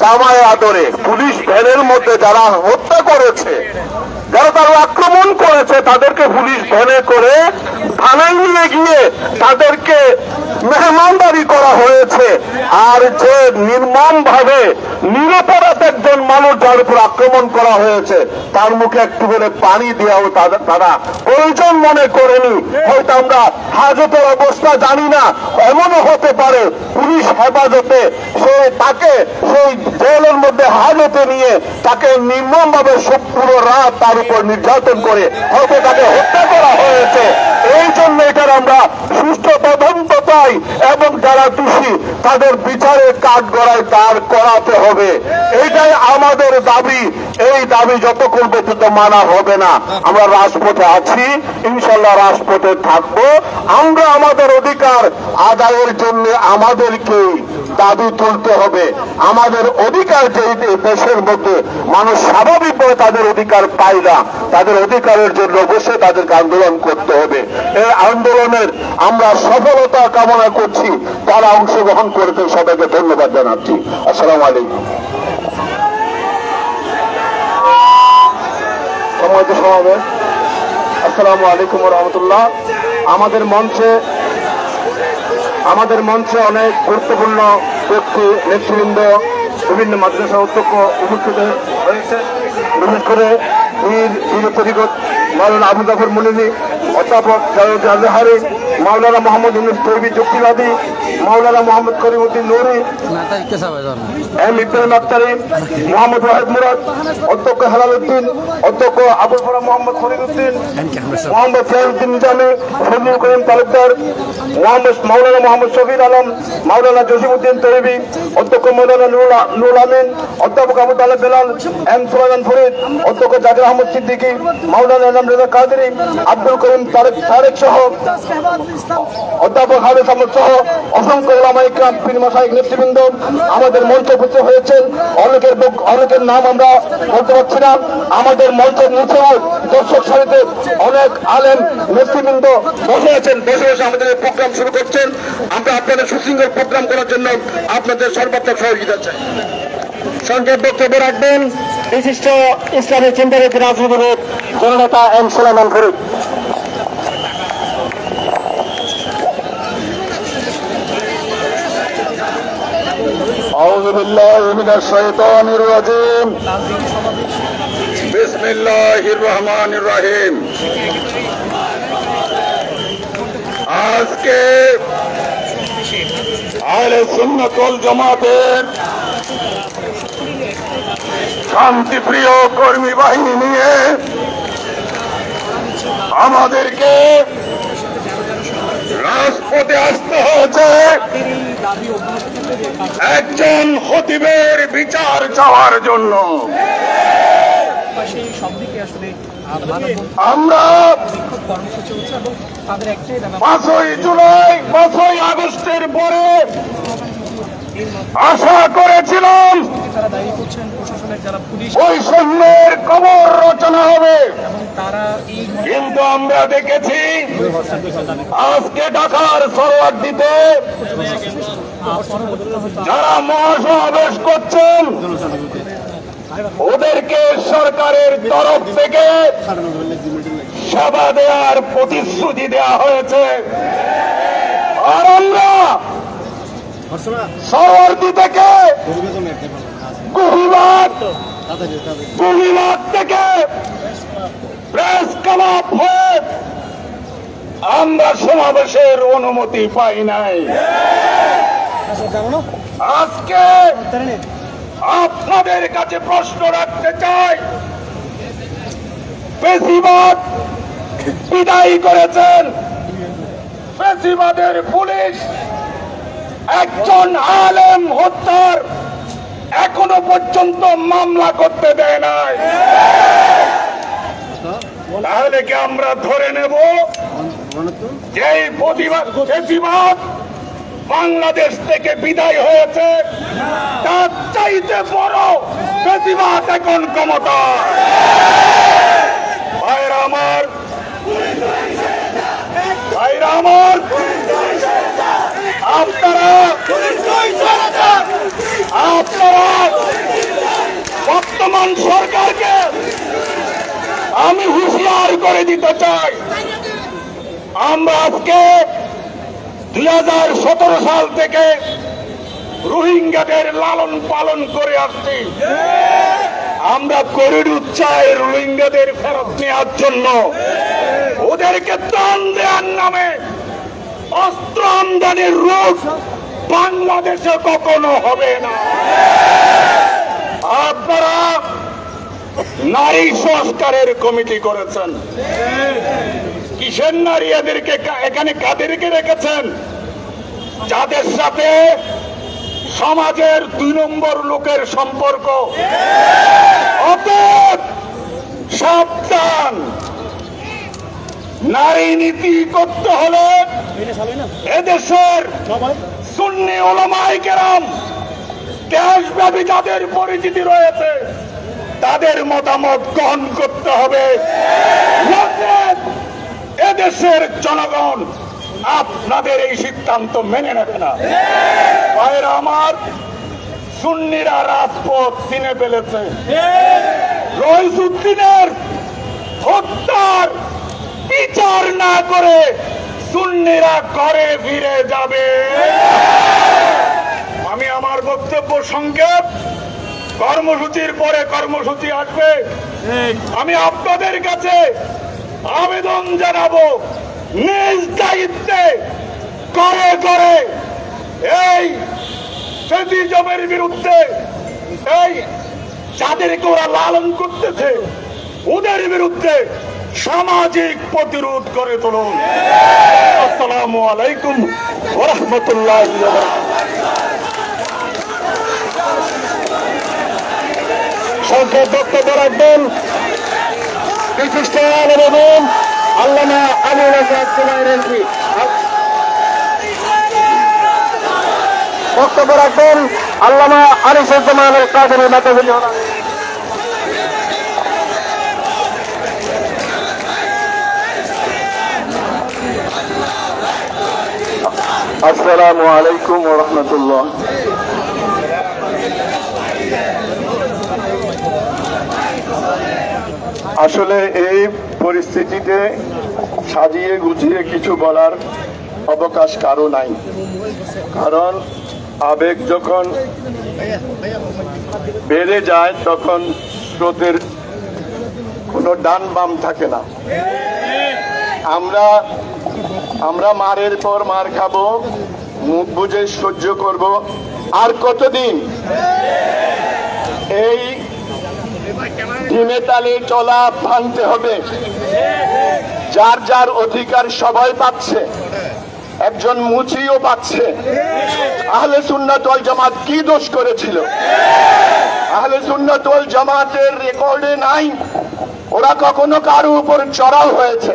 জামায় আদরে পুলিশ ভ্যানের মধ্যে যারা হত্যা করেছে, যারা তারা আক্রমণ করেছে, তাদেরকে পুলিশ ভ্যানে করে থানায় নিয়ে গিয়ে তাদেরকে মেহমানদারি করা হয়েছে। আর যে নির্মম ভাবে নিরপরাধ একজন মানুষ যার উপর আক্রমণ করা হয়েছে, তার মুখে একটু করে পানি দেওয়াও তারা প্রয়োজন মনে করেনি। হয়তো আমরা হাজতের অবস্থা জানি না, এমনও হতে পারে পুলিশ হেফাজতে তাকে সেই জেলের মধ্যে হাজতে নিয়ে তাকে নির্মম ভাবে পুরো রাত তার উপর নির্যাতন করে হয়তো তাকে হত্যা করা হয়েছে। এই জন্য এটার আমরা সুষ্ঠু তদন্ত চাই এবং যারা দোষী তাদের বিচারে কাঠগড়ায় দাঁড় করাতে হবে, এইটাই আমাদের দাবি। এই দাবি যতক্ষণ পর্যন্ত মানা হবে না, আমরা রাজপথে আছি, ইনশাল্লাহ রাজপথে থাকবো। আমরা আমাদের অধিকার আদায়ের জন্য আমাদেরকে দাবি তুলতে হবে। আমাদের অধিকার যে দেশের মধ্যে মানুষ স্বাভাবিকভাবে তাদের অধিকার পায় না, তাদের অধিকারের জন্য অবশ্যই তাদেরকে আন্দোলন করতে হবে। এই আন্দোলনের আমরা সফলতা কামনা করছি। তারা অংশগ্রহণ করেছেন, সবাইকে ধন্যবাদ জানাচ্ছি। আসসালামু আলাইকুম। সম্মানিত সমাবেশ, আসসালামু আলাইকুম ওয়া রাহমাতুল্লাহ। আমাদের মঞ্চে অনেক গুরুত্বপূর্ণ ব্যক্তি, নেতৃবৃন্দ, বিভিন্ন মাদ্রাসা অধ্যক্ষ উপস্থিত হয়েছে। বিশেষ করে পীর তরিকত মাওলানা আবু জাফর মুনিরি, অধ্যাপক জালালউদ্দিন আজহারী, মাওলানা মোহাম্মদ ইউনূস তৈয়বী যুক্তিবাদী, মাওলানা মোহাম্মদ করিমউদ্দিন নুরি, এম ইব্রাহিম আক্তারি, মোহাম্মদ ওয়াহিদ মুরাদ, অধ্যক্ষ হেলাল উদ্দিন, অধ্যক্ষ আবুল ফরাহ মোহাম্মদ ফরিদউদ্দিন, মোহাম্মদ ফরিদউদ্দিন নিজামী, ফজলুল করিম তালুকদার, মাওলানা মোহাম্মদ শফির আলম, মাওলানা জসিমউদ্দিন তৈবী, অধ্যক্ষ মাওলানা নুরুল আমিন, অধ্যাপক আবু তালেব বেলাল, এম সুলাইমান ফরিদ, অধ্যক্ষ জাকির আহমদ সিদ্দিকী, মাওলানা এনাম রেজা কাদেরী, আব্দুল করিম তারেক সহ অধ্যাপক হাফেজ আহমদ সহ অসংখ্য ওলামা ইকরাম, পীর মাশায়েখ, নেতৃবৃন্দ আমাদের মঞ্চে উপস্থিত হয়েছেন। অনেকের নাম আমরা বলতে পারছি না। আমাদের মঞ্চের নিচেও দর্শক সারিতে অনেক আলেম নেতৃবৃন্দ বসে আছেন, বসে বসে আমাদের প্রোগ্রাম শুরু করছেন। আমরা আপনাদের সুশৃঙ্খল প্রোগ্রাম করার জন্য আপনাদের সর্বাত্মক সহযোগিতা চাই। সংক্ষেপ বক্তব্য রাখবেন বিশিষ্ট ইসলামী চিন্তাবিদ রাজনীতিবিদ জননেতা এম সুলাইমান ফরিদ। أعوذ بالله من الشيطان الرجيم بسم الله الرحمن الرحيم আজকে আহলে সুন্নাত ওয়াল জামাতের শান্তিপ্রিয় কর্মী বাহিনী নিয়ে আমাদেরকে রাজপথে আসতে হয়েছে একজন খতিবের বিচার চাওয়ার জন্য। আমরা 5ই জুলাই 5ই আগস্টের পরে আশা করেছিলাম বৈষম্যের কবর রচনা হবে, কিন্তু আমরা দেখেছি আজকে ঢাকার সরোয়ার্দীতে যারা মহাসমাবেশ করছেন ওদেরকে সরকারের তরফ থেকে সেবা দেওয়ার প্রতিশ্রুতি দেওয়া হয়েছে। আর আমরা সরোয়ার্দী থেকে কুহিবাগ থেকে প্রেস ক্লাব হয়ে আমরা সমাবেশের অনুমতি পাই নাই। আজকে আপনাদের কাছে প্রশ্ন রাখতে চাই, ফ্যাসিবাদ বিদায় করেছেন, ফ্যাসিবাদের পুলিশ একজন আলেম হত্যার এখনো পর্যন্ত মামলা করতে দেয় নাই। তাহলে কি আমরা ধরে নেব যে ফ্যাসিবাদ বাংলাদেশ থেকে বিদায় হয়েছে? তার চাইতে বড় ফ্যাসিবাদ এখন ক্ষমতা। ভাইরা আমার, আপনারা বর্তমান সরকারকে আমি হুঁশিয়ার করে দিতে চাই, আমরা আজকে 2017 সাল থেকে রোহিঙ্গাদের লালন পালন করে আসছি। আমরা করিডোর চাই রোহিঙ্গাদের ফেরত নেওয়ার জন্য। ওদেরকে ত্রাণ দেওয়ার নামে অস্ত্র আমদানির রোধ বাংলাদেশে কখনো হবে না। আপনারা নারী সংস্কারের কমিটি করেছেন, কিসের নারী? এদেরকে এখানে কাদেরকে রেখেছেন? যাদের সাথে সমাজের 2 নম্বর লোকের সম্পর্ক। অতএব সাবধান, নারী নীতি করতে হলে এদেশের সুন্নি উলামায়ে কেরাম দেশব্যাপী যাদের পরিচিতি রয়েছে তাদের মতামত গ্রহণ করতে হবে। এদেশের জনগণ আপনাদের এই সিদ্ধান্ত মেনে নেবে না। ভাইরা আমার, সুন্নিরা রাজপথ চিনে ফেলেছে। রইসুদ্দিনের হত্যার বিচার না করে সুন্নিরা ঘরে ফিরে যাবে। আমি আমার বক্তব্য সংক্ষেপ, কর্মসূচির পরে কর্মসূচি আসবে। আমি আপনাদের কাছে আবেদন জানাবো, নিজ দায়িত্বে করে করে এই ফ্যাসিজমের বিরুদ্ধে, এই যাদেরকে ওরা লালন করতেছে ওদের বিরুদ্ধে সামাজিক প্রতিরোধ করে তুলুন। আসসালামু আলাইকুম ওয়া রাহমাতুল্লাহি ওয়া বারাকাতুহু। সংক্ষেপ বক্তব্য রাখবেন বিশিষ্ট আলেম আল্লামা আমিনুল হক জুনায়েদ। বক্তব্য রাখবেন আল্লামা আনিসুজ্জামান আল কাদেরী মাদানী। আসসালামু আলাইকুম ওয়া রাহমাতুল্লাহ। আসলে এই পরিস্থিতিতে সাজিয়ে গুছিয়ে কিছু বলার অবকাশ কারো নাই, কারণ আবেগ যখন বেড়ে যায় তখন স্রোতের কোনো ডান বাম থাকে না। আমরা মারের পর মার খাবো, মুখ বুঝে সহ্য করব। আর কতদিন এই ধিমে তালে চলা ভাঙতে হবে? যার যার অধিকার সবাই পাচ্ছে, একজন মুচিও পাচ্ছে। আহলে সুন্নাত ওয়াল জামাত কি দোষ করেছিল? আহলে সুন্নাত ওয়াল জামাতের রেকর্ডে নাই ওরা কখনো কারো উপর চড়াও হয়েছে।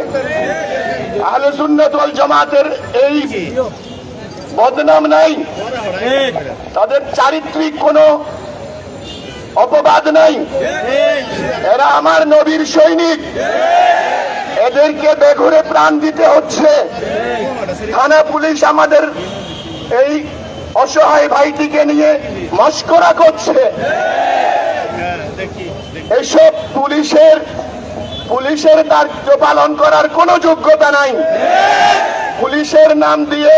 আহলে সুন্নাত ওয়াল জামাতের এই বদনাম নাই, তাদের চারিত্রিক কোনো অপবাদ নাই। এরা আমার নবীর সৈনিক, এদেরকে বেঘুরে প্রাণ দিতে হচ্ছে। থানা পুলিশ আমাদের এই অসহায় ভাইটিকে নিয়ে মস্করা করছে। এসব পুলিশের দায়িত্ব পালন করার কোনো যোগ্যতা নাই। পুলিশের নাম দিয়ে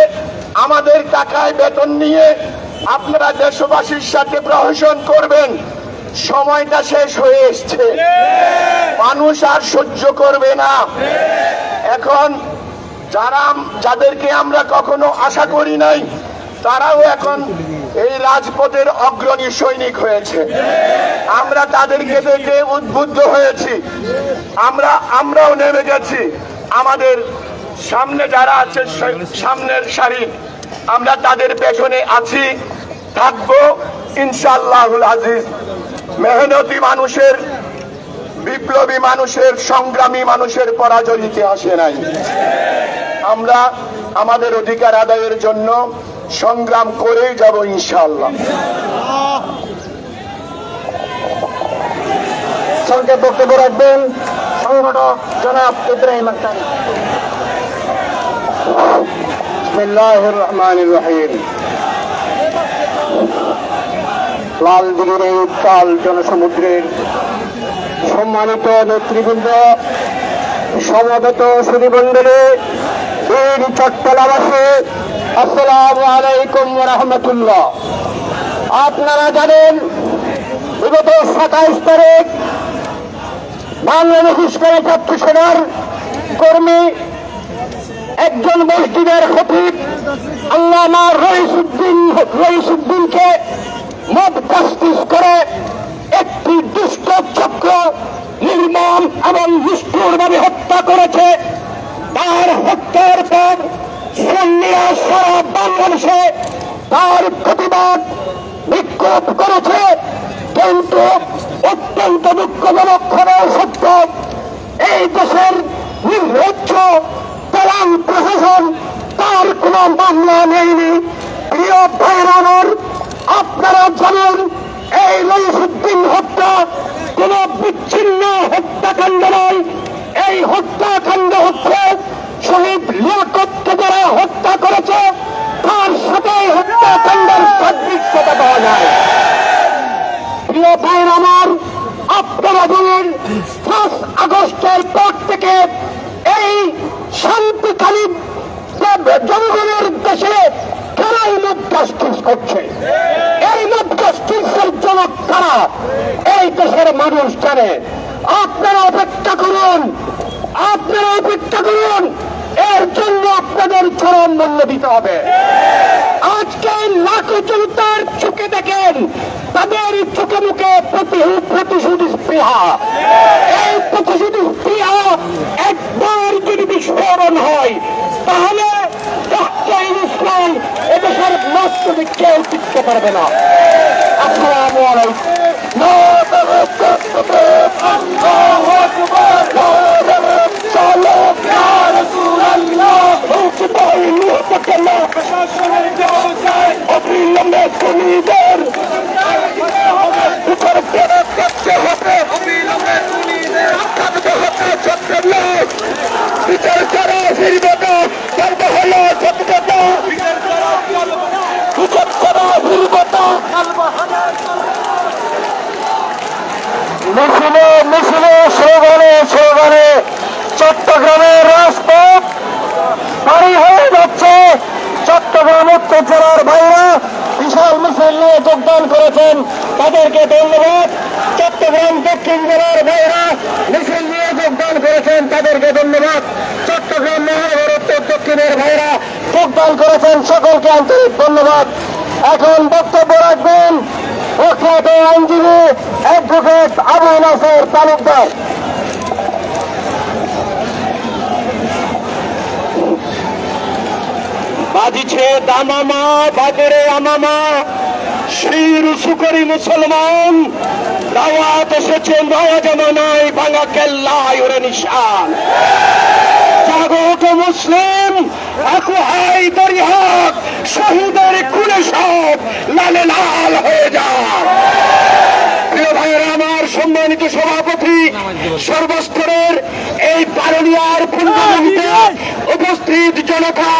আমাদের টাকায় বেতন নিয়ে আপনারা দেশবাসীর সাথে প্রহসন করবেন। সময়টা শেষ হয়ে এসছে, মানুষ আর সহ্য করবে না। এখন যাদেরকে আমরা কখনো আশা করি নাই তারাও এখন এই রাজপথের অগ্রণী সৈনিক হয়েছে। আমরা তাদেরকে দেখে উদ্বুদ্ধ হয়েছি, আমরাও নেমে গেছি। আমাদের সামনে যারা আছে সামনের সারি, আমরা তাদের পেছনে আছি, থাকবো ইনশাআল্লাহুল আজিজ। মেহনতি মানুষের, বিপ্লবী মানুষের, সংগ্রামী মানুষের পরাজয় ইতিহাসে নাই। আমরা আমাদের অধিকার আদায়ের জন্য সংগ্রাম করেই যাব ইনশাআল্লাহ। সংক্ষেপ বক্তব্য রাখবেন সংগঠক জনাব ইব্রাহিম আক্তার। বিসমিল্লাহির রহমানির রহিম। লালদিঘির এই উত্তাল জনসমুদ্রের সম্মানিত নেতৃবৃন্দ, সমবেত সুধীমণ্ডলী, বীর চট্টলাবাসী, আসসালামু আলাইকুম ওয়া রাহমাতুল্লাহ। আপনারা জানেন বিগত 27 তারিখ বাংলাদেশ ইসলামী ছাত্র সেনার কর্মী একজন মসজিদের খতিব আল্লামা রইসুদ্দিনকে মব তাসদিস করে একটি দুষ্ট চক্র নির্মম এবং নিষ্ঠুরভাবে হত্যা করেছে। তার হত্যার পর সুন্নিরা সারা বাংলাদেশে তার প্রতিবাদ বিক্ষোভ করেছে, কিন্তু অত্যন্ত দুঃখজনক খবর সত্য, এই দেশের নির্লজ্জ তেলান প্রশাসন তার কোন মামলা নেয়নি। প্রিয় ভাইরানোর, আপনারা জানেন এই রইসুদ্দিন হত্যা কোন বিচ্ছিন্ন হত্যাকাণ্ড নয়। এই হত্যাকাণ্ড হচ্ছে শহীদ লিয়াকতকে যারা হত্যা করেছে তার সাথে হত্যাকাণ্ডের সাদৃশ্যতা পাওয়া যায়। প্রিয় ভাইরানোর, আপনারা জানেন 5 আগস্টের পর থেকে এই শান্তিকালী জনগণের দেশে কারাই মব জাস্টিস করছে। এই মব জাস্টিসের জনক কারা এই দেশের মানুষ জানে। আপনারা অপেক্ষা করুন, আপনারা অপেক্ষা করুন। এর জন্য আপনাদের চরম মূল্য দিতে হবে। আজকে লাখো জনতার চোখে দেখেন, তাদের চোখে মুখে প্রতিশোধ স্পৃহা। এই প্রতিশোধ স্পৃহা একবার যদি বিস্ফোরণ হয়, তাহলে ইসলাম এদেশের মস্তকে কেউ টিকতে পারবে না। আসসালামু আলাইকুম। অবিলম্বে খুনিদের বিচার করা ফিরবে না, করবো হলো সত্যতা, বিচার করা ফিরবে না। মিছিলে মিছিলে স্লোগানে স্লোগানে চট্টগ্রামের রাজপথ ভারী হয়ে যাচ্ছে। চট্টগ্রাম উত্তর জেলার ভাইরা বিশাল মিছিল নিয়ে যোগদান করেছেন, তাদেরকে ধন্যবাদ। চট্টগ্রাম দক্ষিণ জেলার ভাইরা মিছিল নিয়ে যোগদান করেছেন, তাদেরকে ধন্যবাদ। চট্টগ্রাম মহানগর উত্তর দক্ষিণের ভাইরা যোগদান করেছেন, সকলকে আন্তরিক ধন্যবাদ। এখন বক্তব্য রাখবেন প্রখ্যাত আইনজীবী অ্যাডভোকেট আবু নাসের তালুকদার। বাজিছে দামামা বাজারে আমামা, শির সুকরি মুসলমান, দাওয়াত এসেছেন নয়া জামানায়, ভাঙা কেল্লায় ওরে নিশান। জাগত মুসলিম আকু হাই দরিহাক, শহীদের খুনে সব লালে লাল হয়ে যায়। প্রিয় ভাইয়েরা আমার, সম্মানিত সভাপতি, সর্বস্তরের এই পারুলিয়ার পূর্ণভূমিতে উপস্থিত জনতা,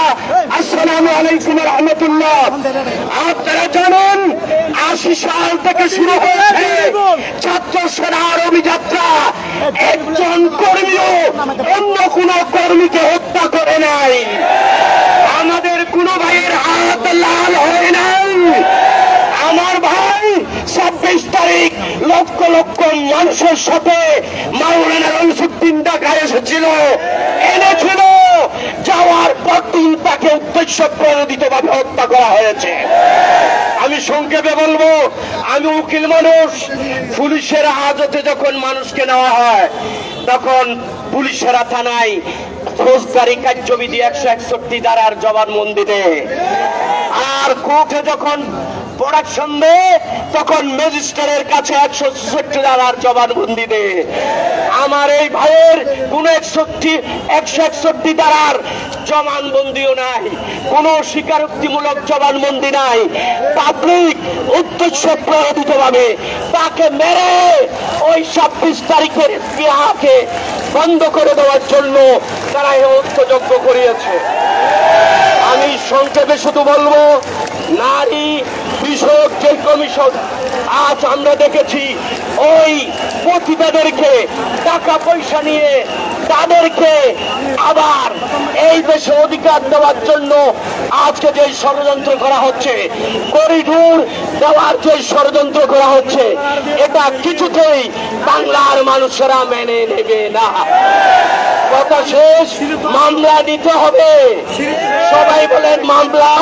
আসসালামু আলাইকুম রহমতুল্লাহ। আপনারা জানেন ৮০ সাল থেকে শুরু হয়েছে ছাত্র সেনার অভিযাত্রা। একজন কর্মীও অন্য কোন কর্মীকে হত্যা করে নাই, আমাদের কোন ভাইয়ের হাত লাল হয় নাই। আমার ভাই ২৬ তারিখ লক্ষ লক্ষ মানুষের সাথে মাওলানা রনসুদ্দিন ঢাকায় এসেছিল, এনেছিল। যাওয়ার পর দিন তাকে উদ্দেশ্য প্রণোদিত ভাবে হত্যা করা হয়েছে। আমি সংক্ষেপে বলবো, আমি উকিল মানুষ। পুলিশের হাজতে যখন মানুষকে নেওয়া হয়, তখন পুলিশেরা থানায় ফৌজদারি কার্যবিধি ১৬১ ধারার জবানবন্দি দেয়, আর কোর্টে যখন প্রোডাকশন দেয় তখন ম্যাজিস্ট্রেটের কাছে ১৬৬ ধারার জবানবন্দি দেয়। আমার এই ভাইয়ের কোন ১৬১ ধারার জবানবন্দিও নাই, কোন স্বীকারোক্তিমূলক জবানবন্দি নাই। পাবলিক উদ্দেশ্য প্রণোদিত ভাবে তাকে মেরে ওই ২৬ তারিখের ইতিহাসকে বন্ধ করে দেওয়ার জন্য তারা এই হত্যাযজ্ঞ করিয়েছে। আমি সংক্ষেপে শুধু বলবো, নারী বিষয়ক যে কমিশন আজ আমরা দেখেছি, ওই পতিতাদেরকে টাকা পয়সা নিয়ে তাদেরকে আবার এই দেশে অধিকার দেওয়ার জন্য আজকে যে ষড়যন্ত্র করা হচ্ছে, করিডোর দেওয়ার যে ষড়যন্ত্র করা হচ্ছে, এটা কিছুতেই বাংলার মানুষেরা মেনে নেবে না। কথা শেষ, মামলা দিতে হবে। সবাই বলেন মামলা,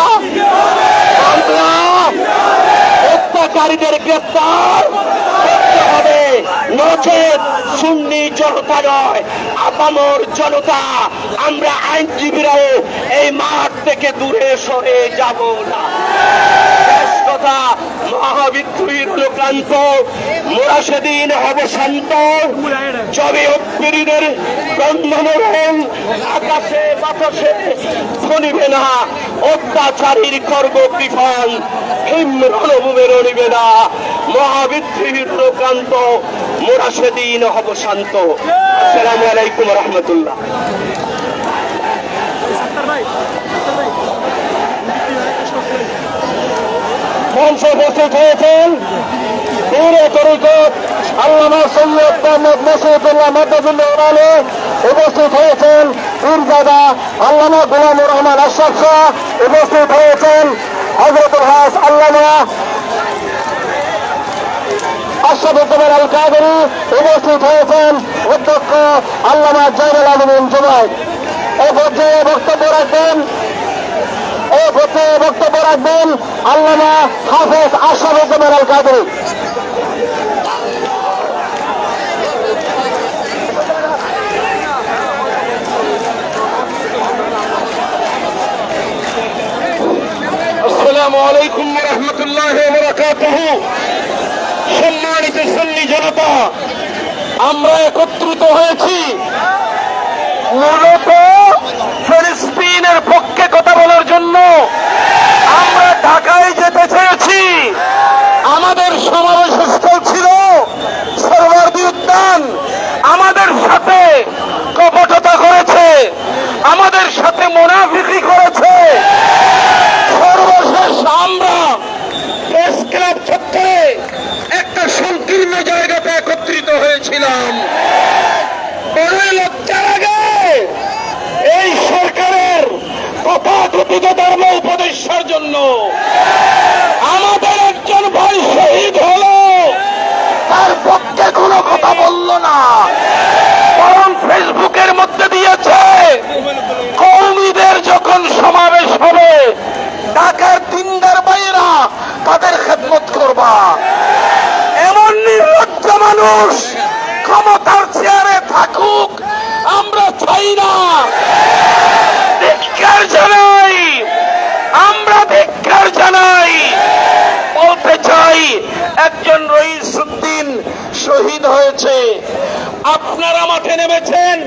মামলা। হত্যাকারীদের গ্রেফতার করতে হবে, নচেত সুন্নি জনতা নয়, আপামর জনতা, আমরা আইনজীবীরাও এই মাঠ থেকে দূরে সরে যাব না। শেষ কথা, মহাবিদ্রোহীর লোকান্ত, মোরা সেদিন হব শান্ত, যবে অপ্রীদের গন্ধমরণ আকাশে বাতাসে ধনিবে না, অত্যাচারীর খর্গ কৃপণ হিম রণভূমে রণিবে না। মহাবিদ্রোহীর লোকান্ত, মোরা সেদিন হব শান্ত। আসসালামু আলাইকুম রহমতুল্লাহ। মঞ্চে উপস্থিত হয়েছেন পীরে তরিকত আল্লামা সৈয়দ মোহাম্মদ নসিরুল্লাহ মাদ্দাজুল্লাহ আলী, উপস্থিত হয়েছেন পীরজাদা আল্লামা গোলামুর রহমান আশরাফ শাহ, উপস্থিত হয়েছেন হযরতুল হাস আল্লামা আশরাফুদ্দৌলা আল কাদেরী, উপস্থিত হয়েছেন অধ্যক্ষ আল্লামা জয়নুল আবেদিন জুনায়েদ। এই পর্যায়ে বক্তব্য রাখবেন আল্লামা হাফেজ আশরাফুজ্জামান আল কাদরী। আসসালামু আলাইকুম ওয়া রাহমাতুল্লাহি ওয়া বারাকাতুহু। সম্মানিত সুন্নি জনতা, আমরা একত্রিত হয়েছি মূলত ফিলিস্তিনের পক্ষে কথা বলার জন্য। আমরা ঢাকায় যেতে চেয়েছি। আমাদের সমাবেশস্থল ছিল সরওয়ার্দী উদ্যান। আমাদের সাথে কপটতা করেছে, আমাদের সাথে মুনাফিকি করেছে। সর্বশেষ আমরা প্রেস ক্লাব চত্বরে একটা সংকীর্ণ জায়গাতে একত্রিত হয়েছিলাম। বড়ই লজ্জা লাগে এই সরকারের তথাকথিত ধর্ম উপদেষ্টার জন্য। আমাদের একজন ভাই শহীদ হলো, তার পক্ষে কোনো কথা বলল না, বরং ফেসবুকের মধ্যে দিয়েছে কওমিদের যখন সমাবেশ হবে ঢাকার দিনদার ভাইয়েরা তাদের খেদমত করবা। এমন নির্লজ্জ মানুষ ক্ষমতার চেয়ারে থাকুক আমরা চাই না। ধিক্কার জানাই, আমরা ধিক্কার জানাই। বলতে চাই একজন রইসউদ্দিন শহীদ হয়েছে, আপনারা মাঠে নেমেছেন।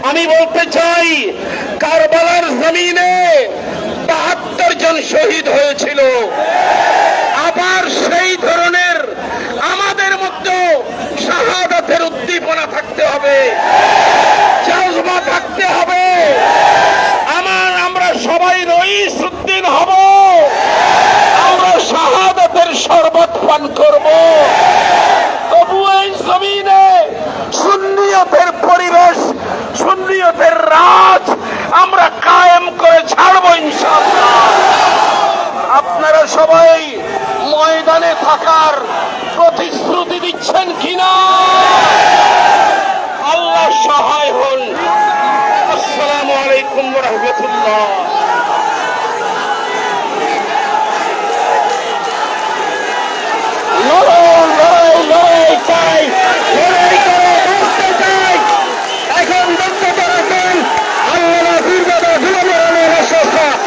আমি বলতে চাই কারবালার জমিনে ৭২ জন শহীদ হয়েছিল। আবার সেই ধরনের আমাদের মধ্যে শাহাদাতের উদ্দীপনা থাকতে হবে, জাজবা থাকতে হবে। আমরা সবাই রইসউদ্দিন হব, আমরা শাহাদাতের শরবত পান করব। তবু এই জমিনে সুন্নিয়তের পরিবেশ, সুন্নিয়তের রাজ আমরা কায়েম করে ছাড়ব ইনশাআল্লাহ। আপনারা সবাই ময়দানে থাকার প্রতিশ্রুতি দিচ্ছেন কিনা? আল্লাহ সহায় হন। আসসালামু আলাইকুম ওয়া রাহমাতুল্লাহ। লড়াই চাই, লড়াই করে বাঁচতে চাই। এখন বক্তব্য রাখেন আল্লামা পীরজাদা গোলাম আলী আশরাফ।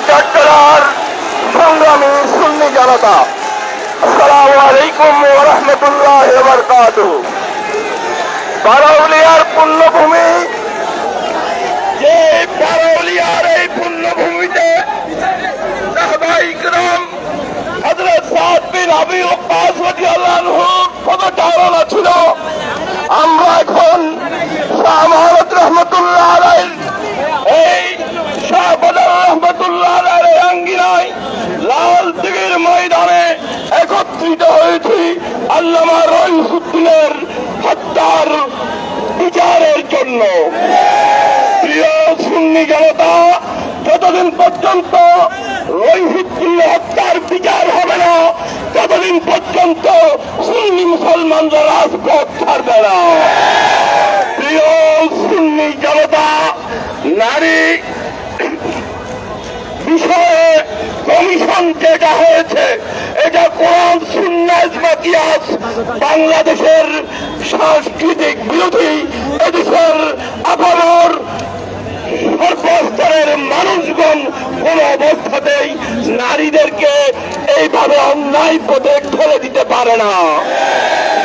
চট্টগ্রাম সংগ্রামী সুন্নি জনতা, আসসালামু আলাইকুম ওয়া রাহমাতুল্লাহি ওয়া বারাকাতুহু। বারাউলিয়ার পুণ্যভূমি, যে বারাউলিয়ার এই পুণ্যভূমিতে সাহাবায়ে কেরাম হযরত সাদ বিন আবি ওয়াক্কাস রাদিয়াল্লাহু আনহু পদচারণা ছিল। আমরা এখন শাহ মুহাম্মদ রহমাতুল্লাহ আলাইহি এই শাহ বদর রহমাতুল্লাহ আলাইহির আঙ্গিনায় লাল দিঘির ময়দানে একত্রিত হয়েছি আল্লামা রইসউদ্দিনের হত্যার বিচারের জন্য। প্রিয় সুন্নি জনতা, যতদিন পর্যন্ত রইসউদ্দিনের হত্যার বিচার হবে না ততদিন পর্যন্ত সুন্নি মুসলমানরা রাজপথ ছাড়বে না। প্রিয় সুন্নি জনতা, নারী বিষয়ে কমিশন যেটা হয়েছে এটা কোরআন সুন্নাহ ইজমা কিয়াস বাংলাদেশের সাংস্কৃতিক বিরোধী। এদেশের আপামর সর্বস্তরের মানুষগণ কোন অবস্থাতেই নারীদেরকে এইভাবে অন্যায় পথে ঠেলে দিতে পারে না।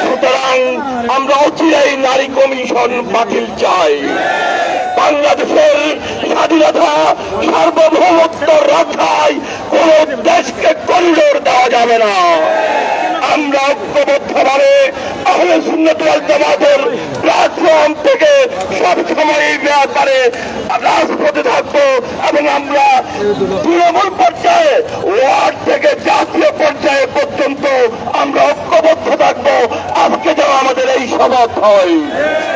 সুতরাং আমরা অচিরেই নারী কমিশন বাতিল চাই। বাংলাদেশের স্বাধীনতা সার্বভৌমত্ব রক্ষায় কোন দেশকে করিডোর দেওয়া যাবে না। আমরা ঐক্যবদ্ধভাবে আহলে সুন্নাত ওয়াল জামাতের প্ল্যাটফর্ম থেকে সবসময় এই ব্যাপারে রাজপথে থাকবো এবং আমরা তৃণমূল পর্যায়ে, ওয়ার্ড থেকে জাতীয় পর্যায়ে পর্যন্ত আমরা ঐক্যবদ্ধ থাকবো। আজকে যেন আমাদের এই শপথ হয়।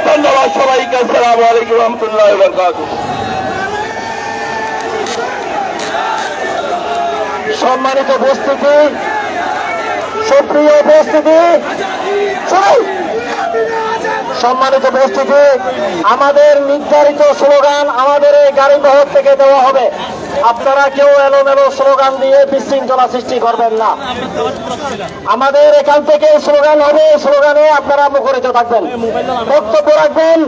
ধন্যবাদ সবাইকে। আসসালামু আলাইকুম ওয়া রাহমাতুল্লাহি ওয়া বারাকাতুহু। সম্মানিত উপস্থিতি, সুপ্রিয় উপস্থিতি, সম্মানিত উপস্থিতি, আমাদের নির্ধারিত স্লোগান আমাদের এই গাড়িবহর থেকে দেওয়া হবে। আপনারা কেউ এলোমেলো স্লোগান দিয়ে বিশৃঙ্খলা সৃষ্টি করবেন না। আমাদের এখান থেকে স্লোগান হবে, স্লোগানে আপনারা মুখরিত থাকবেন, বক্তব্য রাখবেন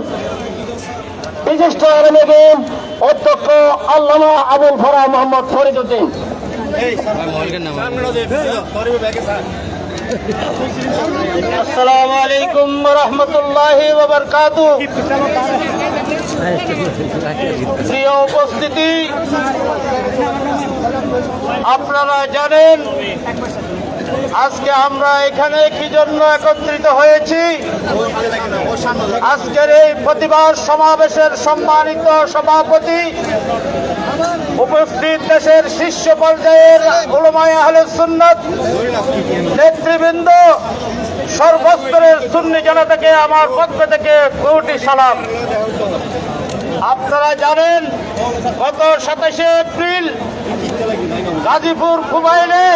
বিশিষ্ট আলেম অধ্যক্ষ আল্লামা আবুল ফরা মোহাম্মদ ফরিদউদ্দিন। আসসালামু আলাইকুম ওয়া রাহমাতুল্লাহি ওয়া বারাকাতুহু। প্রিয় উপস্থিতি, আপনারা জানেন আজকে আমরা এখানে কি জন্য একত্রিত হয়েছি। আজকের এই প্রতিবাদ সমাবেশের সম্মানিত সভাপতি, উপস্থিত দেশের শীর্ষ পর্যায়ের উলামায়ে আহলে সুন্নাত নেতৃবৃন্দ, সর্বস্তরের সুন্নি জনতাকে আমার পক্ষ থেকে কোটি সালাম। আপনারা জানেন গত 27 এপ্রিল গাজীপুর কুবাইলে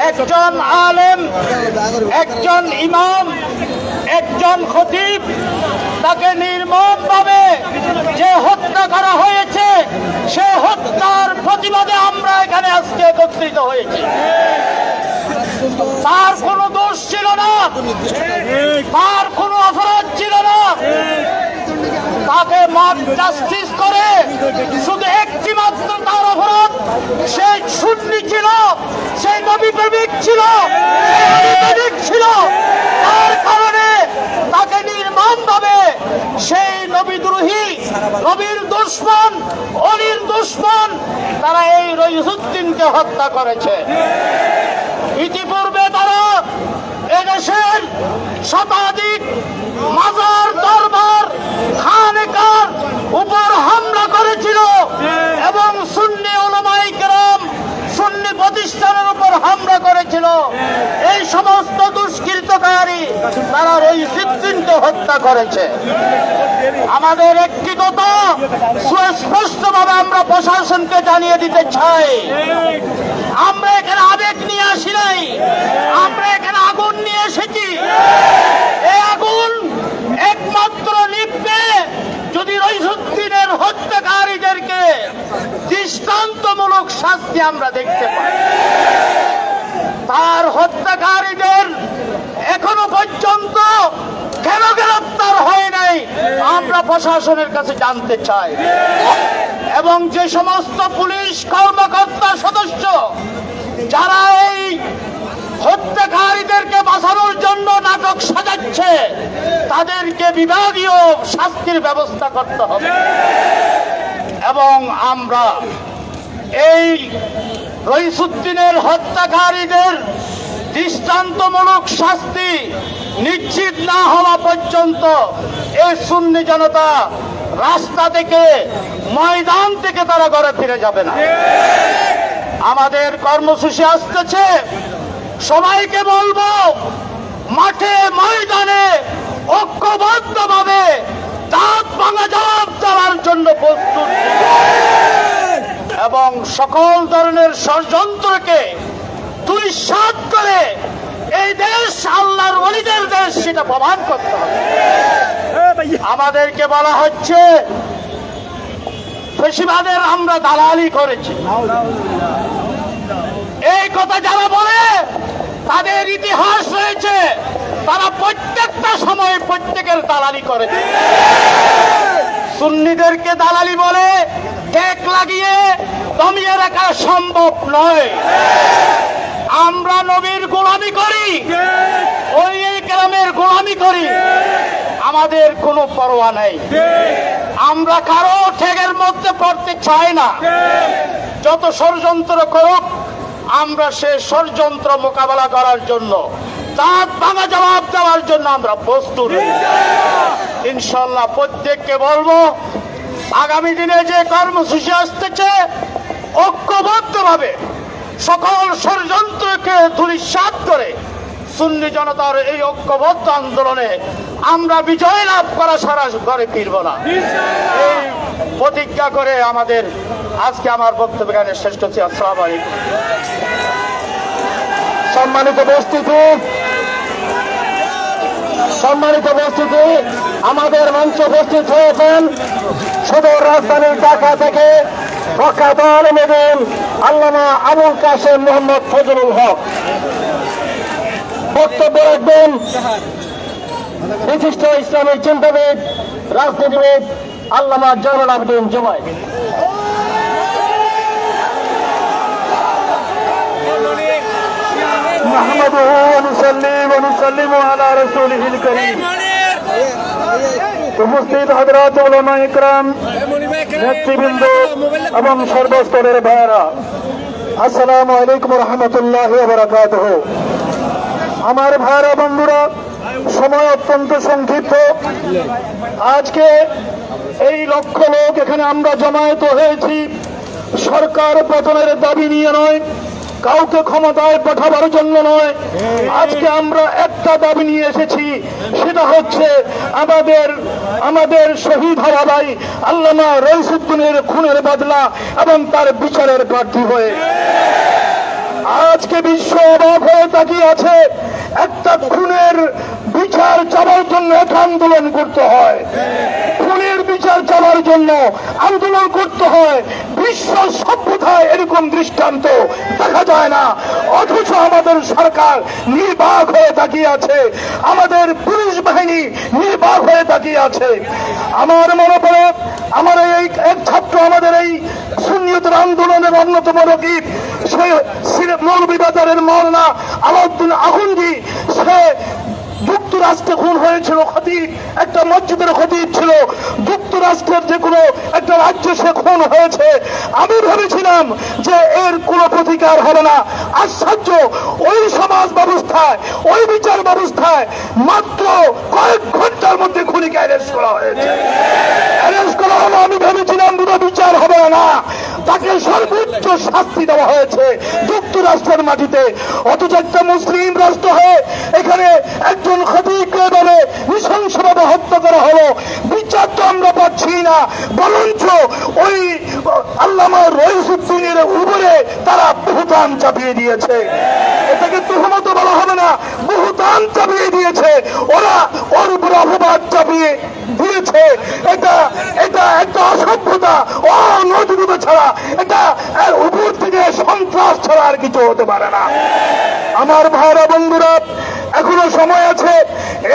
একজন আলেম, একজন ইমাম, একজন খতিব, তাকে নির্মমভাবে যে হত্যা করা হয়েছে, সে হত্যার প্রতিবাদে আমরা এখানে আজকে একত্রিত হয়েছি। তার কোনো দোষ ছিল না, তার কোনো অপরাধ ছিল না। তাকে মত জাস্টিস করে শুধু একটি মাত্র তার অপরাধ, সে সুন্নি ছিল, সেই নবী প্রেমিক ছিল, ছিল। তার কারণে তাকে নির্মমভাবে সেই নবীদ্রোহী, নবীর দুশমন, অলির দুশমন, তারা এই রইসুদ্দিনকে হত্যা করেছে। ইতিপূর্বে তারা এদেশের শতাধিক মাজার, দরবার, খানেকার উপর হামলা করেছিল এবং সুন্নি উলামায়ে কেরাম, সুন্নি প্রতিষ্ঠানের উপর হামলা করেছিল। এই সমস্ত দুষ্কৃতকারী তারা রইসুদ্দিনকে হত্যা করেছে। আমাদের একটি কথা সুস্পষ্টভাবে আমরা প্রশাসনকে জানিয়ে দিতে চাই, আমরা এখানে আবেগ নিয়ে আসি নাই, আমরা এখানে আগুন নিয়ে এসেছি। এই আগুন একমাত্র নিভবে যদি রইসুদ্দিনের হত্যাকারীদেরকে দৃষ্টান্তমূলক শাস্তি আমরা দেখতে পাই। তার হত্যাকারীদের এখনো পর্যন্ত কেন গ্রেফতার হয় নাই আমরা প্রশাসনের কাছে জানতে চাই। এবং যে সমস্ত পুলিশ কর্মকর্তা সদস্য যারা এই হত্যাকারীদেরকে বাঁচানোর জন্য নাটক সাজাচ্ছে, তাদেরকে বিভাগীয় শাস্তির ব্যবস্থা করতে হবে। এবং আমরা এই রইসুদ্দিনের হত্যাকারীদের দৃষ্টান্তমূলক শাস্তি নিশ্চিত না হওয়া পর্যন্ত এই সুন্নি জনতা রাস্তা থেকে, ময়দান থেকে তারা ঘরে ফিরে যাবে না। আমাদের কর্মসূচি আসতেছে, সবাইকে বলবো মাঠে ময়দানে ঐক্যবদ্ধভাবে দাঁত ভাঙা জবাব দেওয়ার জন্য প্রস্তুত এবং সকল ধরনের ষড়যন্ত্রকে দুঃসাৎ করে এই দেশ আল্লাহর ওলিদের দেশ সেটা প্রমাণ করতে হবে। আমাদেরকে বলা হচ্ছে ফেসিবাদের আমরা দালালি করেছি। এই কথা যারা বলে তাদের ইতিহাস রয়েছে, তারা প্রত্যেকটা সময় প্রত্যেকের দালালি করেছে। সুন্নিদেরকে দালালি বলে টেক লাগিয়ে দমিয়ে রাখা সম্ভব নয়। আমরা নবীর গোলামি করি, ওলিয়ে কেরামের গোলামি করি, আমাদের কোনো পরোয়া নেই। আমরা কারো ঠেকের মধ্যে পড়তে চাই না। যত ষড়যন্ত্র করুক আমরা সে ষড়যন্ত্র মোকাবেলা করার জন্য, দাঁত ভাঙা জবাব দেওয়ার জন্য আমরা প্রস্তুত। ইনশাল্লাহ প্রত্যেককে বলবো আগামী দিনে যে কর্মসূচি আসতেছে ঐক্যবদ্ধভাবে সকল ষড়যন্ত্রকে ধূলিসাৎ করে সুন্নি জনতার এই ঐক্যবদ্ধ আন্দোলনে আমরা বিজয় লাভ করা ছাড়া ঘরে ফিরব না। এই প্রতিজ্ঞা করে আমাদের আজকে আমার বক্তব্য এখানে শেষ করছি। আসসালামু আলাইকুম। সম্মানিত উপস্থিতি, আমাদের মঞ্চে উপস্থিত হয়েছেন সুদূর রাজধানীর ঢাকা থেকে প্রখ্যাত আলেম আল্লামা আবুল কাশেম মোহাম্মদ ফজলুল হক। বক্তব্য রাখবেন বিশিষ্ট ইসলামিক চিন্তাবিদ, রাজনীতিবিদ আল্লামা জয়নুল আবেদিন জুমাই। উপস্থিত হযরত উলামা ইকরাম, নেতৃবৃন্দ এবং সর্বস্তরের ভাইয়েরা, আসসালামু আলাইকুম ওয়া রাহমাতুল্লাহি ওয়া বারাকাতুহু। আমার ভাইয়েরা, বন্ধুরা, সময় অত্যন্ত সংক্ষিপ্ত। আজকে এই লক্ষ লোক এখানে আমরা জমায়েত হয়েছি সরকার পতনের দাবি নিয়ে নয়, কাউকে ক্ষমতায় পাঠাবার জন্য নয়। আজকে আমরা একটা দাবি নিয়ে এসেছি, সেটা হচ্ছে আমাদের শহীদ হওয়া ভাই আল্লামা রইসুদ্দিনের খুনের বদলা এবং তার বিচারের প্রার্থী হয়ে। আজকে বিশ্ব অবাক হয়ে তাকিয়ে আছে। একটা খুনের বিচার চাওয়ার জন্য একটা আন্দোলন করতে হয়, খুনের বিচার চাওয়ার জন্য আন্দোলন করতে হয়। বিশ্ব সভ্যতায় এরকম দৃষ্টান্ত দেখা যায় না। অথচ আমাদের সরকার নির্বাক হয়ে তাকিয়ে আছে, আমাদের পুলিশ বাহিনী নির্বাক হয়ে তাকিয়ে আছে। আমার মনে পড়ে, আমার এই এক ছাত্র, আমাদের এই সুন্নিয়তের আন্দোলনের অন্যতম রকিব, সে মৌলভীবাজারের মওলানা আলাউদ্দিন আখুন্দি, সে যুক্তরাষ্ট্রে খুন হয়েছিল। খতিব, একটা মসজিদের খতিব ছিল। যুক্তরাষ্ট্রের যে কোনো একটা রাজ্যে সে খুন হয়েছে। আমি ভেবেছিলাম যে এর কোনো প্রতিকার হবে না। আশ্চর্য, ওই সমাজ ব্যবস্থায়, ওই বিচার ব্যবস্থায় মাত্র কয়েক ঘন্টার মধ্যে খুনিকে অ্যারেস্ট করা হয়েছে। অ্যারেস্ট করা হলো, আমি ভেবেছিলাম বোধহয় বিচার হবে না, তাকে সর্বোচ্চ শাস্তি দেওয়া হয়েছে যুক্তরাষ্ট্রের মাটিতে। অথচ একটা মুসলিম রাষ্ট্র হয়ে এখানে একজন খতিবকে এভাবে নৃশংসভাবে হত্যা করা হলো। বিচার তো আমরা পাচ্ছি না, বরঞ্চ ওই আল্লামা রইসুদ্দিনের উপরে তারা বহুতান চাপিয়ে দিয়েছে। এটাকে তুহমত বলা হবে না, বহুতান চাপিয়ে দিয়েছে। ওরা ওর উপর অপবাদ চাপিয়ে দিয়েছে। এটা একটা অসভ্যতা, অনৈতিকতা ছাড়া, এটা উপর থেকে সন্ত্রাস ছাড়া আর কিছু হতে পারে না। আমার ভাইরা, বন্ধুরা, এখনো সময় আছে।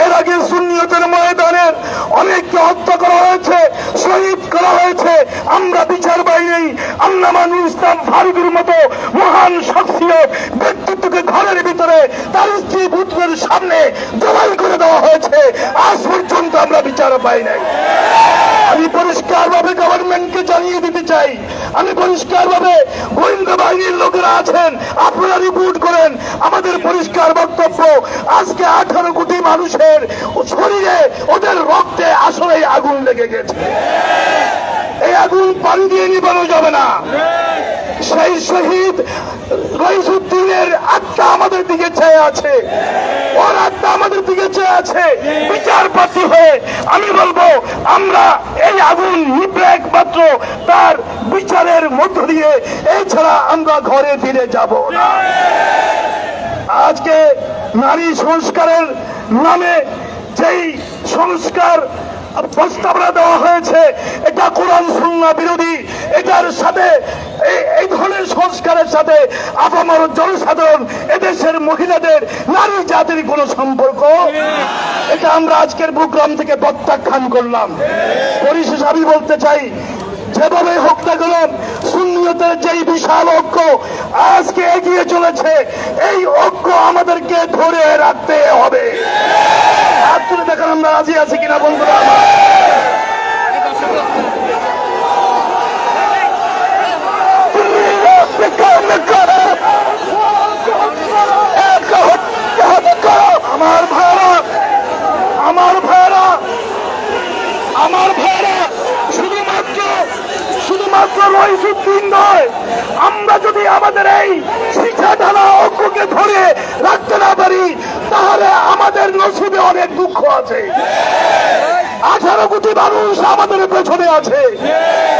এর আগে সুন্নিয়তের ময়দানের অনেককে হত্যা করা হয়েছে, শহীদ করা হয়েছে। আমরা বিচার পাইনি। আল্লামা নুরুল ইসলাম ফারুকীর মতো মহান শখসিয়ত ব্যক্তিত্বকে ঘরের ভিতরে তার স্ত্রী পুত্রের সামনে জবাই করে দেওয়া হয়েছে। আজ পর্যন্ত আমরা বিচার পাই নাই। আমি পরিষ্কারভাবে গভর্নমেন্টকে জানিয়ে দিতে চাই, আমি পরিষ্কারভাবে গোয়েন্দা বাহিনীর লোকেরা আছেন, আপনারা রিপোর্ট করেন। আমাদের পরিষ্কার বক্তব্য, আজকে 18 কোটি মানুষের শরীরে, ওদের রক্তে আসলে আগুন লেগে গেছে। এই আগুন পানি দিয়ে নিবানো যাবে না। সেই শহীদ রইসুদ্দিনের আত্মা আমাদের দিকে চেয়ে আছে, ওর আত্মা আমাদের দিকে চেয়ে আছে। বিচার প্রার্থী হয়ে আমি বলবো, আমরা এই আগুন নিভবে একমাত্র তার বিচারের মধ্য দিয়ে, এছাড়া আমরা ঘরে ফিরে যাব না। আজকে নারী সংস্কারের নামে যেই সংস্কার প্রস্তাবনা দেওয়া হয়েছে, এটা কোরআন সুন্নাহ বিরোধী। এটার সাথে, এই ধরনের সংস্কারের সাথে আপামর জনসাধারণ, এদেশের মহিলাদের, নারী জাতির কোনো সম্পর্ক, এটা আমরা আজকের প্রোগ্রাম থেকে প্রত্যাখ্যান করলাম। পরিশেষে আমি বলতে চাই, যেভাবে হোক না কেন সুন্নিয়তের যেই বিশাল ঐক্য আজকে এগিয়ে চলেছে, এই ঐক্য আমাদেরকে ধরে রাখতে হবে। হাত তুলে দেখেন আমরা রাজি আছি কিনা বন্ধুরা আমার। আমার ভাইরা, আমার ভাইরা, আমার ভাইরা, শুধুমাত্র রইসুদ্দিন নয়, আমরা যদি আমাদের এই শিক্ষা ঢালা ঐক্যকে ধরে রাখতে না পারি, তাহলে আমাদের নসিবে অনেক দুঃখ আছে। 18 কোটি মানুষ আমাদের পেছনে আছে।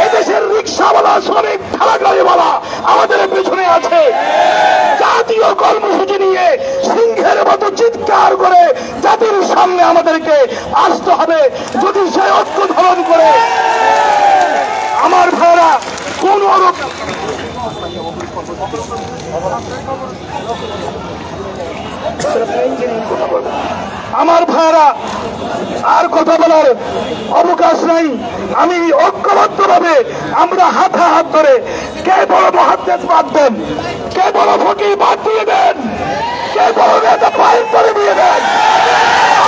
এদেশের রিক্সাওয়ালা, শ্রমিক, ঠেলাগাড়িওয়ালা আমাদের পেছনে আছে। জাতীয় কর্মসূচি নিয়ে সিংহের মতো চিৎকার করে জাতির সামনে আমাদেরকে আসতে হবে। যদি সে ঐক্য ধারণ করে, আমার ভাইরা, কোন আমার ভাইরা আর কথা বলার অবকাশ নাই। আমি ঐক্যবদ্ধভাবে আমরা হাতে হাত ধরে, কে বড় মহাদ্দেশ বাদ দেন, কে বড় ফকির বাদ দিয়ে দেন, কে বড় নেতা পায়ের করে দিয়ে দেন,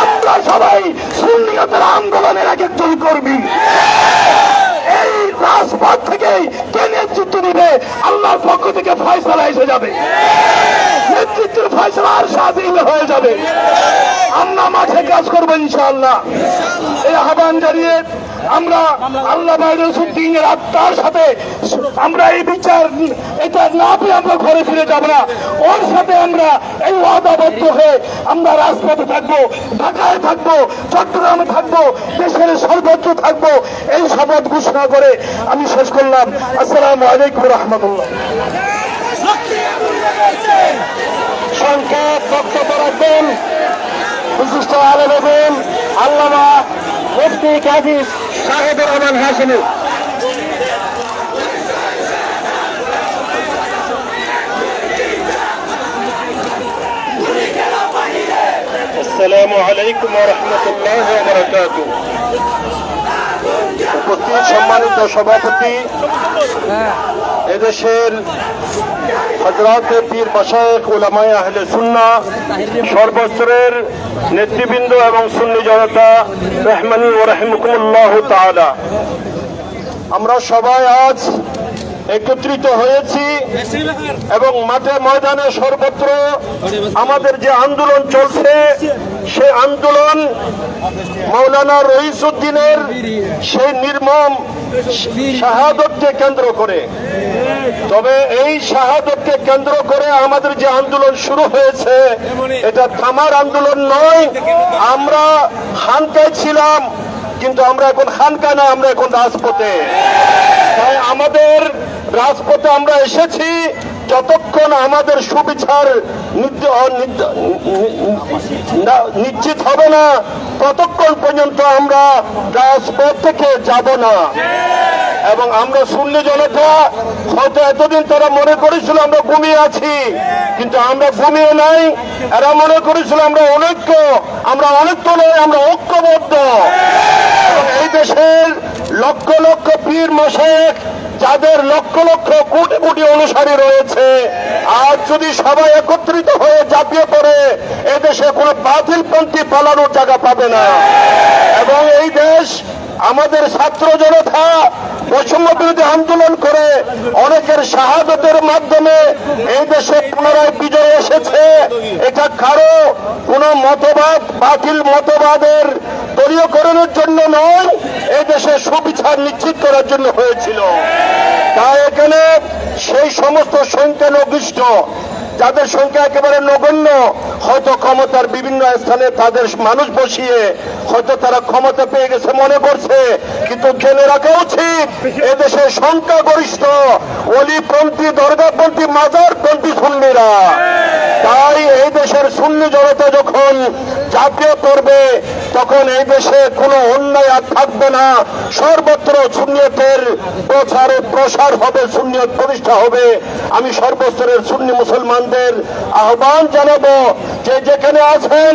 আমরা সবাই সুন্নিয়তের আন্দোলনের এক একজন কর্মী। এই রাজপথ থেকেই কে নেতৃত্ব দিবে, আল্লাহর পক্ষ থেকে ফয়সালা এসে যাবে। নেতৃত্বের ফয়সালা আর স্বাধীন হয়ে যাবে। আমরা মাঠে কাজ করবো ইনশাআল্লাহ। এই আহ্বান জানিয়ে আমরা আল্লাহ বাইরুদ্দিনের আত্মার সাথে আমরা এই বিচার এটা না পেয়ে আমরা ঘরে ফিরে যাব না। ওর সাথে আমরা এই ওয়াদাবদ্ধ হয়ে আমরা রাজপথে থাকবো, ঢাকায় থাকবো, চট্টগ্রামে থাকবো, দেশের সর্বত্র থাকবো। এই শপথ ঘোষণা করে আমি শেষ করলাম। আসসালামু আলাইকুম রহমতুল্লাহ। সংক্ষেপ বক্তব্য রাখবেন বিশিষ্ট আলেম এবং আল্লামা মুফতি কাজী শাহেদুর রহমান হাশিমি। আসসালামু আলাইকুম ওয়া রাহমাতুল্লাহি ওয়া বারাকাতুহু। উপস্থিত সম্মানিত সভাপতি, এদেশের হযরত পীর মাশায়েখ উলামায়ে আহলে সুন্নাহ, সর্বস্তরের নেতৃবৃন্দ এবং সুন্নি জনতা, রহমানি ওয়া রাহিমাকুমুল্লাহু তাআলা, আমরা সবাই আজ একত্রিত হয়েছি এবং মাঠে ময়দানে সর্বত্র আমাদের যে আন্দোলন চলছে, সেই আন্দোলন মাওলানা রইসউদ্দিনের সেই নির্মম শাহাদতকে কেন্দ্র করে। তবে এই শাহাদতকে কেন্দ্র করে আমাদের যে আন্দোলন শুরু হয়েছে, এটা থামার আন্দোলন নয়। আমরা খানকায় ছিলাম, কিন্তু আমরা এখন খানকায় না, আমরা এখন রাজপথে। তাই আমাদের রাজপথে আমরা এসেছি, যতক্ষণ আমাদের সুবিচার নিশ্চিত হবে না, ততক্ষণ পর্যন্ত আমরা রাজপথ থেকে যাব না। এবং আমরা সুন্নি জনতা হয়তো এতদিন তারা মনে করেছিল আমরা ঘুমিয়ে আছি, কিন্তু আমরা ঘুমিয়ে নাই। এরা মনে করেছিল আমরা অনৈক্য, আমরা অনৈক্য নয়, আমরা ঐক্যবদ্ধ। এই দেশের লক্ষ লক্ষ পীর মাশায়েখ, যাদের লক্ষ লক্ষ কোটি কোটি অনুসারী রয়েছে, আজ যদি সবাই একত্রিত হয়ে ঝাঁপিয়ে পড়ে, এদেশে কোনো বাতিলপন্থী পালানোর জায়গা পাবে না। এবং এই দেশ, আমাদের ছাত্র জনতা বৈষম্য বিরোধী আন্দোলন করে অনেকের শাহাদতের মাধ্যমে এই দেশে পুনরায় বিজয় এসেছে। এটা কারো কোনো মতবাদ, বাতিল মতবাদের দলীয়করণের জন্য নয়, এই দেশে সুবিচার নিশ্চিত করার জন্য হয়েছিল। তাই এখানে সেই সমস্ত সংখ্যালঘিষ্ঠ, যাদের সংখ্যা একেবারে নগণ্য, হয়তো ক্ষমতার বিভিন্ন স্থানে তাদের মানুষ বসিয়ে হয়তো তারা ক্ষমতা পেয়ে গেছে মনে করছে, কিন্তু জেনে রাখা উচিত এদেশে সংখ্যাগরিষ্ঠ অলিপন্থী, দরগাপন্থী, মাজারপন্থী সুন্নিরা। তাই এই দেশের সুন্নি জনতা যখন ঝাঁপিয়ে পড়বে, তখন এই দেশে কোনো অন্যায় আর থাকবে না। সর্বত্র সুন্নিয়তের প্রচার ও প্রসার হবে, সুন্নিয়ত প্রতিষ্ঠা হবে। আমি সর্বস্তরের সুন্নি মুসলমানদের আহ্বান জানাবো যে যেখানে আছেন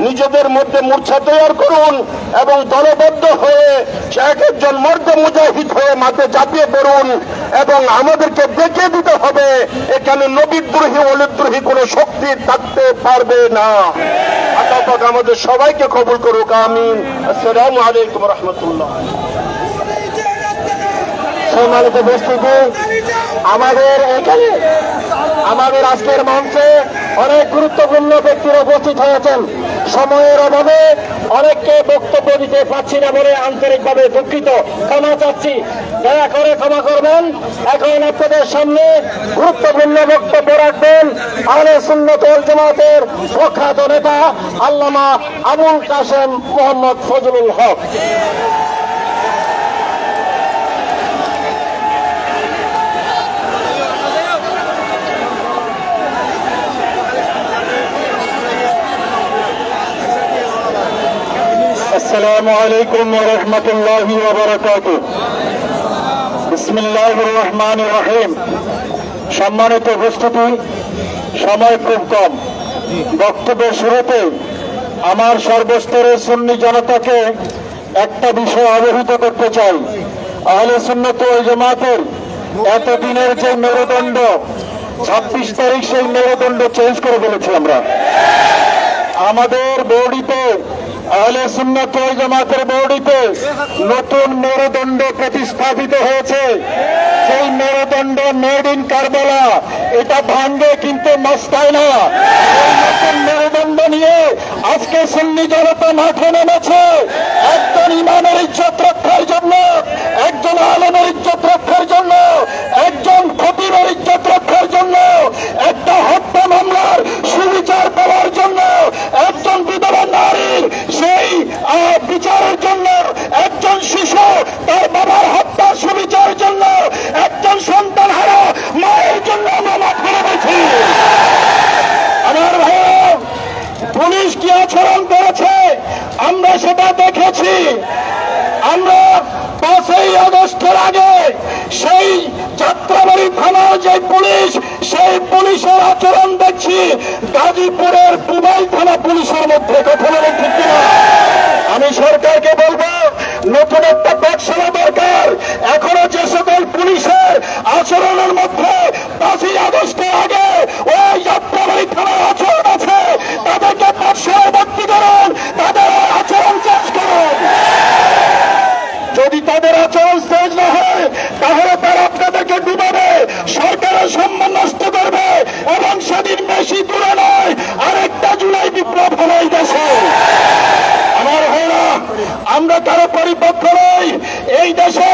নিজেদের মধ্যে মোর্চা তৈরি করুন এবং দলবদ্ধ হয়ে এক একজন মর্দে মুজাহিদ হয়ে মাঠে ঝাঁপিয়ে পড়ুন এবং আমাদেরকে দেখিয়ে দিতে হবে এখানে নবীদ্রোহী ওলিদ্রোহী কোনো শক্তি থাকতে পারবে না। আল্লাহ পাক আমাদের সবাইকে কবুল করুক, আমিন। আসসালামু আলাইকুম রহমতুল্লাহ। সম্মানিত উপস্থিতি, আমাদের এখানে আমাদের আজকের মঞ্চে অনেক গুরুত্বপূর্ণ ব্যক্তিরা উপস্থিত হয়েছেন। সময়ের অভাবে অনেককে বক্তব্য দিতে পারছি না বলে আন্তরিকভাবে দুঃখিত, ক্ষমা চাচ্ছি, দয়া করে ক্ষমা করবেন। এখন আপনাদের সামনে গুরুত্বপূর্ণ বক্তব্য রাখবেন আহলে সুন্নাত ওয়াল জামাতের প্রখ্যাত নেতা আল্লামা আবুল কাশেম মোহাম্মদ ফজলুল হক। আসসালামু আলাইকুম ওয়া রাহমাতুল্লাহি ওয়া বারাকাতুহু। বিসমিল্লাহির রহমানির রহিম। সম্মানিত উপস্থিতি, সময় খুব কম। বক্তব্যের শুরুতে আমার সর্বস্তরের সুন্নি জনতাকে একটা বিষয় অবহিত করতে চাই। আহলে সুন্নাত ওয়াল জামাতের এতদিনের যে মেরুদণ্ড, 26 তারিখ সেই মেরুদণ্ড চেঞ্জ করে ফেলেছি আমরা। আমাদের বডিতে, আহলে সুন্নাত ওয়াল জামাতের বডিতে নতুন মেরুদণ্ড প্রতিস্থাপিত হয়েছে। সেই মেরুদণ্ড মেড ইন কারবালা, এটা ভাঙ্গে কিন্তু মস্তায় না। এই নতুন মেরুদণ্ড নিয়ে আজকে সুন্নি জনতা মাঠে নেমেছে একজন ইমানের ইজ্জত রক্ষার জন্য, একজন আলেমের ইজ্জত রক্ষার জন্য, একজন খতিবের ইজ্জত রক্ষার জন্য, একটা হত্যা মামলার সুবিচার পাওয়ার জন্য, একজন বিধবা নারীর সেই বিচারের জন্য, একজন শিশু তার বাবার হত্যার সুবিচারের জন্য, একজন সন্তান হারা মায়ের জন্য আমরা মাঠে নেমেছি। আমার ভাই, পুলিশ কি আচরণ করেছে আমরা সেটা দেখেছি। আমরা 5ই আগস্টের আগে সেই যাত্রাবাড়ি থানার যে পুলিশ, সেই পুলিশের আচরণ দেখছি গাজীপুরের পুবাইল থানা পুলিশের মধ্যে। কথা বলে ঠিক কিনা? আমি সরকারকে বলবো নতুন একটা পাঠশালা দরকার। এখনো যে সকল পুলিশের আচরণের মধ্যে 5ই আগস্টের আগে ওই যাত্রাবাড়ি থানার আচরণ আছে, তাদেরকে পাঠশালায় ভর্তি করুন, তাদের আচরণ চেঞ্জ করুন। যদি তাদের আচরণ চেঞ্জ না হয় তাহলে তারা আপনাদেরকে ডুবাবে, সরকারের সম্মান নষ্ট করবে, এবং সেদিন বেশি দূরে নয়, আরেকটা জুলাই বিপ্লব হলো এই দেশে। আমার ভাইরা, আমরা কারো পরিপক্ষ নই। এই দেশে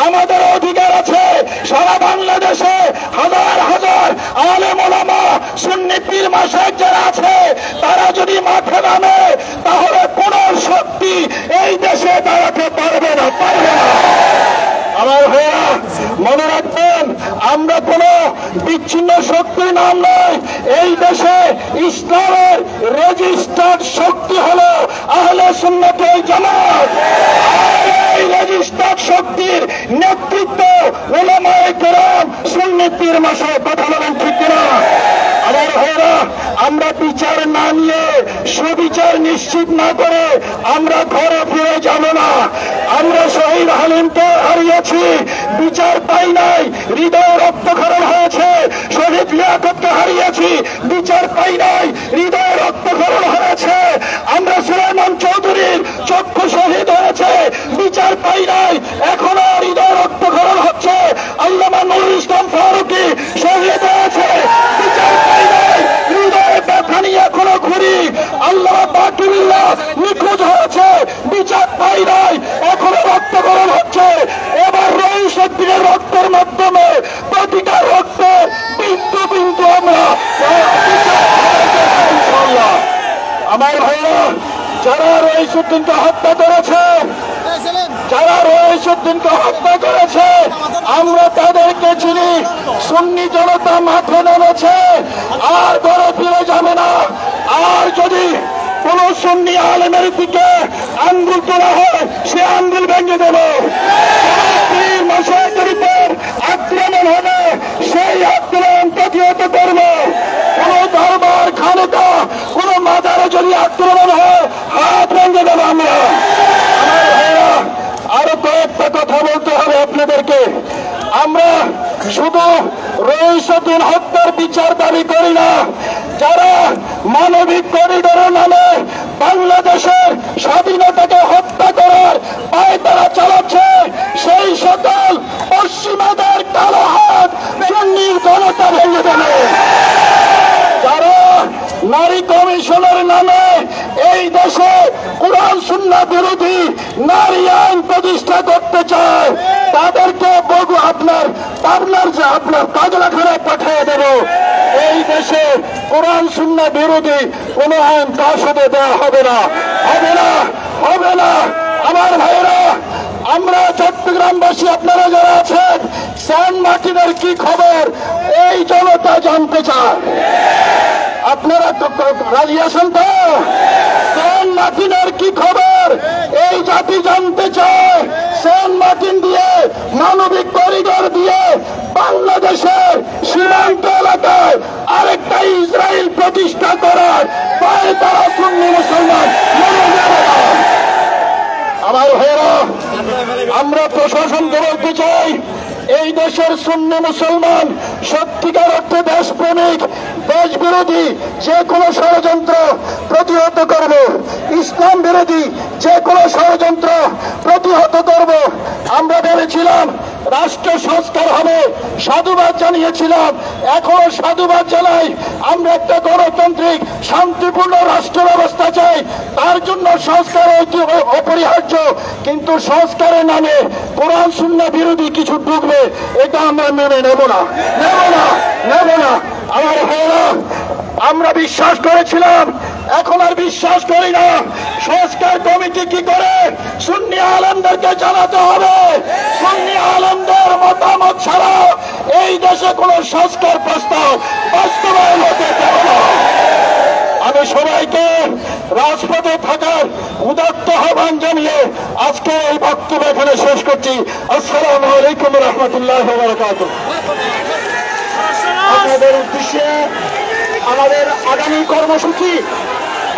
আমাদের অধিকার আছে। সারা বাংলাদেশে হাজার হাজার আলেম ওলামা সুন্নি পীর মাশায়েখ যারা আছে, তারা যদি মাঠে নামে তাহলে কোন শক্তি এই দেশে দাঁড়াতে পারবে না, পারবে না। আমার ভাইরা, মনে রাখবেন, আমরা কোন বিচ্ছিন্ন শক্তির নাম নয়। এই দেশে ইসলামের রেজিস্টার্ড শক্তি হলো আহলে সুন্নাত ওয়াল জামাত। এই রেজিস্টার্ড শক্তির নেতৃত্ব উলামায়ে কেরাম সুন্নি পীর মাশায়েখ। কথা বলেন ঠিক কিনা? আমার ভাইরা, আমরা বিচার না নিয়ে, সুবিচার নিশ্চিত না করে আমরা ঘরে ফিরে যাব না। আমরা শহীদ হালিমকে হারিয়েছি, বিচার পাই নাই, হৃদয় রক্তক্ষরণ হয়েছে। শহীদ লিয়াকতকে হারিয়েছি, বিচার পাই নাই, হৃদয় রক্তক্ষরণ হয়েছে। আমরা সুলাইমান চৌধুরীর চক্ষু শহীদ হয়েছে, বিচার পাই নাই, এখনো হৃদয় রক্তক্ষরণ হচ্ছে। আল্লামা নুরুল ইসলাম ফারুকী শহীদ হয়েছে, বিচার পাই নাই, হৃদয়ে ব্যথা নিয়ে এখনো ঘুরি। আল্লাহ বাকিউল্লাহ নিখোঁজ হয়েছে, বিচার পাই নাই, এখনো রক্তক্ষরণ হচ্ছে। এবার রহিসুদ্দিনের রক্তের মাধ্যমে প্রতিটা রক্তের বিন্দু বিন্দু আমরা ইনশাআল্লাহ। আমার ভাইরা, যারা রহিসুদ্দিনকে হত্যা করেছে, যারা রহিসুদ্দিনকে হত্যা করেছে, আমরা তাদেরকে চিনি। সুন্নি জনতা মাঠে নেমেছে, আর ঘরে ফিরে যাবে না। আর যদি কোন সুন্নি আলেমের দিকে আঙ্গুল তোলা হয়, সে আঙ্গুল ভেঙে দেব। পীর মাশায়েখের উপর আক্রমণ হবে, সেই আক্রমণ প্রতিহত করব। কোন দরবার খানেকা, কোন মাজারে যদি আক্রমণ হয়, হাত ভেঙে দেব আমরা। আমার ভাইরা, আরো কয়েকটা কথা বলতে হবে আপনাদেরকে। আমরা শুধু রহিসুদ্দিন হত্যার বিচার দাবি করি না, যারা মানবিক করিডোরের নামে বাংলাদেশের স্বাধীনতাকে হত্যা করার পায়তারা চালাচ্ছে, সেই সকল পশ্চিমাদের কালো হাত সুন্নি জনতা ভেঙে দেবে। যারা নারী কমিশনের নামে এই সুন্নাহ বিরোধী নারী আইন প্রতিষ্ঠা করতে চায় তাদেরকে আপনার কাজলাখানায় পাঠিয়ে দেব। এই দেশে কোরআন সুন্নাহ বিরোধী কোন আইন পাশ হতে দেওয়া হবে না, হবে না, হবে না। আমার ভাইরা, আমরা চট্টগ্রামবাসী, আপনারা যারা আছেন, সেন্ট মার্টিনের কি খবর এই জনতা জানতে চায়। আপনারা তো রাজি আছেন তো? সেন্ট মার্টিনের কি খবর এই জাতি জানতে চায়। সেন্ট মার্টিন দিয়ে, মানবিক করিডোর দিয়ে বাংলাদেশের সীমান্ত এলাকায় আরেকটা ইসরায়েল প্রতিষ্ঠা করার পায়ে তারা সুন্নি মুসলমান আমার ভাইরা, আমরা প্রশাসনকে বলতে চাই, এই দেশের সুন্নি মুসলমান সত্যিকার অর্থে দেশপ্রেমিক, দেশ বিরোধী যে কোনো ষড়যন্ত্র প্রতিহত করব, ইসলাম বিরোধী যে কোনো ষড়যন্ত্র প্রতিহত করব। আমরা বলেছিলাম রাষ্ট্র সংস্কার হবে, সাধুবাদ জানিয়েছিলাম, এখনো সাধুবাদ জানাই। আমরা একটা গণতান্ত্রিক শান্তিপূর্ণ রাষ্ট্র ব্যবস্থা চাই, তার জন্য সংস্কার অপরিহার্য। কিন্তু সংস্কারের নামে কোরআন সুন্নাহ বিরোধী কিছু ঢুকবে, এটা আমরা মেনে নেব না, নেব না, নেব না। আমার ভাইরা, আমরা বিশ্বাস করেছিলাম, এখন আর বিশ্বাস করি না। সংস্কার কমিটি কি করে সুন্নি আলেমদেরকে জানাতে হবে। সুন্নি আলেমদের মতামত ছাড়া এই দেশে কোন সংস্কার প্রস্তাব বাস্তবায়ন হতে পারে না। আমি সবাইকে রাজপথে থাকার উদাত্ত আহ্বান জানিয়ে আজকে এই বক্তব্য এখানে শেষ করছি। আসসালামু আলাইকুম রহমতুল্লাহ বারাকাতুহু। আপনাদের উদ্দেশ্যে আমাদের আগামী কর্মসূচি,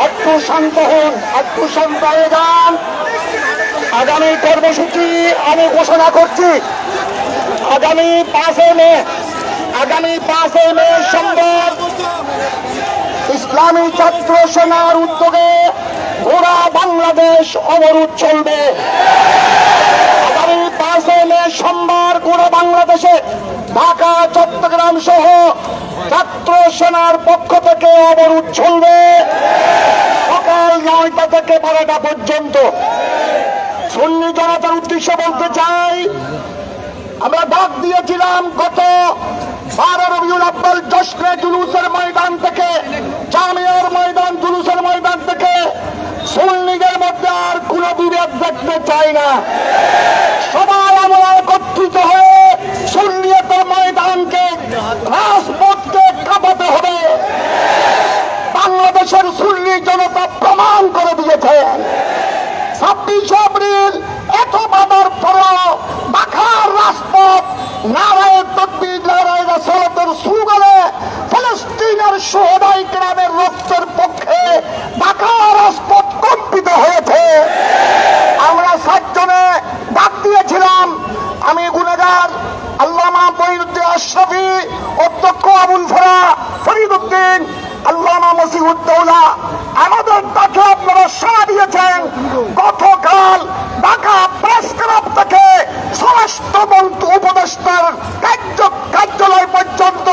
একটু শান্ত হন, একটু শান্ত হয়ে যান। আগামী কর্মসূচি আমি ঘোষণা করছি। আগামী 5 মে সোমবার ইসলামী ছাত্র সেনার উদ্যোগে গোটা বাংলাদেশ অবরোধ চলবে। আগামী 5 মে সোমবার গোটা বাংলাদেশে ঢাকা, চট্টগ্রাম সহ ছাত্র সেনার পক্ষ থেকে অবরোধ চলবে সকাল 9টা থেকে 12টা পর্যন্ত। সুন্নি জনতার উদ্দেশ্যে বলতে চাই, আমরা ডাক দিয়েছিলাম গত 12 রবিউল আউয়াল জশ্নে জুলুসের ময়দান থেকে, জামিয়ার ময়দান, জুলুসের ময়দান থেকে সুন্নিদের মধ্যে আর কোন বিভেদ দেখতে চাই না। সবাই আমরা একত্রিত হয়ে সুন্নিয়তের ময়দানকে, রাজপথকে কাঁপাতে হবে। বাংলাদেশের সুন্নি জনতা প্রমাণ করে দিয়েছে 26 এপ্রিল এত বাধার পরেও ঢাকার রাজপথ নারায়ে তাকবীর, নারায়ে রাসালাতের স্লোগানে ফিলিস্তিনের শহীদায়ে কেরামের রক্তের পক্ষে ঢাকার রাজপথ কম্পিত হয়েছে। আমরা 7 জনে ডাক দিয়েছিলাম, আমি গুনাহগার আল্লামা মঈনুদ্দিন আশরাফি, অধ্যক্ষ আবুল ফরা ফরিদউদ্দিন, আল্লামা মসিহুদ্দৌলা। আমাদের ডাকে আপনারা সাড়া দিয়েছেন। গতকাল ঢাকা প্রেস ক্লাব থেকে স্বরাষ্ট্র উপদেষ্টার কার্যালয় পর্যন্ত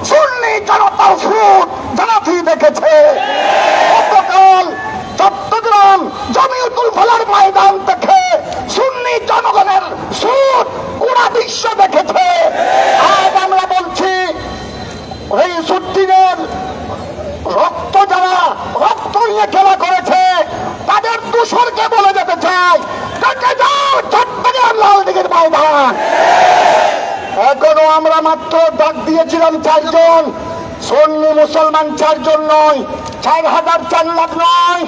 সুন্নি জনতার স্রোত জানাতি দেখেছে। গতকাল চট্টগ্রাম জমিয়তুল ফালার ময়দান থেকে সুন্নি জনগণের স্রোত গোটা বিশ্ব দেখেছে। আজ আমরা বলছি, এই সুদ্দিনের রক্ত, যারা রক্ত নিয়ে খেলা করেছে তাদের দোষরকে বলে যেতে চাই, যাও চট্টগ্রাম লালদিঘির ময়দান। এখনো আমরা মাত্র ডাক দিয়েছিলাম 4 জন, সুন্নি মুসলমান 4 জন নয়, 4,000, 4 লাখ নয়।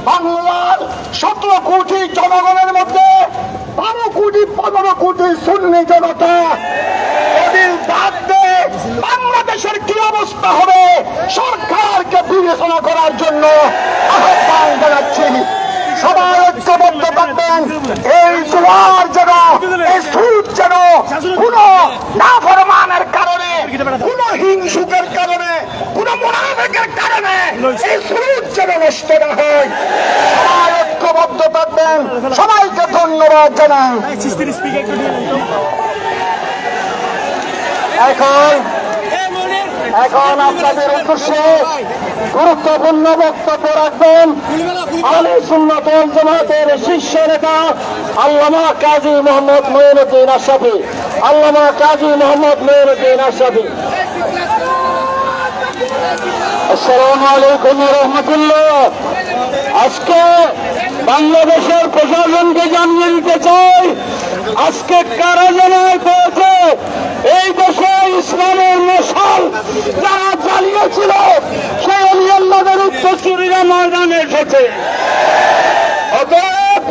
বাংলার 17 কোটি জনগণের মধ্যে 12 কোটি 15 কোটি সুন্নি জনতা। এদিন ডাক দে বাংলাদেশের কি অবস্থা হবে সরকারকে বিবেচনা করার জন্য আহ্বান জানাচ্ছি। সবাই ঐক্যবদ্ধ থাকবেন। এই জোয়ার যেন, এই সুদ যেন কোন নাফরমানের কারণে, কোন হিংসুকের কারণে, কোন মুনাফিকের কারণে এই সুদ যেন নষ্ট না হয়। সবাই ঐক্যবদ্ধ থাকবেন। সবাইকে ধন্যবাদ জানাই। এখন এখন আপনাদের উদ্দেশ্যে গুরুত্বপূর্ণ বক্তব্য রাখবেন আহলে সুন্নাত ওয়াল জামাতের শীর্ষ নেতা আল্লামা কাজী মোহাম্মদ মঈনুদ্দিন আশরাফী। আল্লামা কাজী মোহাম্মদ মঈনুদ্দিন আশরাফী। আসসালামু আলাইকুম ওয়া রাহমাতুল্লাহ। আজকে বাংলাদেশের প্রশাসনকে জানিয়ে দিতে চাই, আজকে কারা জানায় পেয়েছে এই দেশে ইসলামের মশাল যারা জ্বালিয়েছিল সেই অলি আল্লাহদের উত্তরসূরিরা ময়দানে এসেছে। অতএব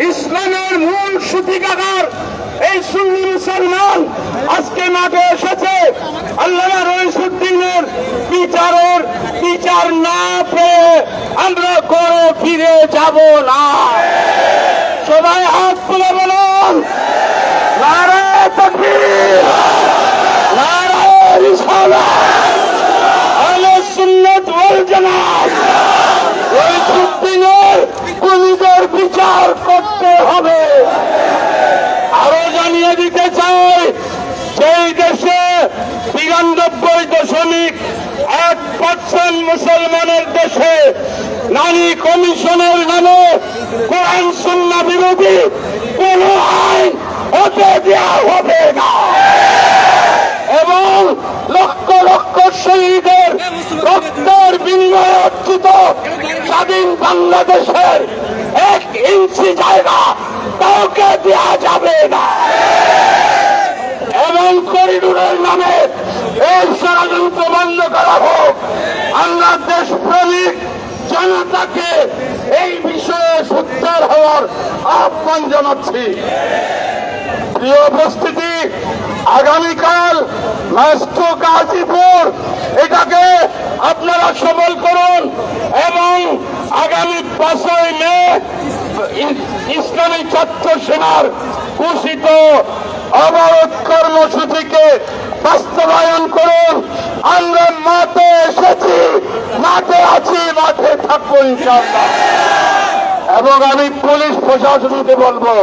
ইসলামের মূল সূতিকাগার এই সুন্নি মুসলমান আজকে মাঠে এসেছে। আল্লামা রইসুদ্দিনের বিচার না পেয়ে আমরা করে ফিরে যাব না। সবাই হাত তুলে বলুন নারায়ে তাকবীর, নারায়ে রিসালাত, আহলে সুন্নাত ওয়াল জামাত। রইসুদ্দিনের খুনিদের বিচার করতে হবে। আরো জানিয়ে দিতে চাই, সেই দেশে 92.1% মুসলমানের দেশে নারী কমিশনের নামে কোরআন সুন্নাহ বিরোধী কোন আইন হতে দেওয়া হবে না এবং লক্ষ লক্ষ শহীদের রক্তের বিনিময়ে অর্জিত স্বাধীন বাংলাদেশের 1 ইঞ্চি জায়গা কাউকে দেওয়া যাবে না এবং করিডোরের নামে এই ষড়যন্ত্র বন্ধ করা হোক। আমরা দেশপ্রেমিক জনতাকে এই বিষয়ে সোচ্চার হওয়ার আহ্বান জানাচ্ছি। প্রিয় উপস্থিতি, আগামীকাল ম্যাস্ট্রো গাজীপুর এটাকে আপনারা সফল করুন এবং আগামী 5ই মে ইসলামী ছাত্র সেনার ঘোষিত অবরোধ কর্মসূচিকে বাস্তবায়ন করুন। আমরা মাঠে এসেছি, মাঠে আছি, মাঠে থাকবো ইনশাআল্লাহ। এবং আমি পুলিশ প্রশাসনকে বলবো,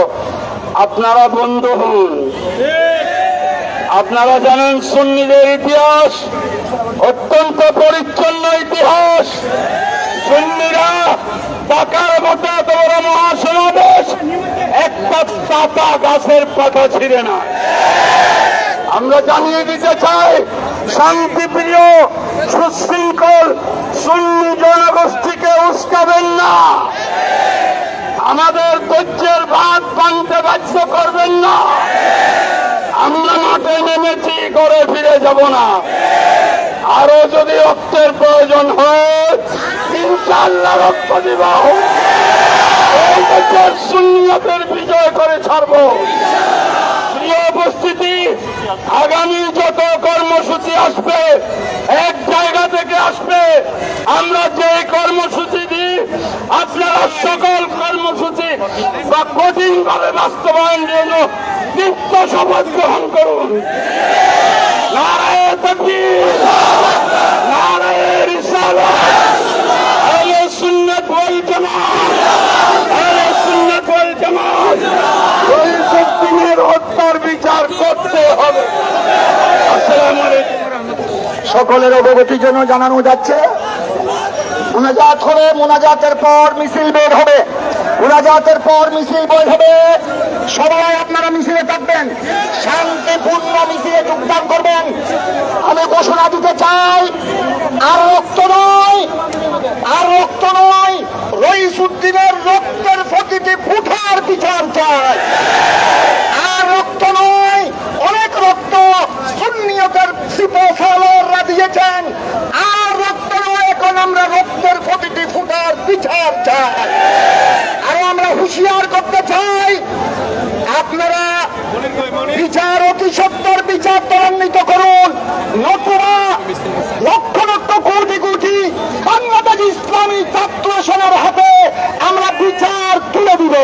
আপনারা বন্ধু হন। আপনারা জানেন সুন্নিদের ইতিহাস অত্যন্ত পরিচ্ছন্ন ইতিহাস। সুন্নিরা টাকার মতো এত বড় মহাসমাবেশ একটা পাতা গাছের পাতা ছিঁড়ে না। আমরা জানিয়ে দিতে চাই, শান্তিপ্রিয় সুশৃঙ্খল সুন্নি জনগোষ্ঠীকে উস্কাবেন না, আমাদের ধৈর্যের বাঁধ ভাঙতে বাধ্য করবেন না। আমরা মাঠে নেমেছি, করে ফিরে যাব না। আরো যদি রক্তের প্রয়োজন হয় ইনশাআল্লাহ রক্ত দিব। এই দেশের সুন্নিয়তের বিজয় করে ছাড়ব। প্রিয় উপস্থিতি, আগামী যত কর্মসূচি আসবে এক জায়গা থেকে আসবে। আমরা যে কর্মসূচি দিই আপনারা সকল কর্মসূচি বা কঠিনভাবে বাস্তবায়নের জন্য দীপ্ত শপথ গ্রহণ করুন। নারায়ে তাকবীর, নারায়ে রিসালাত, আহলে সুন্নাত ওয়াল জামাত, আহলে সুন্নাত ওয়াল জামাত। রইসুদ্দিনের হত্যার বিচার করতে হবে। আসসালামু আলাইকুম। সকলের অবগতির জন্য জানানো যাচ্ছে, মোনাজাত হবে, মোনাজাতের পর মিছিল বের হবে, মোনাজাতের পর মিছিল বের হবে। সবাই আপনারা মিছিলে থাকবেন, শান্তিপূর্ণ মিছিলে যোগদান করবেন। আমি ঘোষণা দিতে চাই, আর রক্ত নয়, আর রক্ত নয়, রইসুদ্দিনের রক্তের প্রতিটি ফুটার বিচার চাই। আর রক্ত নয়, অনেক রক্ত সুন্নিয়তের সিপাহসালাররা দিয়েছেন। আর রক্ত নয়, এখন আমরা রক্তের প্রতিটি ফুটার বিচার চাই। আর আমরা হুঁশিয়ার করতে চাই, আপনারা বিচার অতি সত্তর বিচার ত্বরান্বিত করুন, নতুবা লক্ষ লক্ষ কোটি কোটি বাংলাদেশ ইসলামী ছাত্র সেনার হাতে আমরা বিচার তুলে দিব।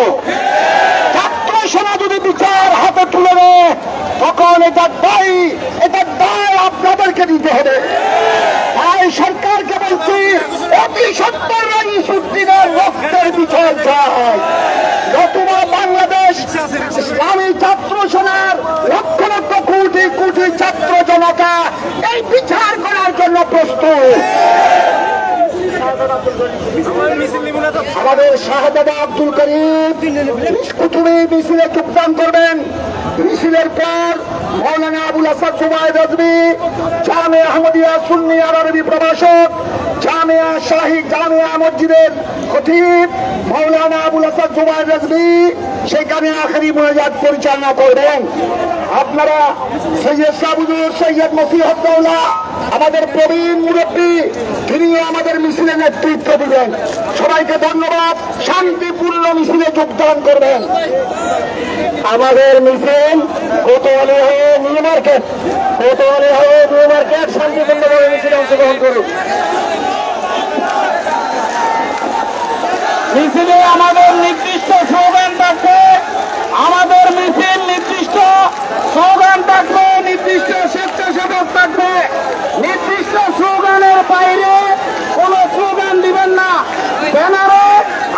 ছাত্র সেনা যদি বিচার হাতে তুলে নেয় তখন এটার দায় আপনাদেরকে দিতে হবে। তাই সরকারকে বলছি, অতি সত্তর রইসুদ্দিনের রক্তের বিচার চাই, নতুবা বাংলাদেশ ইসলামী ছাত্র সেনার লক্ষ লক্ষ কোটি কোটি কোটি ছাত্র জনতা এই বিচার করার জন্য প্রস্তুত। আমাদের শাহজাদা আব্দুল করিম কুতুবী মিছিলে যোগদান করবেন। মিছিলের পর মৌলানা আবুল আসাদ জুবায়ের রাজভী, জামিয়া আহমদিয়া সুন্নি আরবি প্রভাষক, জামিয়া শাহী জামিয়া মসজিদের খতিব মৌলানা আবুল আসাদ জুবায়ের রাজভী সেখানে আখেরি মোনাজাত পরিচালনা করবেন। আপনারা সৈয়দ সাবুদুর সৈয়দ মসিহদ্দৌলা আমাদের প্রবীণ মুরব্বী, তিনি আমাদের মিছিলে নেতৃত্ব দিবেন। সবাইকে ধন্যবাদ। শান্তিপূর্ণ মিছিলে যোগদান করবেন। আমাদের মিছিল কোতোয়ালি হয়ে নিউ মার্কেট, কোতোয়ালি হয়ে নিউ মার্কেট শান্তিপূর্ণভাবে মিছিলে অংশগ্রহণ করুন। মিছিলে আমাদের নির্দিষ্ট স্লোগান থাকবে, আমাদের মিছিল নির্দিষ্ট স্লোগান থাকবে, নির্দিষ্ট স্বেচ্ছাসেবক থাকবে। নির্দিষ্ট স্লোগানের বাইরে কোন স্লোগান দিবেন না। ব্যানারে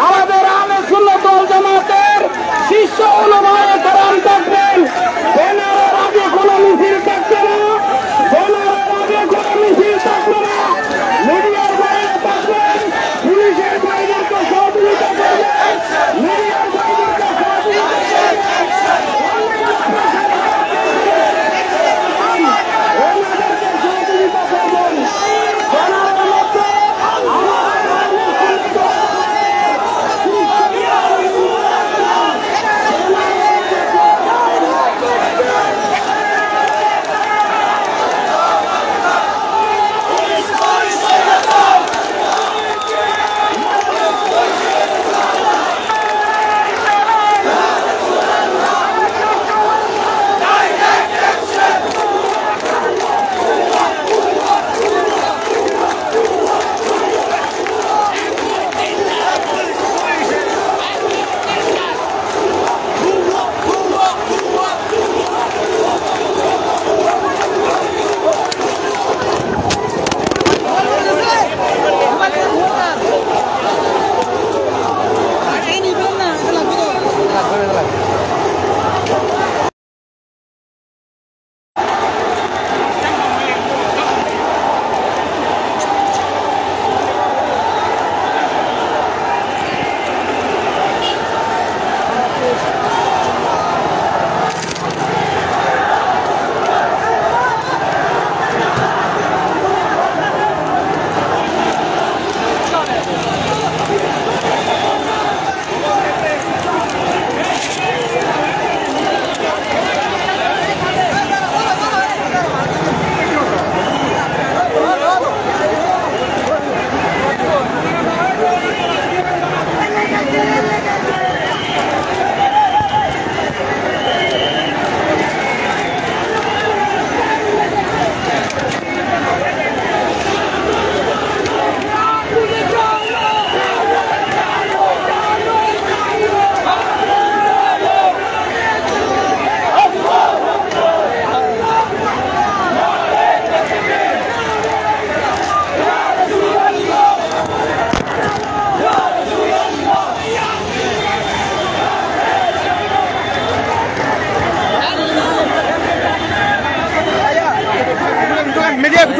আমাদের আহলে সুন্নাত ওয়াল জামাতের শীর্ষ উলামায়ে কেরাম থাকবেন। ব্যানারের আগে কোনো মিছিল থাকবে না, ব্যানারের আগে কোনো মিছিল থাকবে না। মিডিয়ার বাইরে থাকবেন, পুলিশের বাইরেকে সহযোগিতা করবেন, মিডিয়ার বাইরেকে সহযোগিতা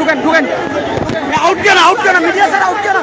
ढुकें आउट किया ना मीडिया सर आउट किया ना